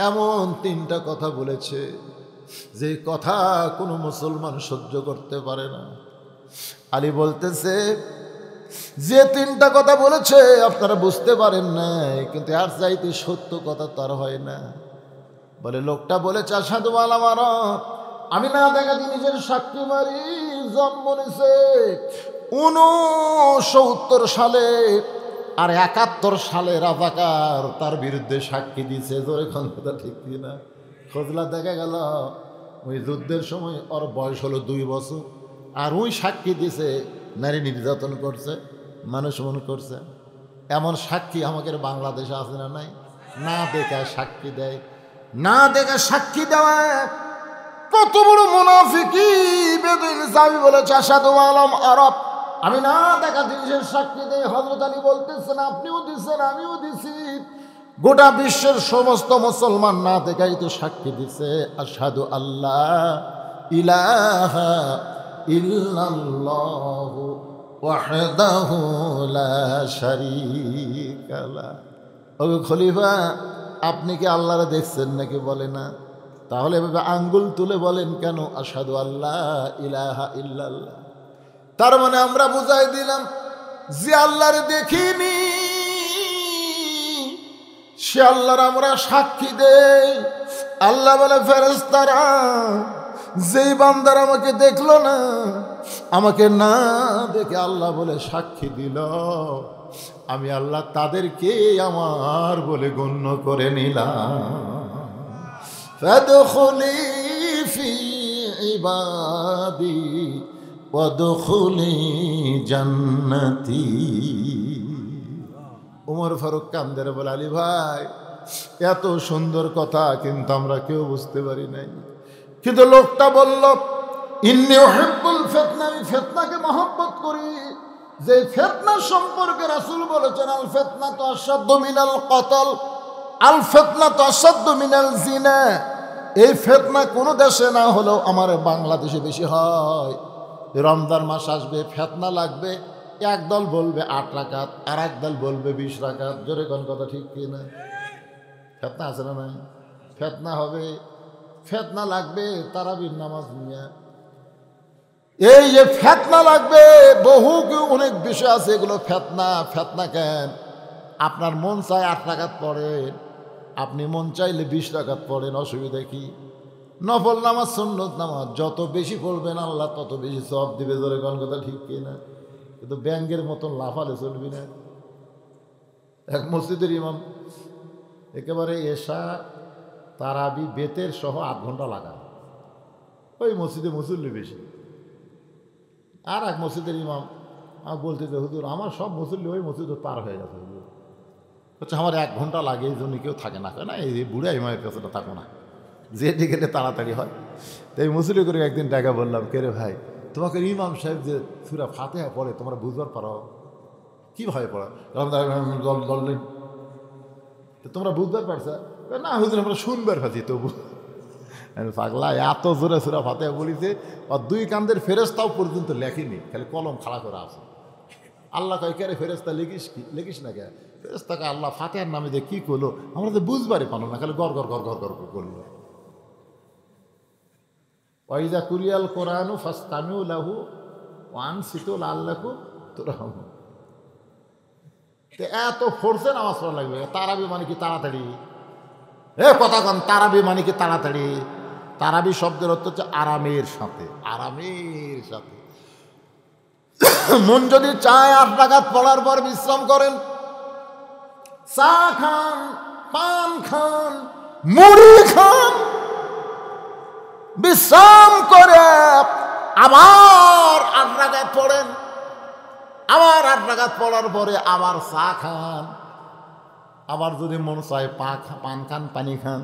এমন 3টা কথা বলেছে যে কথা কোনো মুসলমান সহ্য করতে পারে না। আলী বলতেছে যে 3টা কথা বলেছে আপনারা বুঝতে পারেন না, কিন্তু আর চাইতে সত্য কথা তার হয় না। বলে লোকটা বলেছে আশহাদু আল্লা মারা, আমি না দেখা জিনিসের সাক্ষী মারি। জন্ম নিছে 69 সালে আর 71 সালে রাজাকার তার বিরুদ্ধে সাক্ষী দিছে। জোরে কথা ঠিক কিনা? খোঁজলা দেখা গেল ওই যুদ্ধের সময় ওর বয়স হলো 2 বছর, আর ওই সাক্ষী দিছে নারী নির্যাতন করছে, মানুষ মন করছে। এমন সাক্ষী আমাদের বাংলাদেশে আছে না নাই? না দেখা সাক্ষী দেয়, না দেখা সাক্ষী দেওয়া কত বড় মুনাফিকি। বেদুইন সাহাবী বলেছে আশহাদু আলাম আরব, আমি না দেখা জিনিসের সাক্ষী দেই। হযরত আলী বলতেছেন আপনিও দিচ্ছেন আমিও দিছি, গোটা বিশ্বের সমস্ত মুসলমান না দেখাই তো সাক্ষী দিছে আশহাদু আল্লাহ ইলাহা ইল্লাল্লাহু ওয়াহদাহু লা শারীকা লাহ। ও খলিফা আপনি কি আল্লাহরে দেখছেন নাকি? বলে না। তাহলে এভাবে আঙ্গুল তুলে বলেন কেন আশহাদু আল্লাহ ইলাহা ইল্লাল্লাহ? তার মানে আমরা বুঝাই দিলাম যে আল্লাহরে দেখিনি সে আল্লাহর আমরা সাক্ষী দেই। আল্লাহ বলে ফেরেশতারা যেই বান্দার আমাকে দেখলো না, আমাকে না দেখে আল্লাহ বলে সাক্ষী দিল, আমি আল্লাহ তাদেরকে আমার বলে গণ্য করে নিলাম। ফাদখুলি ফি ইবাদি ওয়াদখুলি জান্নাতি। ওমর ফারুক কান্দের বলে, আলী ভাই এত সুন্দর কথা কিন্তু আমরা কেউ বুঝতে পারি নাই। কিন্তু লোকটা বলল, ইন্নী উহিব্বুল ফিতনা, আমি ফিতনাকে মহব্বত করি। যে ফিতনা সম্পর্কে রাসূল বলেছেন, আল ফিতনাতু আশাদ্দু মিনাল কতল, আল ফিতনাতু আশাদ্দু মিনাল জিনা। এই ফিতনা কোনো দেশে না হলেও আমার বাংলাদেশে বেশি হয়। রমজান মাস আসবে, ফিতনা লাগবে, একদল বলবে 8 রাকাত, আর একদল বলবে 20 রাকাত। জোরে কোন কথা ঠিক কি না? ফিতনা আছে না নাই? ফিতনা হবে, ফিতনা লাগবে তারাবির নামাজ নিয়ে। এই যে ফিতনা লাগবে, বহু অনেক বিষয় আছে, এগুলো ফিতনা। ফিতনা কেন? আপনার মন চায় 8 রাকাত পড়েন, আপনি মন চাইলে 20 রাকাত পড়েন, অসুবিধা কি? নফল নামাজ, সুন্নত নামাজ যত বেশি পড়বেন আল্লাহ তত বেশি সওয়াব দিবে। জোরে কোন কথা ঠিক কি না? কিন্তু ব্যাংকের মতন লাফালে চলবি না। এক মসজিদের ইমাম একেবারে এশা তারাবি বেতের সহ 8 ঘন্টা লাগা, ওই মসজিদে মুসল্লি বেশি। আর এক মসজিদের ইমাম আমার বলতে যে, হুজুর আমার সব মুসল্লি ওই মসজিদে পার হয়ে গেছে, হুজুর হচ্ছে আমার 1 ঘন্টা লাগে, এই জন্য কেউ থাকে না। না, এই বুড়া ইমামের পেছনে থাকো না, যেটি গেলে তাড়াতাড়ি হয়। তো এই মুসল্লি করে একদিন টাকা বললাম, কে রে ভাই, তোমাকে ইমাম সাহেব যে সূরা ফাতিহা পড়ে তোমরা বুঝবার পারো? কীভাবে পড়া? তোমরা বুঝবার পারছো? না হুজুর আমরা শুনবার পাচ্ছি তবু। পাগলা, এত জোরে সূরা ফাতিহা বলিছে, আর 2 কান্দের ফেরেশতাও পর্যন্ত লেখেনি, খালি কলম খাড়া করা আছে। আল্লাহ কয়, কে রে ফেরেশতা লিখিস না কে? ফেরেশতাকে আল্লাহ ফাতিহার নামে যে কী করলো আমরা তো বুঝবারই পারলো না, খালি গড় গড় গড় গড় গড় করলো। ওয়াইজা কুরিয়াল কোরআনু ফাসতামিউ লাহু ওয়া আনসিতু লাআল্লাকুম তুরহামুন। এত ফোর্সে নামাজ পড়া লাগবে? তারাবি মানে কি তাড়াতাড়ি? কথা কন, তারাবি মানে কি তাড়াতাড়ি? তারাবি শব্দের অর্থ হচ্ছে আরামের সাথে, আরামের সাথে। মন যদি চায় 8 রাকাত পড়ার পর বিশ্রাম করেন, চা খান, পান খান, মুড়ি খান, বিশ্রাম করে আবার 8 রাকাত পড়েন, আবার 8 রাকাত পড়ার পরে আবার চা খান, আবার যদি মন চায় পান খান, পানি খান,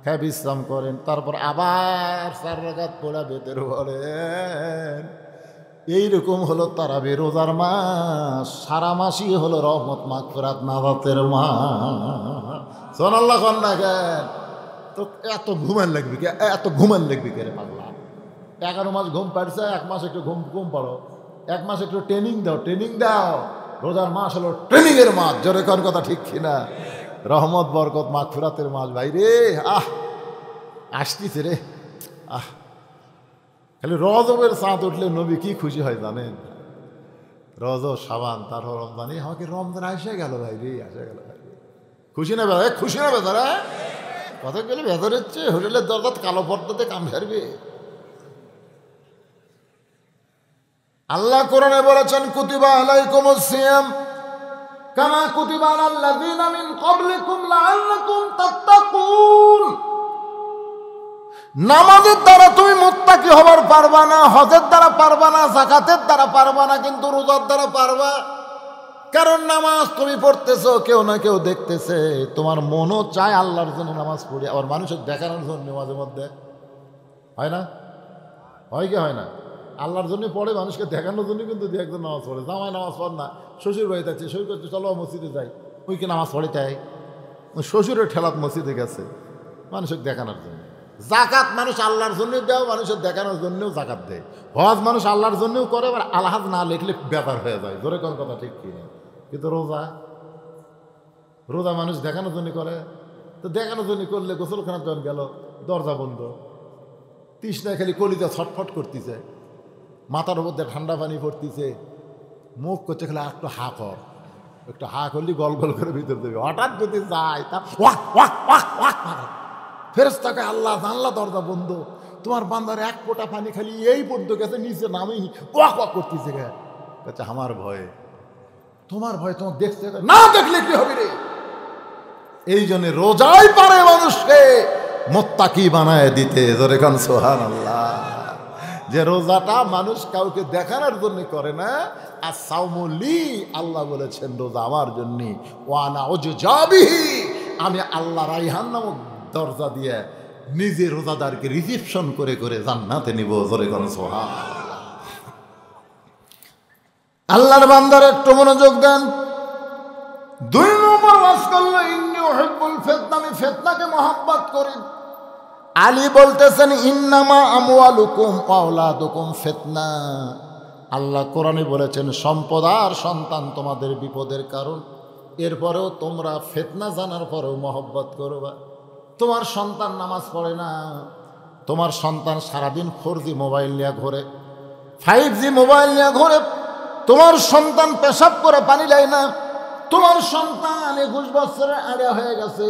খেয়ে বিশ্রাম করেন, তারপর আবার 4 রাকাত পড়া বেতের পড়েন। এইরকম হলো তারাবি রোজার মাস। সারা মাসই হলো রহমত মাগফিরাত নাজাতের মাস। সুবহানাল্লাহ কোন না কেন? তো এত ঘুমান লাগবে কে? এত ঘুমান লাগবে কে রে পাগলা? 11 মাস ঘুম পাড়ছে, 1 মাস একটু ঘুম পাড়ো, 1 মাস একটু ট্রেনিং দাও। রোজার মাস হলো ট্রেনিংয়ের মাস। জোরে কোন কথা ঠিক কিনা? রহমত বরকত মাগফিরাতের মাস। ভাই রে, আসতিছে রে, খালি রজবের চাঁদ উঠলে নবী কি খুশি হয় জানেন? রজব, শাবান, তারপর রমজান, আমাকে রমজান আসে গেল ভাই রে, আসে গেল ভাই। খুশি না বেদা? খুশি না বেদারা? কথা গেলে বেদর হচ্ছে হোটেলের দরজাত কালো পর্দাতে কাম সারবে। আল্লাহ কোরআনে বলেছেন, কুতিবা আলাইকুমুস সিয়াম কামা কুতিবা আলাল লাযিনা মিন ক্বাবলিকুম লাআল্লাকুম তাত্তাকুন। নামাজের দ্বারা তুমি মুত্তাকি হবার পারবা না, হজের দ্বারা পারবা না, যাকাতের দ্বারা পারবা না, কিন্তু রোজার দ্বারা পারবা। কারণ নামাজ তুমি পড়তেছো, কেউ না কেউ দেখতেছে, তোমার মনও চায় আল্লাহর জন্য নামাজ পড়ি। আবার মানুষের দেখানোর জন্য মাঝে মধ্যে হয় না? হয় কি হয় না? আল্লাহর জন্য পড়ে, মানুষকে দেখানোর জন্য কিন্তু 2-1 নামাজ পড়ে। জামাই নামাজ পড় না, শ্বশুর বাড়িতে আছে, সই করতে চলো মসজিদে যাই, ওই কি নামাজ পড়ে তাই? ওই শ্বশুরের ঠেলাত মসজিদে গেছে মানুষকে দেখানোর জন্য। জাকাত মানুষ আল্লাহর জন্য দেয়, মানুষের দেখানোর জন্যও জাকাত দেয়। হজ মানুষ আল্লাহর জন্যও করে, আবার আলহাজ না লিখলে ব্যাপার হয়ে যায়। ধরে কোন কথা ঠিক কি না? কিন্তু রোজা মানুষ দেখানোর জন্য করে। তো দেখানোর জন্য করলে গোসলখানার জন গেল, দরজা বন্ধ, তৃষ্ণায় খালি কলিজা ছটফট করতেছে, মাথার উপর দিয়ে ঠান্ডা পানি পড়তেছে, মুখ করছে খালি একটু হা কর, একটু হা করলে গল গল করে ভিতর দেবে। হঠাৎ যদি যায় তা ফেরেশতাকে, আল্লাহ জানলা দরজা বন্ধ, তোমার বান্দার 1 ফোঁটা পানি খালি এই পর্যন্ত গেছে, নিচে নামেই ওয়াক ওয়াক করতেছে। আচ্ছা আমার ভয়ে, তোমার ভয় তোমাকে দেখতে না দেখলে কি হবে রে? এই জন্য রোজাই পারে মানুষকে মুত্তাকি বানায় দিতে। জোরে কান সুবহানাল্লাহ। যে রোজাটা মানুষ কাউকে দেখানোর জন্য করে না, আর সাওমুলি আল্লাহ বলেছেন রোজা আমার জন্য, ওয়ানা ওয়াজজাবিহি আমি আল্লাহ রাইহান নামক দরজা দিয়ে নিজে রোজাদারকে রিসিপশন করে করে জান্নাতে নিব। জোরে কোন সুবহানাল্লাহ। আল্লাহর বান্দার একটু মনোযোগ দেন। 2 নম্বর ওয়াজ করলো ইন্নী উহিব্বুল ফিতনা, আমি ফিতনাকে মহব্বত করি। আলী বলতেছেন ইন্নামা আমওয়ালুকুম ওয়া আওলাদুকুম ফিতনা। আল্লাহ কোরআনে বলেছেন সম্পদ আর সন্তান তোমাদের বিপদের কারণ, এরপরেও তোমরা ফিতনা জানার পরেও মহব্বত করবা। তোমার সন্তান নামাজ পড়ে না, তোমার সন্তান সারাদিন 4G মোবাইল নিয়ে ঘোরে, 5G মোবাইল নিয়ে ঘোরে, তোমার সন্তান পেশাব করে পানি দেয় না, তোমার সন্তান 21 বছরের আড়া হয়ে গেছে,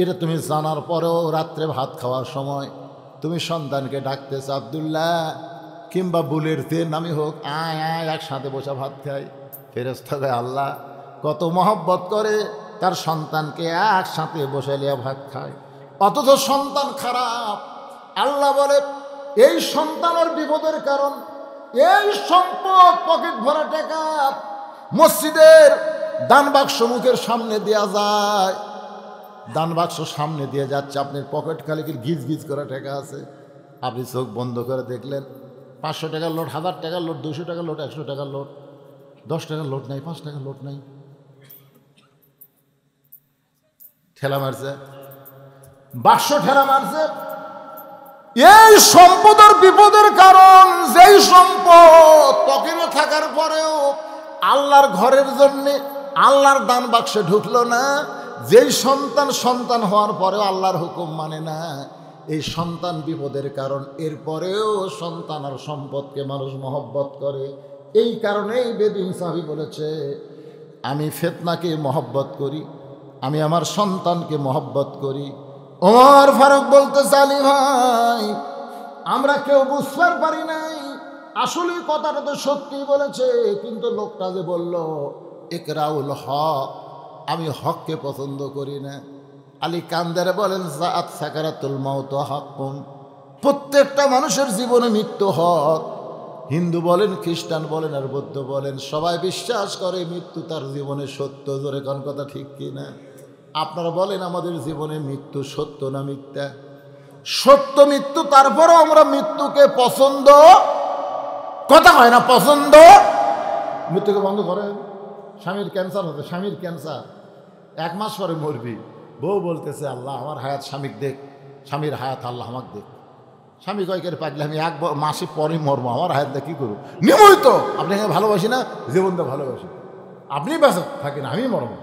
এটা তুমি জানার পরেও রাত্রে ভাত খাওয়ার সময় তুমি সন্তানকে ডাকতেছ আব্দুল্লাহ কিংবা বুলের তেল নামি হোক, আয় আয় একসাথে বসে ভাত খাই। ফেরেশতা কয় আল্লাহ কত মহব্বত করে তার সন্তানকে একসাথে বসে লিয়া ভাত খায়, অথচ সন্তান খারাপ। আল্লাহ বলে এই সন্তানের বিপদের কারণ, এই সম্পদ পকেট ভরা টাকা মসজিদের দান বাক্স মুখের সামনে দেওয়া যায়, দান বাক্স সামনে দিয়ে যাচ্ছে, আপনার পকেট খালি গিজ গিজ করা টাকা আছে, আপনি চোখ বন্ধ করে দেখলেন 500 টাকার নোট, 1000 টাকার নোট, 200 টাকার নোট, 100 টাকার নোট, 10 টাকার নোট নাই, 5 টাকার নোট নাই, ঠেলা মারছে, বাক্স ঠেলা মারছে। এই সম্পদের বিপদের কারণ, যেই সম্পদ পকেটে থাকার পরেও আল্লাহর ঘরের জন্য আল্লাহর দান বাক্সে ঢুকলো না, যেই সন্তান হওয়ার পরেও আল্লাহর হুকুম মানে না, এই সন্তান বিপদের কারণ, এরপরেও সন্তান আর সম্পদকে মানুষ মহব্বত করে। এই কারণেই বেদুইন সাহাবী বলেছে আমি ফিতনাকে মহব্বত করি, আমি আমার সন্তানকে মহব্বত করি। ওমর ফারুক বলতেছে আলী ভাই আমরা কেউ বুঝতে পারি নাই, আসলে কথাটা তো সত্যি বলেছে, কিন্তু লোকটা যে বলল ইকরাউল হক, আমি হককে পছন্দ করি না। আলী কান্দারে বলেন জাআত সাকারাতুল মাউত হাক্কুন, প্রত্যেকটা মানুষের জীবনে মৃত্যু হক। হিন্দু বলেন, খ্রিস্টান বলেন আর বৌদ্ধ বলেন, সবাই বিশ্বাস করে মৃত্যু তার জীবনে সত্য। জোরে কোন কথা ঠিক কি না? আপনারা বলেন আমাদের জীবনে মৃত্যু সত্য না মিথ্যা? সত্য মৃত্যু, তারপরও আমরা মৃত্যুকে পছন্দ, কথা হয় না পছন্দ, মৃত্যুকে বন্ধ করেন। স্বামীর ক্যান্সার হতে, স্বামীর ক্যান্সার 1 মাস পরে মরবি, বউ বলতেছে আল্লাহ আমার হায়াত স্বামীকে দেখ, স্বামীর হায়াত আল্লাহ আমাকে দেখ। স্বামী কয়েকের পাগলে আমি 1 মাসে পরে মরবো, আমার হায়াতটা কী করবো? নিয়মিত আপনাকে ভালোবাসি না, জীবনটা ভালোবাসি, আপনি বেঁচে থাকেন আমি মরবো।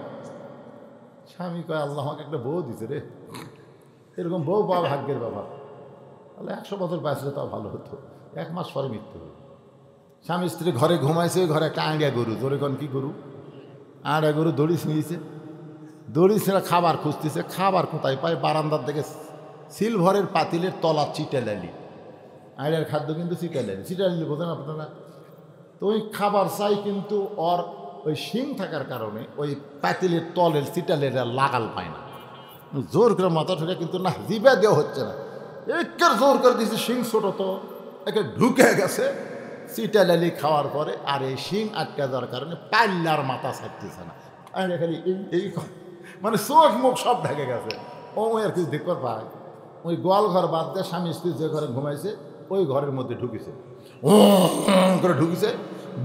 স্বামী কয় আল্লাহ আমাকে একটা বউ দিছে রে, এরকম বউ পাওয়া ভাগ্যের ব্যাপার, তাহলে 100 বছর বাঁচলে তাও ভালো হতো। 1 মাস পরে মৃত্যু হলো। স্বামী স্ত্রী ঘরে ঘুমাইছে, ঘরে একটা আঁড়িয়া গরু, জোরে কোন কি গরু? আঁড়িয়া গরু দড়ি ছিঁড়িছে, দড়ি ছিঁড়ে খাবার খুঁজতেছে, খাবার কোথায় পায়? বারান্দার দিকে সিলভারের পাতিলের তলা চিটালালি, আঁড়িয়ার খাদ্য কিন্তু চিটালালি, চিটালালি বোঝেন আপনারা? তো ওই খাবার চাই, কিন্তু ওর ওই শিং থাকার কারণে ওই পাতিলের তলের চিটালের লাগাল পায় না, জোর করে মাথা ঠুকে, কিন্তু না জিভে দেওয়া হচ্ছে না, একের জোর করে দিয়েছে, শিং ছোট তো একে ঢুকে গেছে চিটালালি খাওয়ার পরে, আর এই শিং আটকে যাওয়ার কারণে পাল্লার মাথা ছাড়তেছে না, আর খালি এই মানে চোখ মুখ সব ঢেকে গেছে। ও আর কিছু দেখতে পায়, ওই গোয়াল ঘর বাদ দিয়ে স্বামী স্ত্রী যে ঘরে ঘুমাইছে ওই ঘরের মধ্যে ঢুকেছে, ও করে ঢুকেছে।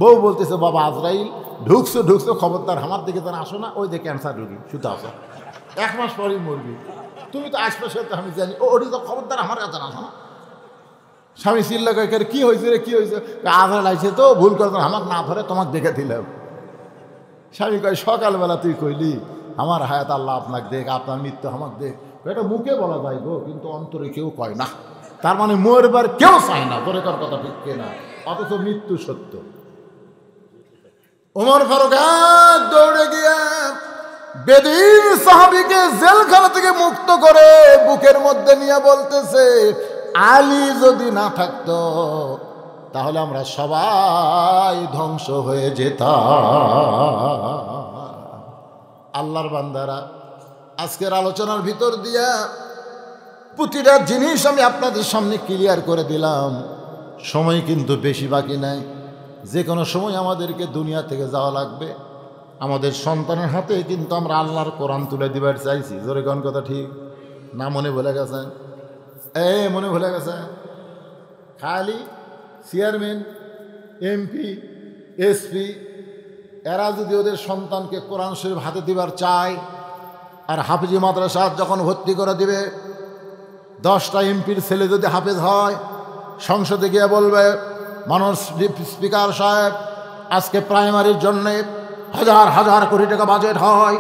বউ বলতেছে বাবা আজরাইল ঢুকছো ঢুকছো, খবরদার আমার দিকে যেন আসো না, ওই যে ক্যান্সার রুগী শুধু আসো, 1 মাস পরেই মরবি, তুমি তো আশপাশে তো আমি জানি, ওটি তো খবরদার আমার কাছে আসো না। স্বামী চিল্লা করে কি হয়েছে রে, কি হয়েছে? আজরাইল আইছে তো, ভুল করে আমাকে না ধরে তোমাকে দেখে দিলাম। স্বামী কয় সকালবেলা তুই কইলি আমার হায়াত আল্লাহ আপনাকে দেখ, আপনার মৃত্যু আমাকে দেখ, এটা মুখে বলা যায় গো, কিন্তু অন্তরে কেউ কয় না, তার মানে মরবার কেউ চায় না, তোর কথা ঠিক কিনা? অথচ মৃত্যু সত্য। ওমর ফারুক দৌড়ে গিয়ে বেদুইন সাহাবীকে জেলখানা থেকে মুক্ত করে বুকের মধ্যে নিয়ে বলতেছে আলী যদি না থাকতো তাহলে আমরা সবাই ধ্বংস হয়ে যেতাম। আল্লাহর বান্দারা, আজকের আলোচনার ভিতর দিয়া প্রতিটা জিনিস আমি আপনাদের সামনে ক্লিয়ার করে দিলাম। সময় কিন্তু বেশি বাকি নাই, যে কোনো সময় আমাদেরকে দুনিয়া থেকে যাওয়া লাগবে। আমাদের সন্তানের হাতে কিন্তু আমরা আল্লাহর কোরআন তুলে দিবার চাইছি। জোরে কোন কথা ঠিক না? মনে ভুলে গেছেন? মনে ভুলে গেছে? খালি চেয়ারম্যান, এমপি, এসপি এরা যদি ওদের সন্তানকে কোরআন শরীফ হাতে দিবার চায়, আর হাফিজি মাদ্রাসা যখন ভর্তি করে দিবে, 10টা এমপির ছেলে যদি হাফেজ হয়, সংসদে গিয়ে বলবে, মাননীয় স্পিকার সাহেব, আজকে প্রাইমারির জন্যে হাজার হাজার কোটি টাকা বাজেট হয়,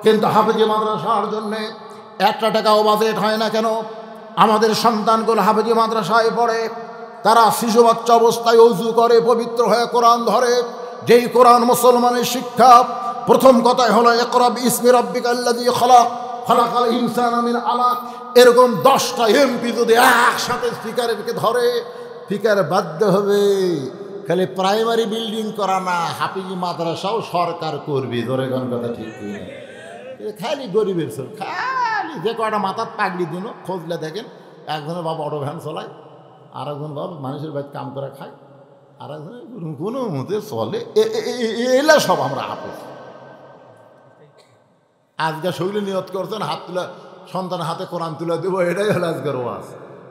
কিন্তু হাফিজি মাদ্রাসার জন্যে 1 টাকাও বাজেট হয় না কেন? আমাদের সন্তানগুলো হাফিজি মাদ্রাসায় পড়ে, তারা শিশু বাচ্চা অবস্থায় ওযু করে, পবিত্র হয়ে কোরআন ধরে। যেই কোরআন মুসলমানের শিক্ষা, প্রথম কথাই হলো ইকরা বিইসমি রাব্বিকাল্লাযী খলাক, খলাকাল ইনসানা মিন আলাক। এরকম 10টা এমপি যদি একসাথে স্পিকারকে ধরে, স্পিকার বাধ্য হবে খালি প্রাইমারি বিল্ডিং করা না, হাফিজি মাদ্রাসাও সরকার করবে। ধরে কোন কথা ঠিক কিনা? খালি গরিবের সব, খালি যে কয়টা মাথার পাগড়ি দিন খোঁজলে দেখেন, একজনের বাবা অটো ভ্যান চলায়, আর একজন বাবা মানুষের বাড়ি কাম করে খায়, আর একজনের কোনো মতে চলে। এলা সব আমরা হাফেজ। আজকে শৈলী নিয়ত করছেন হাত তুলে, সন্তানের হাতে কোরআন তুলে দেবো, এটাই হলো আজকের ওয়াজ।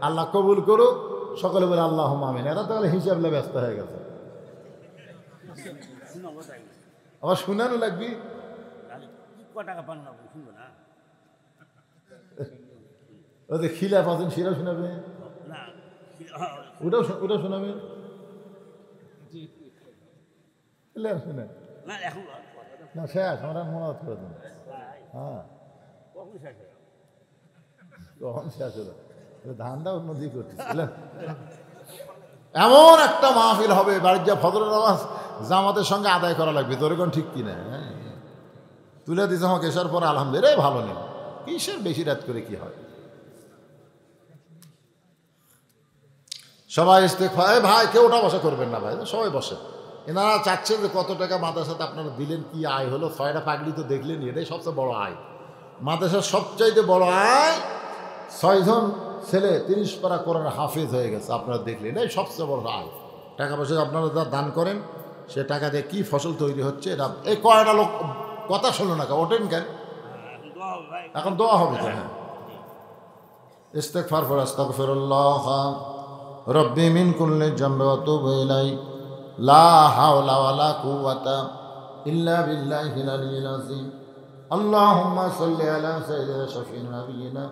আল্লাহ কবুল করুক। সকলে বলে আল্লাহুম্মা আমিন। এরা তাহলে হিসাবলে ব্যস্ত হয়ে গেছে। আবার শুনানো লাগবি। ওদের খিলাফ আছেন, সেটা শোনাবে, ওটাও শোনাবে। শুনে না শেষ, আমরা মনে করে দেন। হ্যাঁ, কখন শেষ হলো? ধানটা উন্নতি করতেছিল। এমন একটা মাহফিল হবে, বাড়ির যা ফজরের নামাজ জামাতের সঙ্গে আদায় করা লাগবে। তোর কোন ঠিক কিনা? তুলে দিতে আমাকে এসার পর আলহামদুলিল্লাহ ভালো নেই, কিসের বেশি রাত করে কি হয়? সবাই ইস্তেগফার। ভাই কেউ ওটা বসা করবেন না ভাই, সবাই বসে। এনারা চাচ্ছেন যে কত টাকা মাদ্রাসাতে আপনারা দিলেন, কি আয় হলো। 6টা পাগড়ি তো দেখলেন, এটাই সবচেয়ে বড় আয়। মাদ্রাসার সবচাইতে বড় আয় 6 জন ছেলে 30 পারা কোরআন হাফেজ হয়ে গেছে, আপনারা দেখলেন, এটাই সবচেয়ে বড় আয়। টাকা পয়সা আপনারা যা দান করেন, সে টাকা দিয়ে কী ফসল তৈরি হচ্ছে এটা। এই কয়টা লোক কথা শুনলো না, ওঠেন কেন? এখন দোয়া হবে তো। হ্যাঁ, ইস্তেগফার ফর আস্তাগফিরুল্লাহ রব্বি মিন কুল্লি যামবি ওয়া তুবু ইলাই লা হাওলা ওয়ালা কুওয়াতা ইল্লা বিল্লাহিল আলিয়্যিল আযীম। আল্লাহুম্মা সাল্লি আলা সাইয়্যিদিনা শাফিঈনা নাবিয়িনা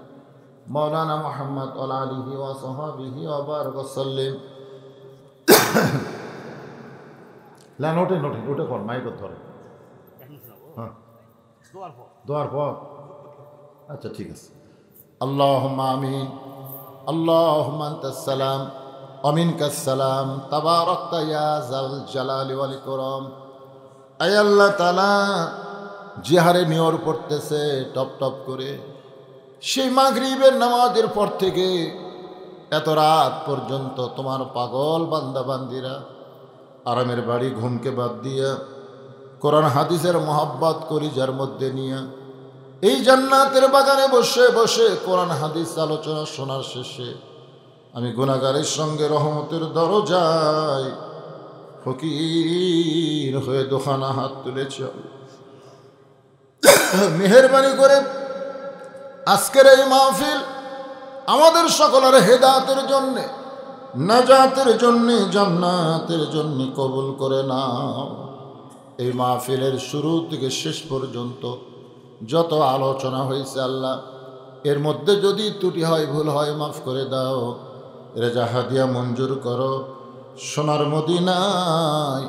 মাওলানা মুহাম্মদ ওয়া আলা আলিহি ওয়া সাহবিহি ওয়া বারাক ওয়া সাল্লিম। লা নোটে কোন মাইক ধরে। হ্যাঁ, দোয়ার পর। আচ্ছা ঠিক আছে। আল্লাহুম্মা আমিন। আল্লাহুম্মা আনতাস সালাম ওয়া মিনকাস সালাম তাবারাকতা ইয়া যাল জালালি ওয়াল ইকরাম। আয় আল্লাহ তাআলা, যে হারে নিয়র পড়তেছে টপ টপ করে, সেই মাগরিবের নামাজের পর থেকে এত রাত পর্যন্ত তোমার পাগল বান্দা বান্দিরা আরামের বাড়ি ঘুমকে বাদ দিয়া কোরআন হাদিসের মোহাব্বত করি যার মধ্যে নিয়ে এই জান্নাতের বাগানে বসে বসে কোরআন হাদিস আলোচনা শোনার শেষে আমি গুনাহগারের সঙ্গে রহমতের দরজায় ফকির হয়ে দোখানা হাত তুলেছি। মেহেরবানি করে আজকের এই মাহফিল আমাদের সকলের হেদায়েতের জন্যে, নাজাতের জন্যে, জান্নাতের জন্যে কবুল করে নাও। এই মাহফিলের শুরু থেকে শেষ পর্যন্ত যত আলোচনা হয়েছে আল্লাহ, এর মধ্যে যদি ত্রুটি হয়, ভুল হয়, মাফ করে দাও। রেজা হাদিয়া মঞ্জুর করো। সোনার মদিনায়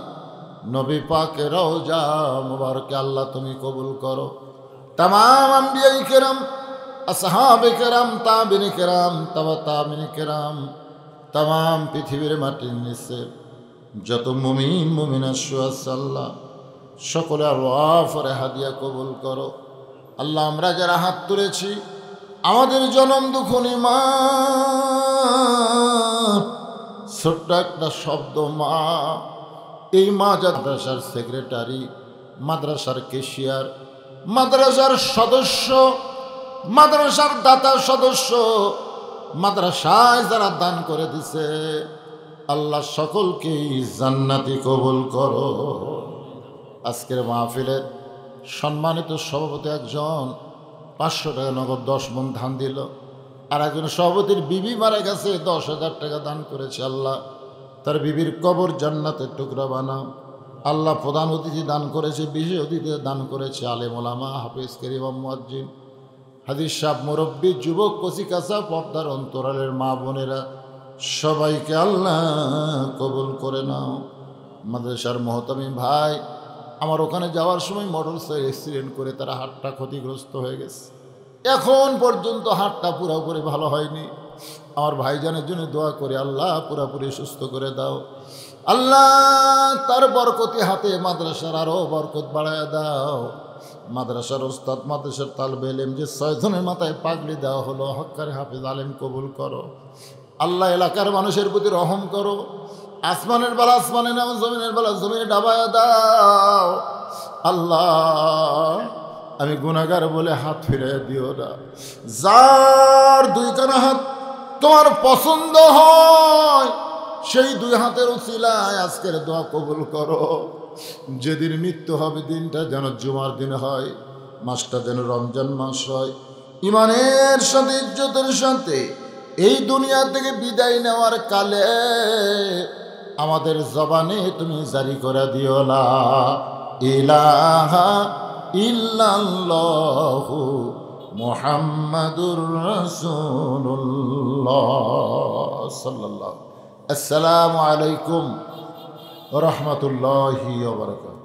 নবী পাকের রওজা মুবারকে আল্লাহ তুমি কবুল করো। তামাম আম্বিয়ায়ে কেরাম, আসহাবে কেরাম, তাবিঈন কেরাম, তাবিঈন কেরাম, তামাম পৃথিবীর মাটির নিচে যত মুমিন মুমিনাত আছে আল্লাহ সকলে আওয়াফরে হাদিয়া কবুল করো। আল্লাহ আমরা যারা হাত তুলেছি, আমাদের জনম দুঃখনী মা, ছোট্ট একটা শব্দ মা, এই মা মাদ্রাসার সেক্রেটারি, মাদ্রাসার ক্যাশিয়ার, মাদ্রাসার সদস্য, মাদ্রাসার দাতা সদস্য, মাদ্রাসায় যারা দান করে দিছে, আল্লাহ সকলকেই জান্নাতি কবুল করো। আজকের মাহফিলের সম্মানিত সভাপতি একজন 500 টাকা নগদ 10 মণ ধান দিল, আর একজন সভাপতির বিবি মারা গেছে, 10,000 টাকা দান করেছে। আল্লাহ তার বিবির কবর জান্নাতের টুকরা বানাও। আল্লাহ প্রধান অতিথি দান করেছে, বিশেষ অতিথি দান করেছে আলেম ওলামা, হাফেজ কারীম, মুয়াজ্জিন, হাদিস সাহেব, মুরব্বী, যুবক, কচিকাঁচা, পর্দার অন্তরালের মা বোনেরা সবাইকে আল্লাহ কবুল করে নাও। মাদ্রাসার মহতামিম ভাই, আমার ওখানে যাওয়ার সময় মোটরসাইকেল অ্যাক্সিডেন্ট করে তারা হাতটা ক্ষতিগ্রস্ত হয়ে গেছে, এখন পর্যন্ত হাতটা পুরোপুরি ভালো হয়নি। আমার ভাইজানের জন্য দোয়া করে আল্লাহ পুরোপুরি সুস্থ করে দাও। আল্লাহ তার বরকতি হাতে মাদ্রাসার আরও বরকত বাড়ায় দাও। মাদ্রাসার ওস্তাদ, মাদ্রাসার তালবে ইলম যে 6 জনের মাথায় পাগড়ি দেওয়া হলো, হক্কারে হাফেজ আলেম কবুল করো। আল্লাহ এলাকার মানুষের প্রতি রহম করো। আসমানের বেলা আসমানে নাও, জমিনের বেলা জমিনে ডাবায়া দাও। আল্লাহ আমি গুনাহগার বলে হাত ফিরিয়ে দিও না। যার 2 কানা হাত তোমার পছন্দ হয়, সেই 2 হাতের উসিলায় আজকের দোয়া কবুল করো। যেদিন মৃত্যু হবে দিনটা যেন জুমার দিন হয়, মাসটা যেন রমজান মাস হয়। ইমানের সাথে, ইজ্জতের সাথে এই দুনিয়া থেকে বিদায় নেওয়ার কালে আমাদের জবানে তুমি জারি করে দিও লা ইলাহা ইল্লাল্লাহু মুহাম্মাদুর রাসূলুল্লাহ সাল্লাল্লাহু। আসসালামু আলাইকুম ওয়া রাহমাতুল্লাহি ওয়া বারাকাতুহু।